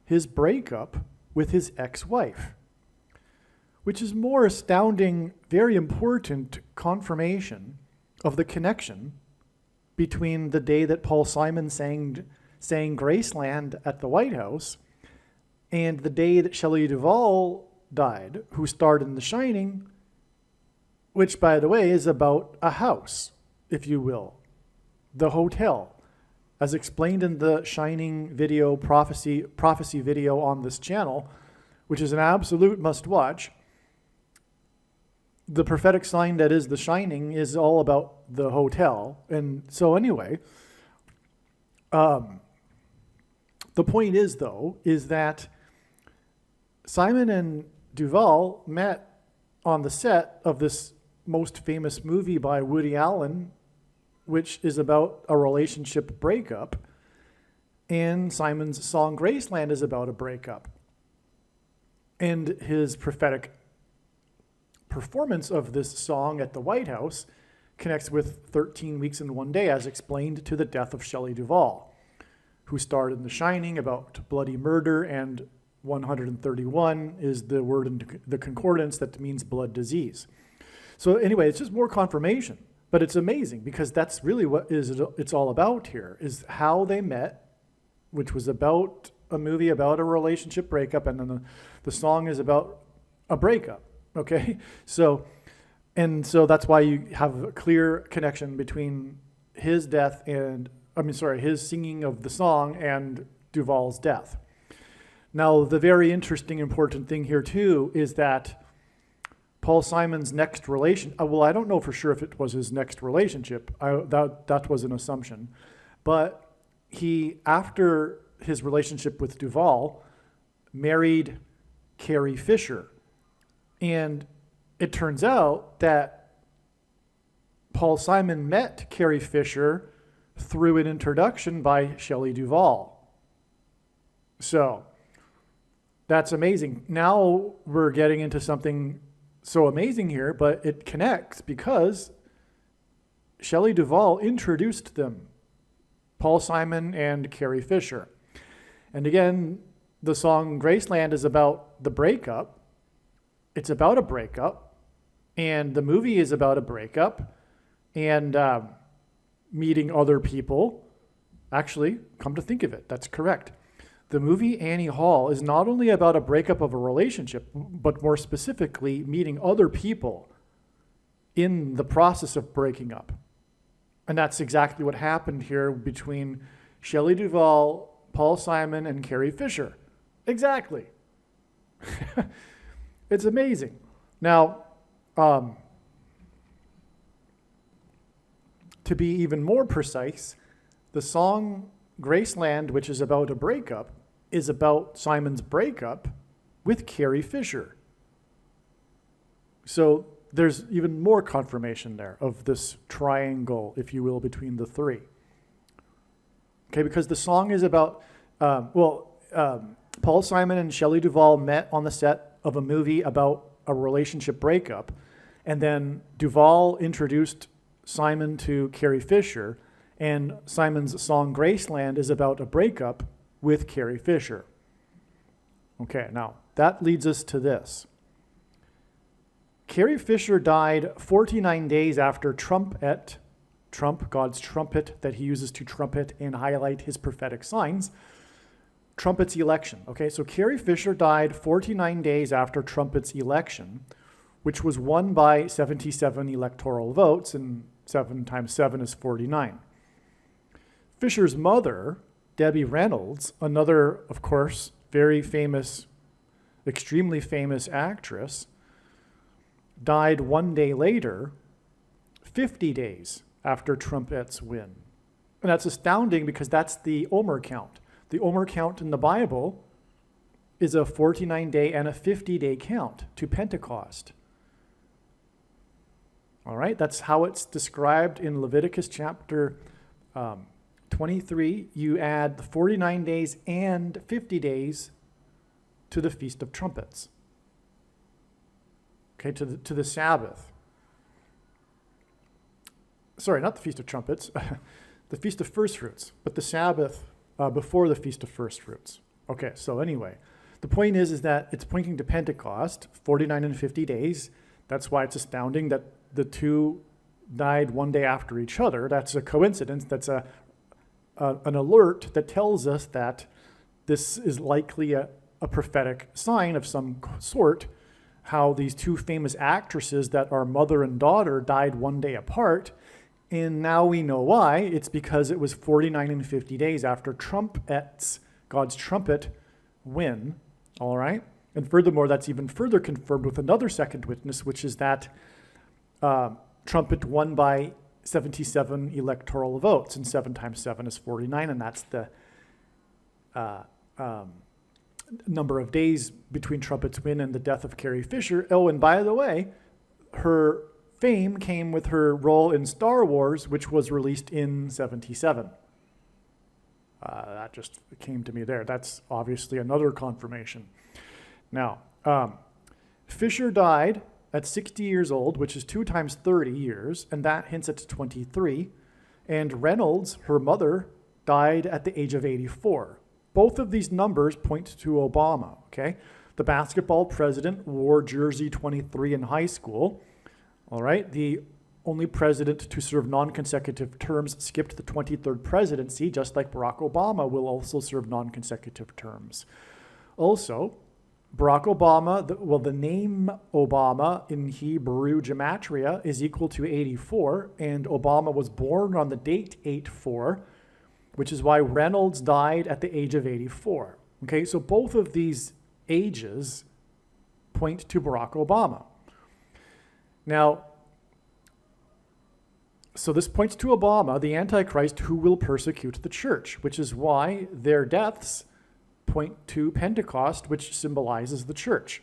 his breakup with his ex-wife, which is more astounding, very important confirmation of the connection between the day that Paul Simon sang Graceland at the White House and the day that Shelley Duvall died, who starred in The Shining, which, by the way, is about a house, if you will, the hotel. As explained in the Shining video prophecy video on this channel, which is an absolute must-watch, the prophetic sign that is The Shining is all about the hotel. And so anyway, the point is, though, is that Simon and Duvall met on the set of this most famous movie by Woody Allen, which is about a relationship breakup. And Simon's song Graceland is about a breakup. And his prophetic performance of this song at the White House connects with 13 Weeks and One Day, as explained, to the death of Shelley Duvall, who starred in The Shining about bloody murder, and 131 is the word in the concordance that means blood disease. So anyway, it's just more confirmation, but it's amazing because that's really what it's all about here, is how they met, which was about a movie about a relationship breakup, and then the song is about a breakup. Okay, so that's why you have a clear connection between his death and, his singing of the song and Duvall's death. Now, the very interesting, important thing here too is that Paul Simon's next I don't know for sure if it was his next relationship. That was an assumption, but he, after his relationship with Duvall, married Carrie Fisher. And it turns out that Paul Simon met Carrie Fisher through an introduction by Shelley Duvall. So that's amazing. Now we're getting into something so amazing here, but it connects because Shelley Duvall introduced them, Paul Simon and Carrie Fisher. And again, the song Graceland is about the breakup. It's about a breakup, and the movie is about a breakup, and meeting other people. Actually, come to think of it, that's correct. The movie Annie Hall is not only about a breakup of a relationship, but more specifically, meeting other people in the process of breaking up. And that's exactly what happened here between Shelley Duvall, Paul Simon, and Carrie Fisher. Exactly. It's amazing. Now, to be even more precise, the song Graceland, which is about a breakup, is about Simon's breakup with Carrie Fisher. So there's even more confirmation there of this triangle, if you will, between the three. Okay, because the song is about, Paul Simon and Shelley Duvall met on the set of a movie about a relationship breakup, and then Duvall introduced Simon to Carrie Fisher, and Simon's song Graceland is about a breakup with Carrie Fisher. Okay, now that leads us to this. Carrie Fisher died 49 days after Trump, God's trumpet that he uses to trumpet and highlight his prophetic signs, Trumpet's election. Okay, so Carrie Fisher died 49 days after Trumpet's election, which was won by 77 electoral votes, and 7 times 7 is 49. Fisher's mother, Debbie Reynolds, another, of course, very famous, extremely famous actress, died 1 day later, 50 days after Trumpet's win. And that's astounding because that's the Omer count. The Omer count in the Bible is a 49-day and a 50-day count to Pentecost. All right, that's how it's described in Leviticus chapter 23. You add the 49 days and 50 days to the Feast of Trumpets. Okay, to the Sabbath. Sorry, not the Feast of Trumpets, the Feast of First Fruits, but the Sabbath before the Feast of First Fruits. Okay, so anyway, the point is that it's pointing to Pentecost, 49 and 50 days. That's why it's astounding that the two died 1 day after each other. That's a coincidence. That's an alert that tells us that this is likely a prophetic sign of some sort, how these two famous actresses that are mother and daughter died 1 day apart. And now we know why. It's because it was 49 and 50 days after God's trumpet win. All right? And furthermore, that's even further confirmed with another second witness, which is that Trumpet won by 77 electoral votes, and 7 times 7 is 49, and that's the number of days between Trumpet's win and the death of Carrie Fisher. Oh, and by the way, her fame came with her role in Star Wars, which was released in 77. That just came to me there. That's obviously another confirmation. Now, Fisher died at 60 years old, which is 2 times 30 years, and that hints at 23. And Reynolds, her mother, died at the age of 84. Both of these numbers point to Obama, okay? The basketball president wore jersey 23 in high school. All right, the only president to serve non-consecutive terms skipped the 23rd presidency, just like Barack Obama will also serve non-consecutive terms. Also, Barack Obama, the name Obama in Hebrew gematria is equal to 84, and Obama was born on the date 8/4, which is why Reynolds died at the age of 84. Okay, so both of these ages point to Barack Obama. Now, so this points to Obama, the Antichrist, who will persecute the church, which is why their deaths point to Pentecost, which symbolizes the church,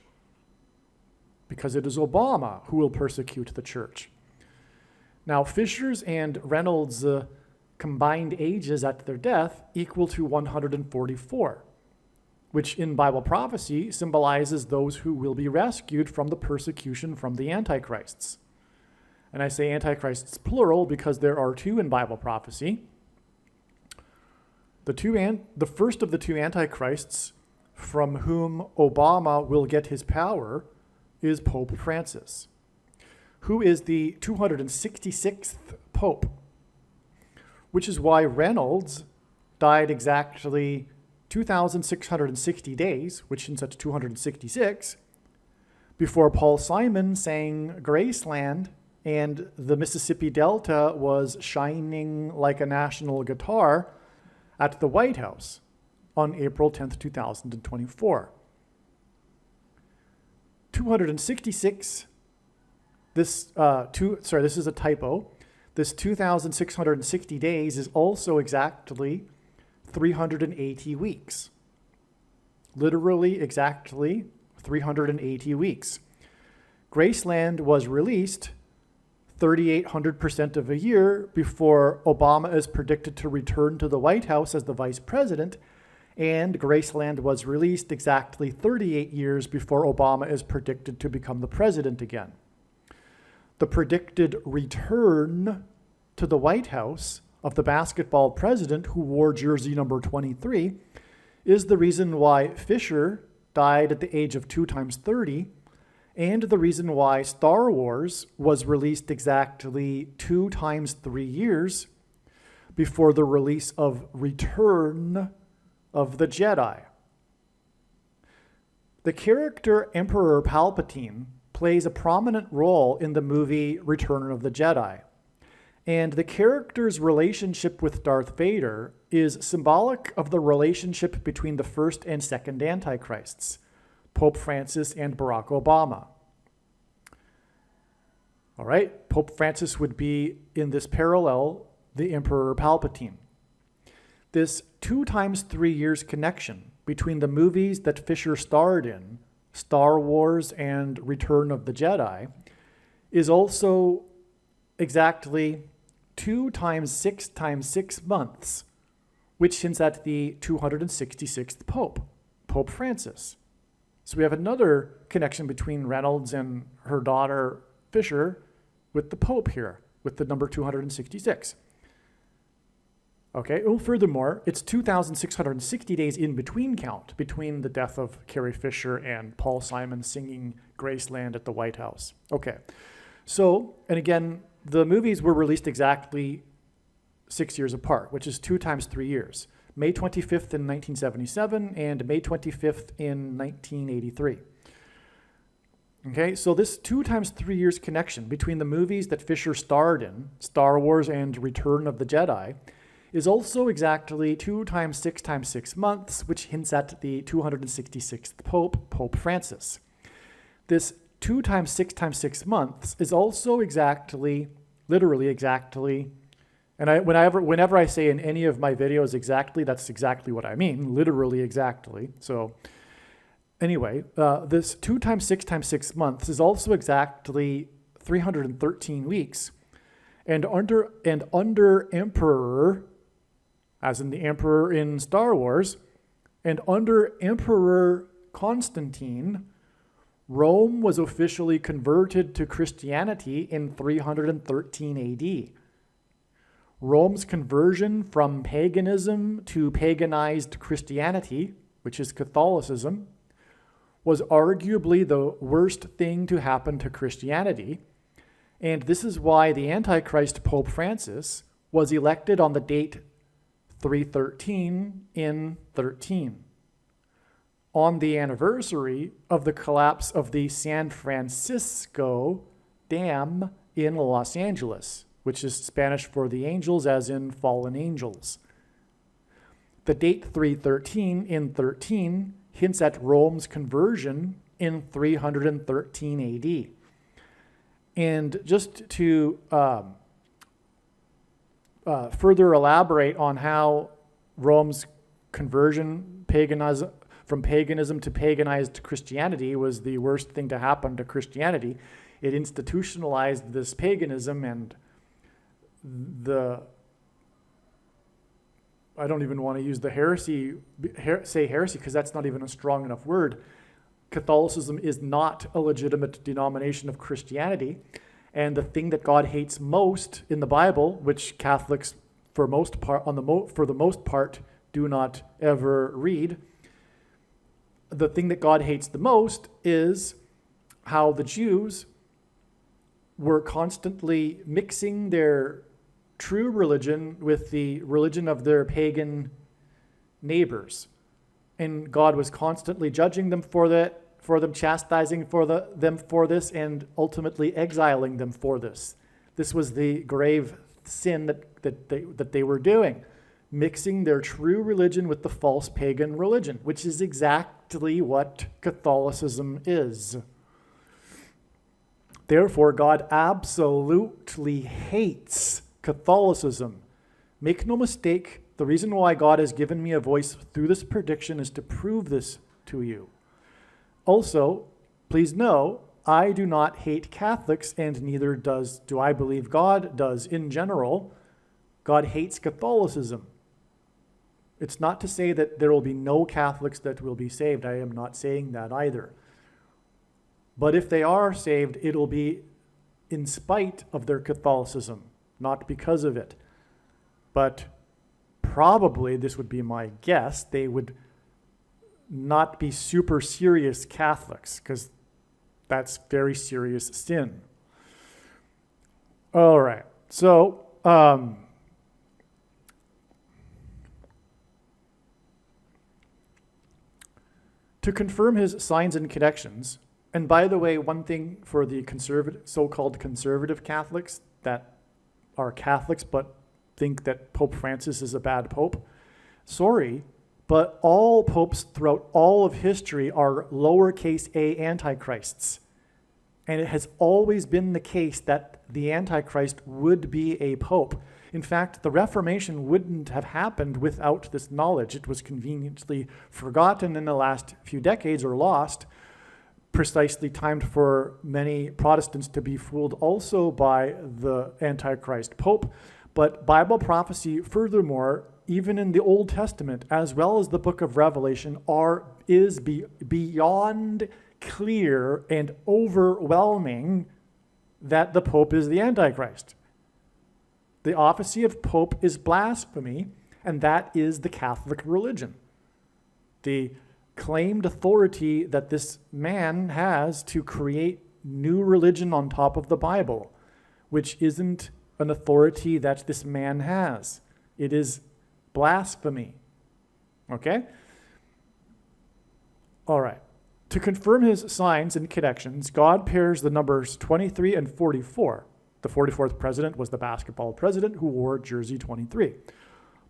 because it is Obama who will persecute the church. Now, Fisher's and Reynolds' combined ages at their death equal to 144, which in Bible prophecy symbolizes those who will be rescued from the persecution from the Antichrists. And I say Antichrists plural because there are 2 in Bible prophecy. The first of the 2 Antichrists from whom Obama will get his power is Pope Francis, who is the 266th Pope, which is why Reynolds died exactly 2,660 days, which is at 266, before Paul Simon sang Graceland and the Mississippi Delta was shining like a national guitar at the White House on April 10th, 2024. 266, this is a typo. This 2,660 days is also exactly 380 weeks. Literally exactly 380 weeks. Graceland was released 3,800% of a year before Obama is predicted to return to the White House as the vice president, and Graceland was released exactly 38 years before Obama is predicted to become the president again. The predicted return to the White House of the basketball president who wore jersey number 23 is the reason why Fisher died at the age of 2 times 30, and the reason why Star Wars was released exactly 2 times 3 years before the release of Return of the Jedi. The character Emperor Palpatine plays a prominent role in the movie Return of the Jedi, and the character's relationship with Darth Vader is symbolic of the relationship between the first and second Antichrists, Pope Francis and Barack Obama. All right, Pope Francis would be, in this parallel, the Emperor Palpatine. This 2 times 3 years connection between the movies that Fisher starred in, Star Wars and Return of the Jedi, is also exactly 2 times 6 times 6 months, which hints at the 266th Pope, Pope Francis. So we have another connection between Reynolds and her daughter Fisher with the Pope here, with the number 266. Okay, well, furthermore, it's 2,660 days in between count between the death of Carrie Fisher and Paul Simon singing Graceland at the White House. Okay, so, and again, the movies were released exactly 6 years apart, which is 2 times 3 years. May 25th in 1977 and May 25th in 1983. Okay, so this 2 times 3 years connection between the movies that Fisher starred in, Star Wars and Return of the Jedi, is also exactly 2 times 6 months, which hints at the 266th Pope, Pope Francis. This 2 times 6 months is also exactly, literally exactly, and whenever I say in any of my videos exactly, that's exactly what I mean, literally exactly. So anyway, this 2 times 6 months is also exactly 313 weeks. And under Emperor, as in the Emperor in Star Wars, and under Emperor Constantine, Rome was officially converted to Christianity in 313 AD. Rome's conversion from paganism to paganized Christianity, which is Catholicism, was arguably the worst thing to happen to Christianity, and this is why the Antichrist Pope Francis was elected on the date 313 in 13, on the anniversary of the collapse of the San Francisco Dam in Los Angeles, which is Spanish for the angels, as in fallen angels. The date 313 in 13 hints at Rome's conversion in 313 AD. And just to further elaborate on how Rome's conversion from paganism to paganized Christianity was the worst thing to happen to Christianity, it institutionalized this paganism, and I don't even want to use the heresy because that's not even a strong enough word. Catholicism is not a legitimate denomination of Christianity, and the thing that God hates most in the Bible, which Catholics for the most part do not ever read, the thing that God hates the most is how the Jews were constantly mixing their true religion with the religion of their pagan neighbors. And God was constantly judging them for that, for them, chastising them for this, and ultimately exiling them for this. This was the grave sin that they were doing, mixing their true religion with the false pagan religion, which is exactly what Catholicism is. Therefore, God absolutely hates Catholicism. Make no mistake, the reason why God has given me a voice through this prediction is to prove this to you. Also, please know I do not hate Catholics, and neither do I believe God does in general. God hates Catholicism. It's not to say that there will be no Catholics that will be saved. I am not saying that either. But if they are saved, it'll be in spite of their Catholicism, not because of it. But probably, this would be my guess, they would not be super serious Catholics, because that's very serious sin. All right, so to confirm his signs and connections, and by the way, one thing for the so-called conservative Catholics that are Catholics but think that Pope Francis is a bad pope, sorry, but all popes throughout all of history are lowercase a antichrists. And it has always been the case that the Antichrist would be a pope. In fact, the Reformation wouldn't have happened without this knowledge. It was conveniently forgotten in the last few decades, or lost, precisely timed for many Protestants to be fooled also by the Antichrist pope. But Bible prophecy, furthermore, even in the Old Testament, as well as the book of Revelation, is beyond clear and overwhelming that the Pope is the Antichrist. The office of Pope is blasphemy, and that is the Catholic religion. The claimed authority that this man has to create new religion on top of the Bible, which isn't an authority that this man has. It is blasphemy. Okay? All right. To confirm his signs and connections, God pairs the numbers 23 and 44. The 44th president was the basketball president who wore jersey 23.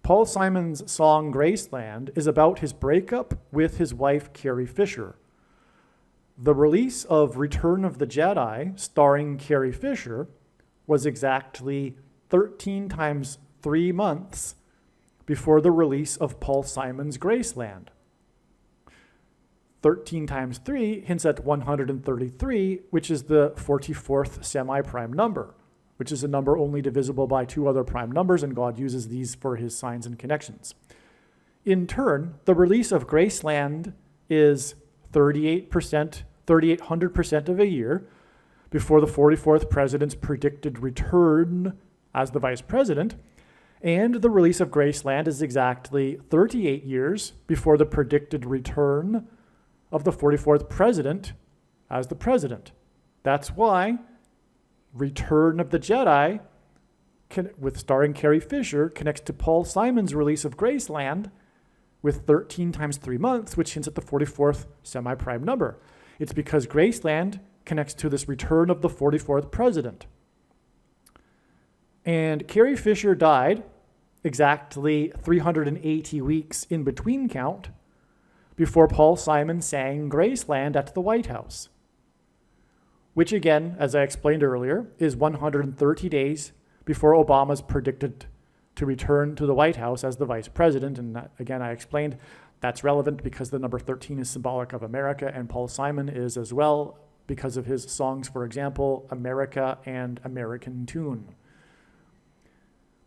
Paul Simon's song Graceland is about his breakup with his wife Carrie Fisher. The release of Return of the Jedi, starring Carrie Fisher, was exactly 13 times 3 months before the release of Paul Simon's Graceland. 13 times 3 hints at 133, which is the 44th semi-prime number, which is a number only divisible by 2 other prime numbers, and God uses these for his signs and connections. In turn, the release of Graceland is 3,800% of a year before the 44th president's predicted return as the vice president, and the release of Graceland is exactly 38 years before the predicted return of the 44th president as the president. That's why Return of the Jedi, with starring Carrie Fisher, connects to Paul Simon's release of Graceland with 13 times 3 months, which hints at the 44th semi-prime number. It's because Graceland connects to this return of the 44th president. And Carrie Fisher died exactly 380 weeks in between count before Paul Simon sang Graceland at the White House, which again, as I explained earlier, is 130 days before Obama's predicted to return to the White House as the vice president. And that, again, I explained that's relevant because the number 13 is symbolic of America, and Paul Simon is as well because of his songs, for example, America and American Tune.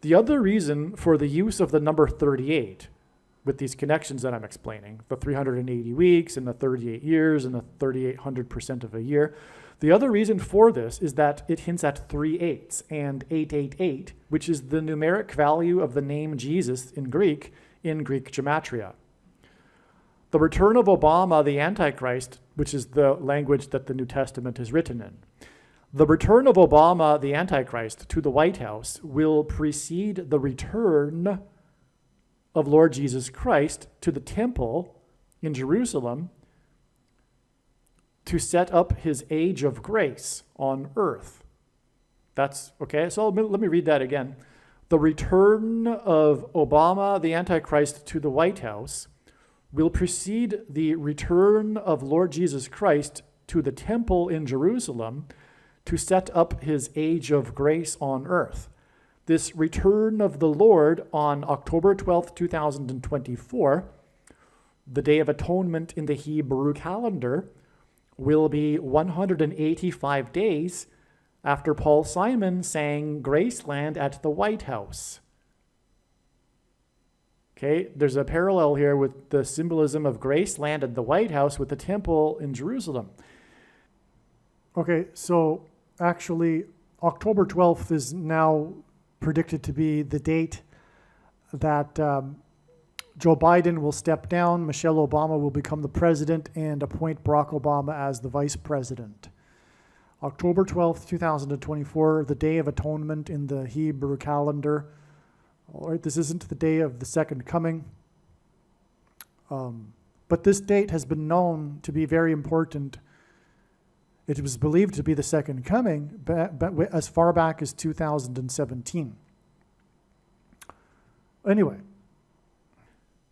The other reason for the use of the number 38 with these connections that I'm explaining, the 380 weeks and the 38 years and the 3,800% of a year, the other reason for this is that it hints at 3 8s and 888, which is the numeric value of the name Jesus in Greek gematria. The return of Obama, the Antichrist, which is the language that the New Testament is written in. The return of Obama, the Antichrist, to the White House will precede the return of Lord Jesus Christ to the temple in Jerusalem to set up his age of grace on earth. That's okay. So let me read that again. The return of Obama, the Antichrist, to the White House will precede the return of Lord Jesus Christ to the temple in Jerusalem to set up his age of grace on earth. This return of the Lord on October 12th, 2024, the Day of Atonement in the Hebrew calendar, will be 185 days after Paul Simon sang Graceland at the White House. Okay, there's a parallel here with the symbolism of Graceland at the White House with the temple in Jerusalem. Okay, so actually, October 12th is now predicted to be the date that Joe Biden will step down, Michelle Obama will become the president, and appoint Barack Obama as the vice president. October 12th, 2024, the Day of Atonement in the Hebrew calendar. All right, this isn't the day of the second coming, but this date has been known to be very important. It was believed to be the second coming, but as far back as 2017. Anyway.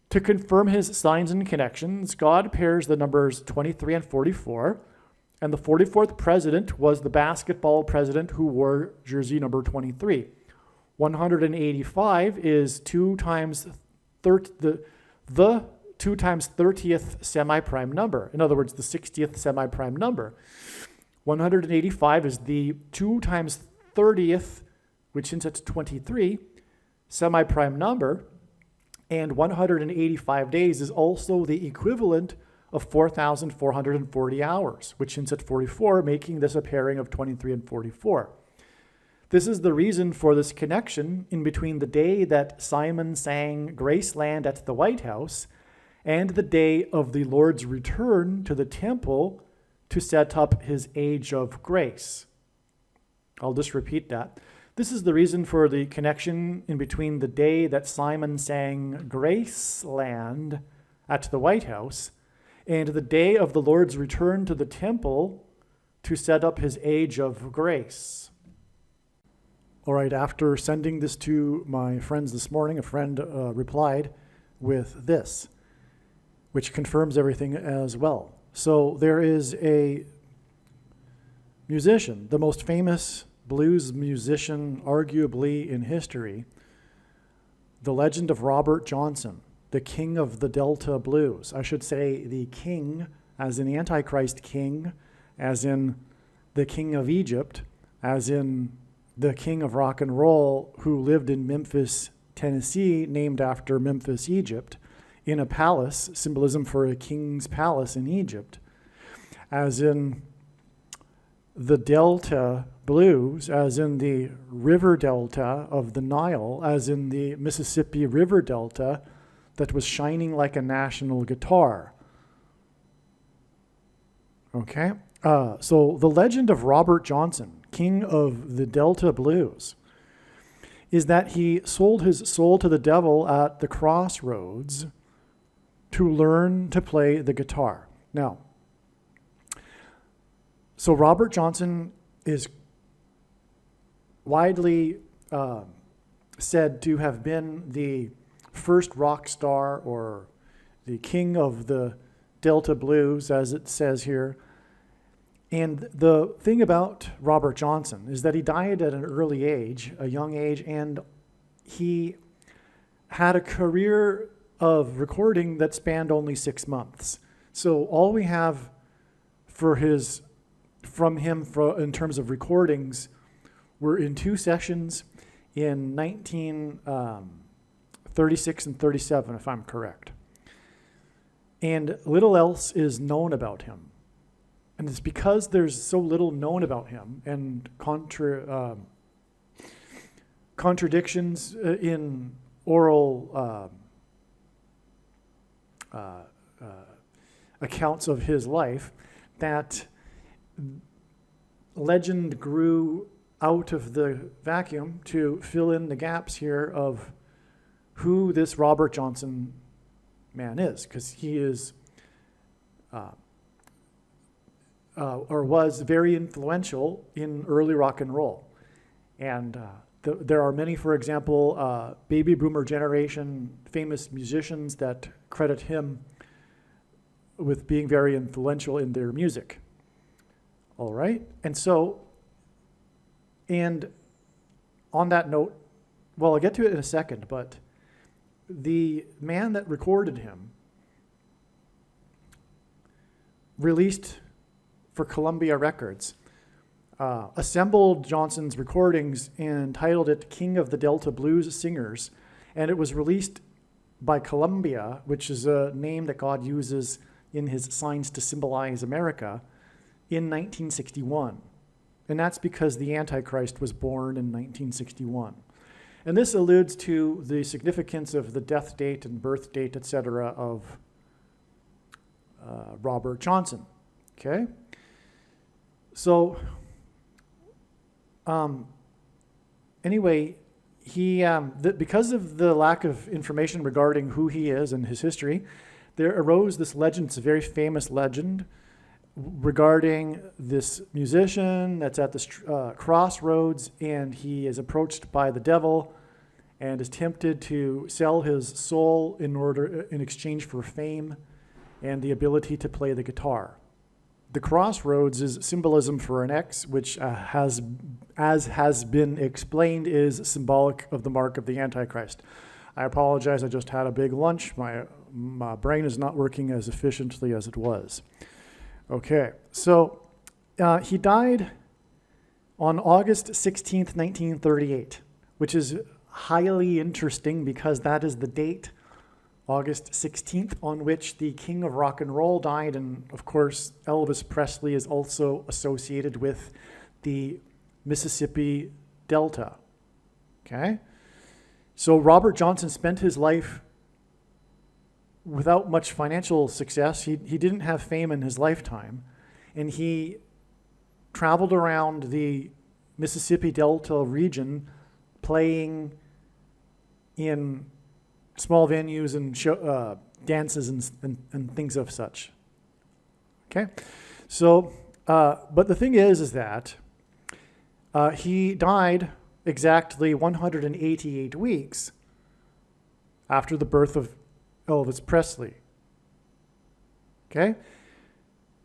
To confirm his signs and connections, God pairs the numbers 23 and 44, and the 44th president was the basketball president who wore jersey number 23. 185 is 2 times the 2 times 30th semi-prime number. In other words, the 60th semi-prime number. 185 is the 2 times 30th, which hints at 23, semi-prime number. And 185 days is also the equivalent of 4,440 hours, which hints at 44, making this a pairing of 23 and 44. This is the reason for this connection in between the day that Simon sang Graceland at the White House and the day of the Lord's return to the temple to set up his age of grace. I'll just repeat that. This is the reason for the connection in between the day that Simon sang Graceland at the White House and the day of the Lord's return to the temple to set up his age of grace. All right, after sending this to my friends this morning, a friend replied with this, which confirms everything as well. So there is a musician, the most famous blues musician arguably in history, the legend of Robert Johnson, the king of the Delta blues. I should say the king as in Antichrist king, as in the king of Egypt, as in the king of rock and roll who lived in Memphis, Tennessee, named after Memphis, Egypt, in a palace, symbolism for a king's palace in Egypt, as in the Delta blues, as in the river delta of the Nile, as in the Mississippi River Delta that was shining like a national guitar. Okay? So the legend of Robert Johnson, king of the Delta blues, is that he sold his soul to the devil at the crossroads to learn to play the guitar. Now, so Robert Johnson is widely said to have been the first rock star or the king of the Delta blues, as it says here. And the thing about Robert Johnson is that he died at an early age, a young age, and he had a career of recording that spanned only 6 months. So all we have from him in terms of recordings were in 2 sessions in 1936 and 37, if I'm correct. And little else is known about him. And it's because there's so little known about him and contradictions in oral accounts of his life that legend grew out of the vacuum to fill in the gaps here of who this Robert Johnson man is, because he is or was very influential in early rock and roll. And there are many, for example, baby boomer generation famous musicians that credit him with being very influential in their music. All right? And so, and on that note, well, I'll get to it in a second, but the man that recorded him released for Columbia Records, assembled Johnson's recordings and titled it King of the Delta Blues Singers. And it was released by Columbia, which is a name that God uses in his signs to symbolize America, in 1961. And that's because the Antichrist was born in 1961. And this alludes to the significance of the death date and birth date, etc., of Robert Johnson. Okay? So, anyway, he because of the lack of information regarding who he is and his history, there arose this legend. It's a very famous legend regarding this musician that's at the crossroads, and he is approached by the devil and is tempted to sell his soul in exchange for fame and the ability to play the guitar. The crossroads is symbolism for an X, which as has been explained, is symbolic of the mark of the Antichrist. I apologize, I just had a big lunch. My brain is not working as efficiently as it was. Okay, so he died on August 16th, 1938, which is highly interesting because that is the date, August 16th, on which the King of Rock and Roll died. And of course, Elvis Presley is also associated with the Mississippi Delta. Okay? So Robert Johnson spent his life without much financial success. He didn't have fame in his lifetime. And he traveled around the Mississippi Delta region playing in small venues and dances and things of such. Okay? So, but the thing is that he died exactly 188 weeks after the birth of Elvis Presley. Okay?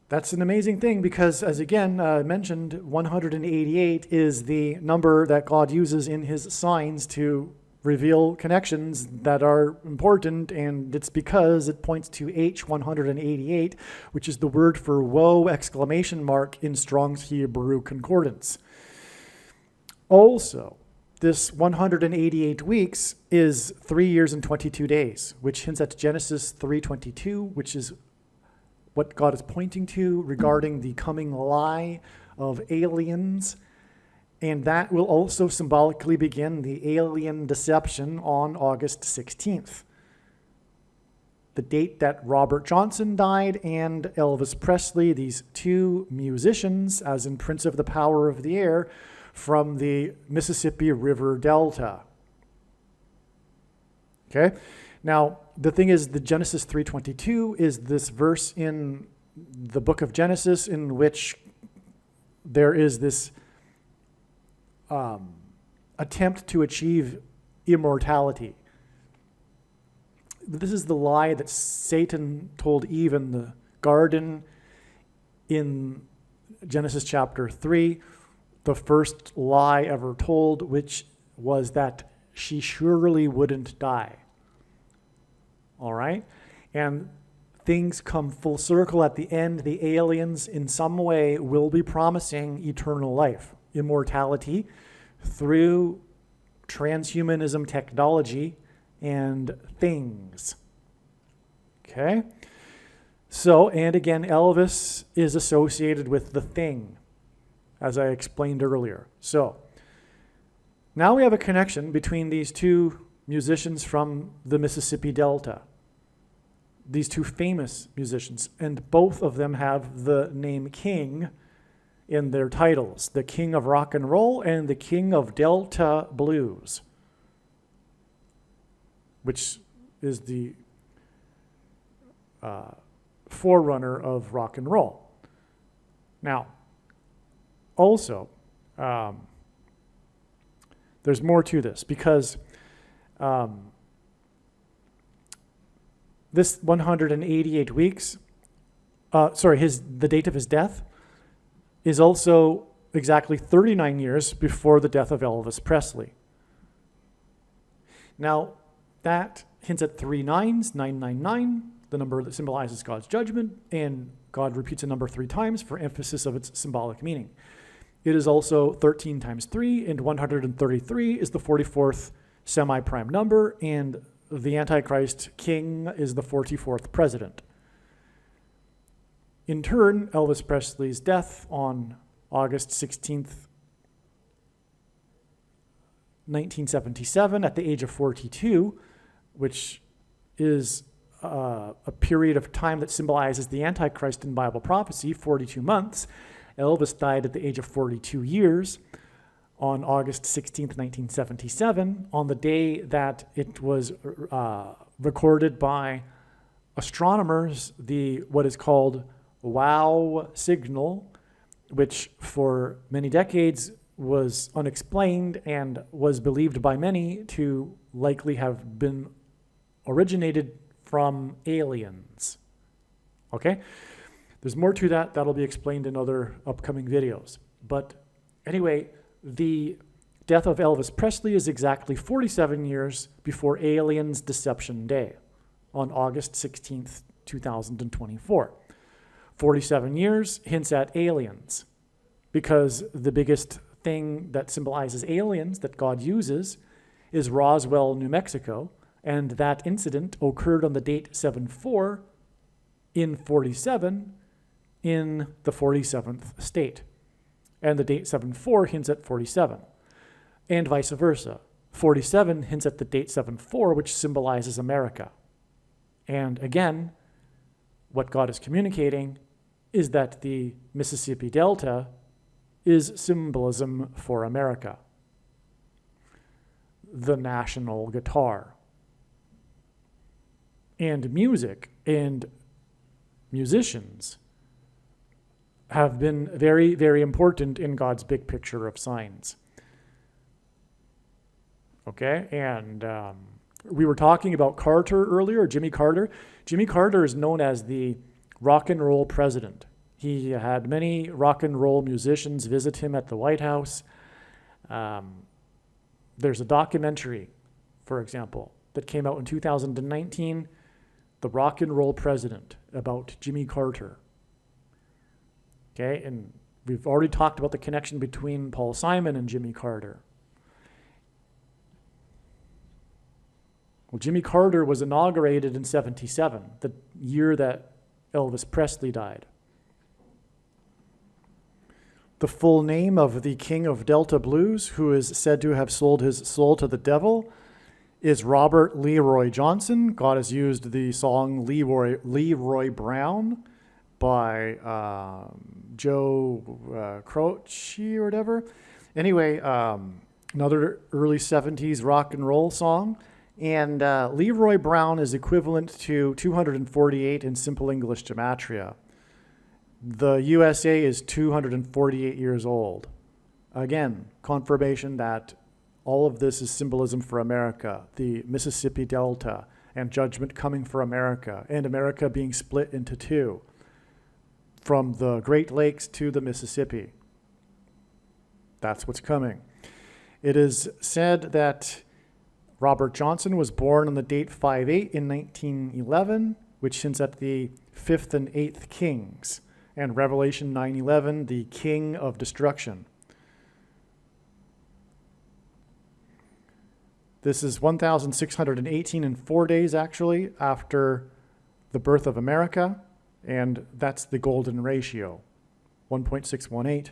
That's an amazing thing because, as again mentioned, 188 is the number that God uses in his signs to reveal connections that are important, and it's because it points to H188, which is the word for woe exclamation mark in Strong's Hebrew Concordance. Also, this 188 weeks is 3 years and 22 days, which hints at Genesis 3:22, which is what God is pointing to regarding the coming lie of aliens. And that will also symbolically begin the alien deception on August 16th, the date that Robert Johnson died and Elvis Presley, these two musicians, as in Prince of the Power of the Air, from the Mississippi River Delta. Okay? Now, the thing is, the Genesis 3:22 is this verse in the book of Genesis in which there is this attempt to achieve immortality. This is the lie that Satan told Eve in the garden in Genesis chapter 3, the first lie ever told, which was that she surely wouldn't die. All right? And things come full circle at the end. The aliens, in some way, will be promising eternal life, immortality, through transhumanism technology and things. Okay? So, and again, Elvis is associated with the thing, as I explained earlier. So, now we have a connection between these two musicians from the Mississippi Delta. These two famous musicians, and both of them have the name King in their titles, the King of Rock and Roll and the King of Delta Blues, which is the forerunner of rock and roll. Now, also, there's more to this because this 188 weeks, the date of his death is also exactly 39 years before the death of Elvis Presley. Now, that hints at 3 9s, 999, the number that symbolizes God's judgment, and God repeats a number 3 times for emphasis of its symbolic meaning. It is also 13 times 3, and 133 is the 44th semi-prime number, and the Antichrist king is the 44th president. In turn, Elvis Presley's death on August 16th, 1977, at the age of 42, which is a period of time that symbolizes the Antichrist in Bible prophecy, 42 months. Elvis died at the age of 42 years on August 16th, 1977, on the day that it was recorded by astronomers, what is called WOW signal, which for many decades was unexplained and was believed by many to likely have been originated from aliens. Okay? There's more to that. That'll be explained in other upcoming videos. But anyway, the death of Elvis Presley is exactly 47 years before Aliens Deception Day on August 16th, 2024. 47 years hints at aliens, because the biggest thing that symbolizes aliens that God uses is Roswell, New Mexico, and that incident occurred on the date 7/4 in 47 in the 47th state. And the date 7/4 hints at 47, and vice versa. 47 hints at the date 7/4, which symbolizes America. And again, what God is communicating is that the Mississippi Delta is symbolism for America. The national guitar. And music and musicians have been very, very important in God's big picture of signs. Okay, and we were talking about Carter earlier, Jimmy Carter. Jimmy Carter is known as the rock and roll president. He had many rock and roll musicians visit him at the White House. There's a documentary, for example, that came out in 2019, The Rock and Roll President, about Jimmy Carter. Okay, and we've already talked about the connection between Paul Simon and Jimmy Carter. Well, Jimmy Carter was inaugurated in 77, the year that Elvis Presley died. The full name of the king of Delta blues, who is said to have sold his soul to the devil, is Robert Leroy Johnson. God has used the song Leroy Brown by Joe Croce or whatever. Anyway, another early 70s rock and roll song. And Leroy Brown is equivalent to 248 in simple English gematria. The USA is 248 years old. Again, confirmation that all of this is symbolism for America, the Mississippi Delta, and judgment coming for America, and America being split into two, from the Great Lakes to the Mississippi. That's what's coming. It is said that Robert Johnson was born on the date 5/8 in 1911, which hints at the 5th and 8th kings, and Revelation 9:11, the king of destruction. This is 1,618 in 4 days, actually, after the birth of America, and that's the golden ratio, 1.618.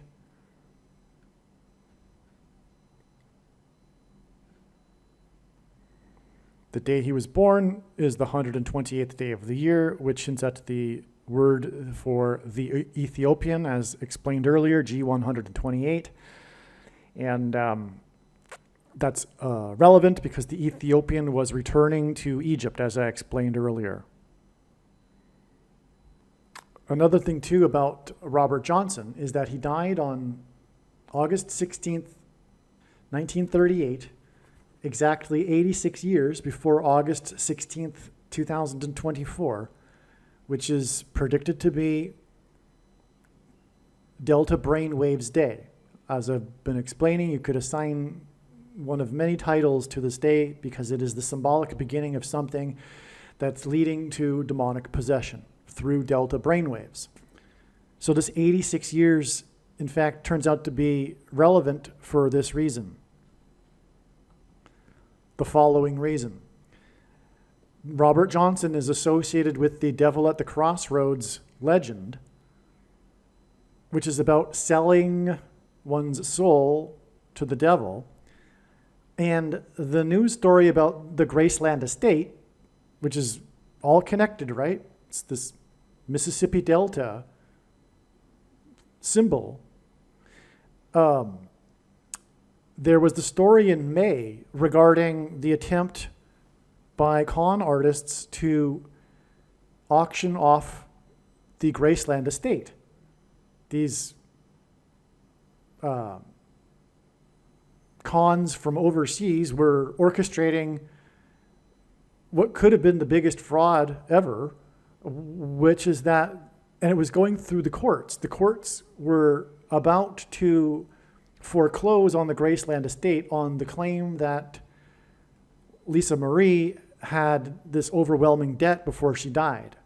The day he was born is the 128th day of the year, which hints at the word for the Ethiopian, as explained earlier, G128. And that's relevant because the Ethiopian was returning to Egypt, as I explained earlier. Another thing, too, about Robert Johnson is that he died on August 16th, 1938, exactly 86 years before August 16th, 2024, which is predicted to be Delta Brainwaves Day. As I've been explaining, you could assign one of many titles to this day because it is the symbolic beginning of something that's leading to demonic possession through delta brainwaves. So this 86 years, in fact, turns out to be relevant for this reason. The following reason. Robert Johnson is associated with the Devil at the Crossroads legend, which is about selling one's soul to the devil. And the news story about the Graceland estate, which is all connected, right? It's this Mississippi Delta symbol. There was the story in May regarding the attempt by con artists to auction off the Graceland estate. These cons from overseas were orchestrating what could have been the biggest fraud ever, which is that, and it was going through the courts. The courts were about to foreclose on the Graceland estate on the claim that Lisa Marie had this overwhelming debt before she died.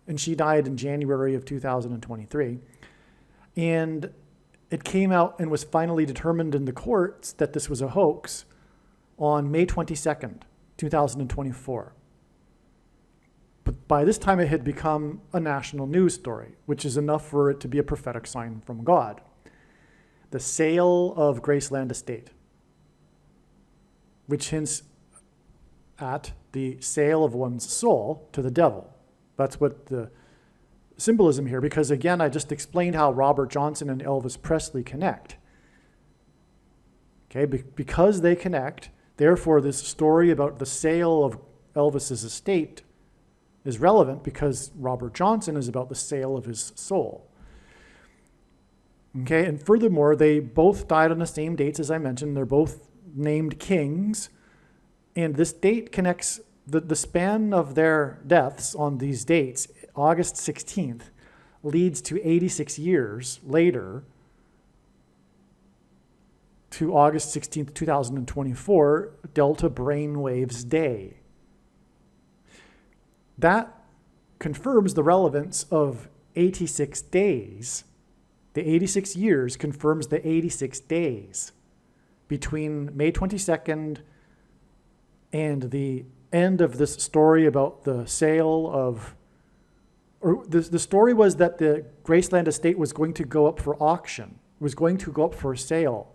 And she died in January of 2023. And it came out and was finally determined in the courts that this was a hoax on May 22nd, 2024. But by this time it had become a national news story, which is enough for it to be a prophetic sign from God. The sale of Graceland estate, which hints at the sale of one's soul to the devil. That's what the symbolism here, because again, I just explained how Robert Johnson and Elvis Presley connect. Okay, because they connect, therefore this story about the sale of Elvis's estate is relevant because Robert Johnson is about the sale of his soul. Okay, and furthermore, they both died on the same dates as I mentioned. They're both named kings. And this date connects the span of their deaths on these dates, August 16th, leads to 86 years later to August 16th, 2024, Delta Brainwaves Day. That confirms the relevance of 86 days. The 86 years confirms the 86 days between May 22nd and the end of this story about the sale of, or the story was that the Graceland estate was going to go up for auction, was going to go up for sale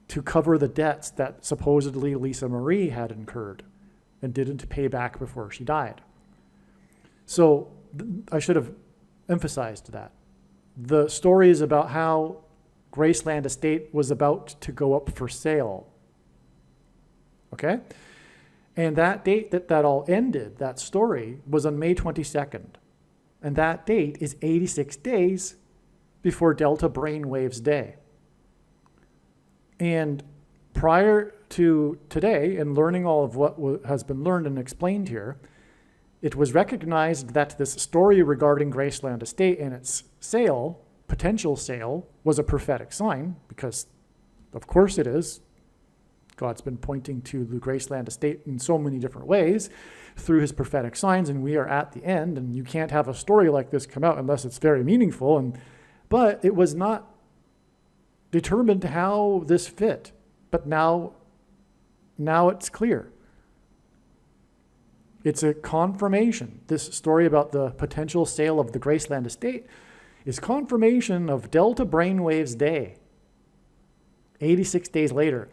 to cover the debts that supposedly Lisa Marie had incurred and didn't pay back before she died. So I should have emphasized that. The story is about how Graceland estate was about to go up for sale. Okay? And that date that all ended, that story, was on May 22nd. And that date is 86 days before Delta Brainwaves Day. And prior to today, and learning all of what has been learned and explained here, it was recognized that this story regarding Graceland estate and its sale, potential sale, was a prophetic sign, because of course it is. God's been pointing to the Graceland estate in so many different ways through his prophetic signs, and we are at the end, and you can't have a story like this come out unless it's very meaningful. But it was not determined how this fit. But now it's clear. It's a confirmation. This story about the potential sale of the Graceland estate is confirmation of Delta Brainwaves Day, 86 days later.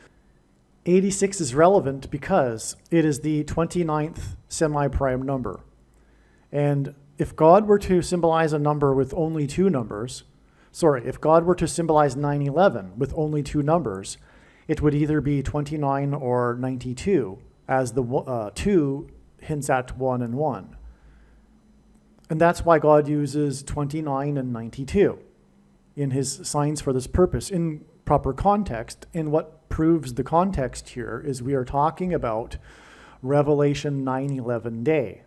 86 is relevant because it is the 29th semi-prime number. And if God were to symbolize a number with only two numbers, if God were to symbolize 9/11 with only two numbers, it would either be 29 or 92, as the 2 hints at 1 and 1. And that's why God uses 29 and 92 in his signs for this purpose, in proper context. And what proves the context here is we are talking about Revelation 9/11 Day.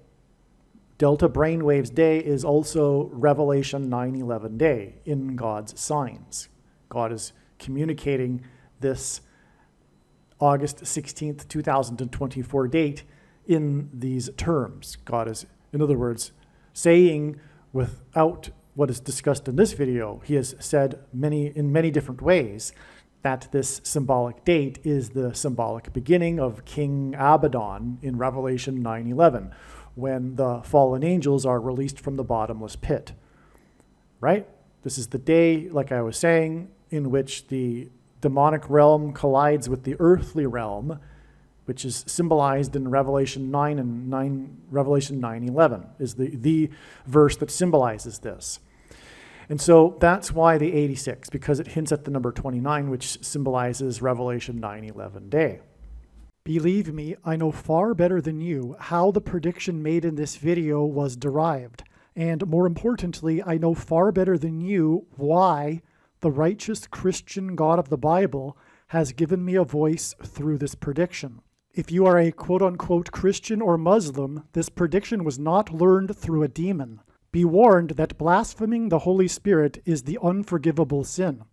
Delta Brainwaves Day is also Revelation 9/11 Day in God's signs. God is communicating this August 16th, 2024 date in these terms. God is, in other words, saying without what is discussed in this video, he has said in many different ways that this symbolic date is the symbolic beginning of King Abaddon in Revelation 9:11, when the fallen angels are released from the bottomless pit. Right? This is the day, like I was saying, in which the demonic realm collides with the earthly realm, which is symbolized in Revelation 9:11 is the verse that symbolizes this. And so that's why the 86, because it hints at the number 29, which symbolizes Revelation 9:11 day. Believe me, I know far better than you how the prediction made in this video was derived. And more importantly, I know far better than you why the righteous Christian God of the Bible has given me a voice through this prediction. If you are a quote-unquote Christian or Muslim, this prediction was not learned through a demon. Be warned that blaspheming the Holy Spirit is the unforgivable sin.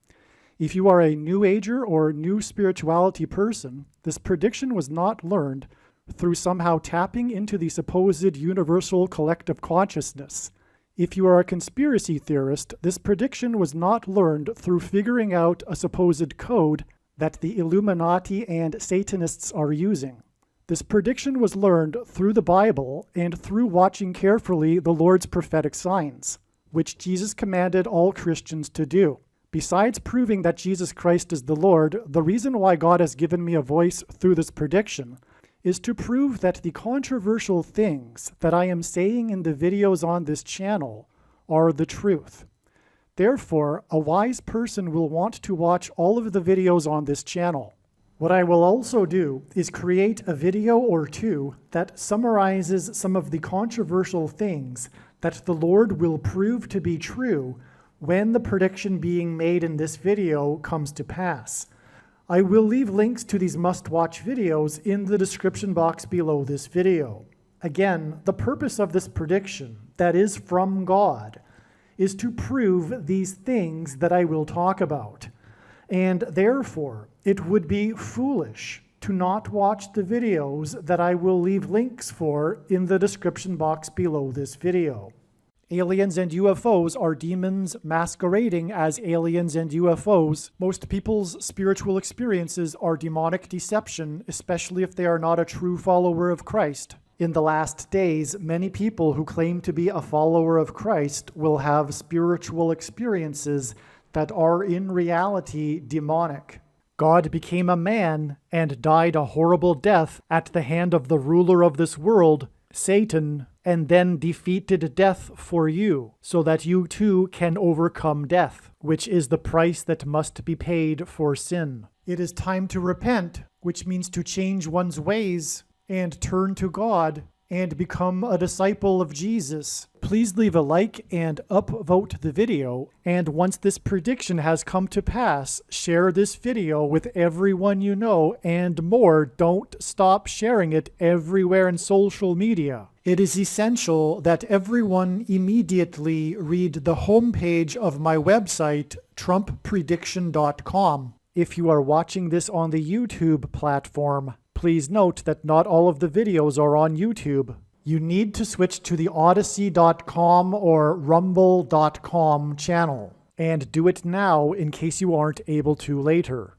If you are a New Ager or New Spirituality person, this prediction was not learned through somehow tapping into the supposed universal collective consciousness. If you are a conspiracy theorist, this prediction was not learned through figuring out a supposed code that the Illuminati and Satanists are using. This prediction was learned through the Bible and through watching carefully the Lord's prophetic signs, which Jesus commanded all Christians to do. Besides proving that Jesus Christ is the Lord, the reason why God has given me a voice through this prediction is to prove that the controversial things that I am saying in the videos on this channel are the truth. Therefore, a wise person will want to watch all of the videos on this channel. What I will also do is create a video or two that summarizes some of the controversial things that the Lord will prove to be true when the prediction being made in this video comes to pass. I will leave links to these must-watch videos in the description box below this video. Again, the purpose of this prediction, that is from God, is to prove these things that I will talk about. And therefore, it would be foolish to not watch the videos that I will leave links for in the description box below this video. Aliens and UFOs are demons masquerading as aliens and UFOs. Most people's spiritual experiences are demonic deception, especially if they are not a true follower of Christ. In the last days, many people who claim to be a follower of Christ will have spiritual experiences that are in reality demonic. God became a man and died a horrible death at the hand of the ruler of this world, Satan, and then defeated death for you, so that you too can overcome death, which is the price that must be paid for sin. It is time to repent, which means to change one's ways and turn to God and become a disciple of Jesus. Please leave a like and upvote the video, and once this prediction has come to pass, share this video with everyone you know, and more, don't stop sharing it everywhere in social media. It is essential that everyone immediately read the homepage of my website, TrumpPrediction.com. If you are watching this on the YouTube platform, please note that not all of the videos are on YouTube. You need to switch to the Odyssey.com or Rumble.com channel, and do it now in case you aren't able to later.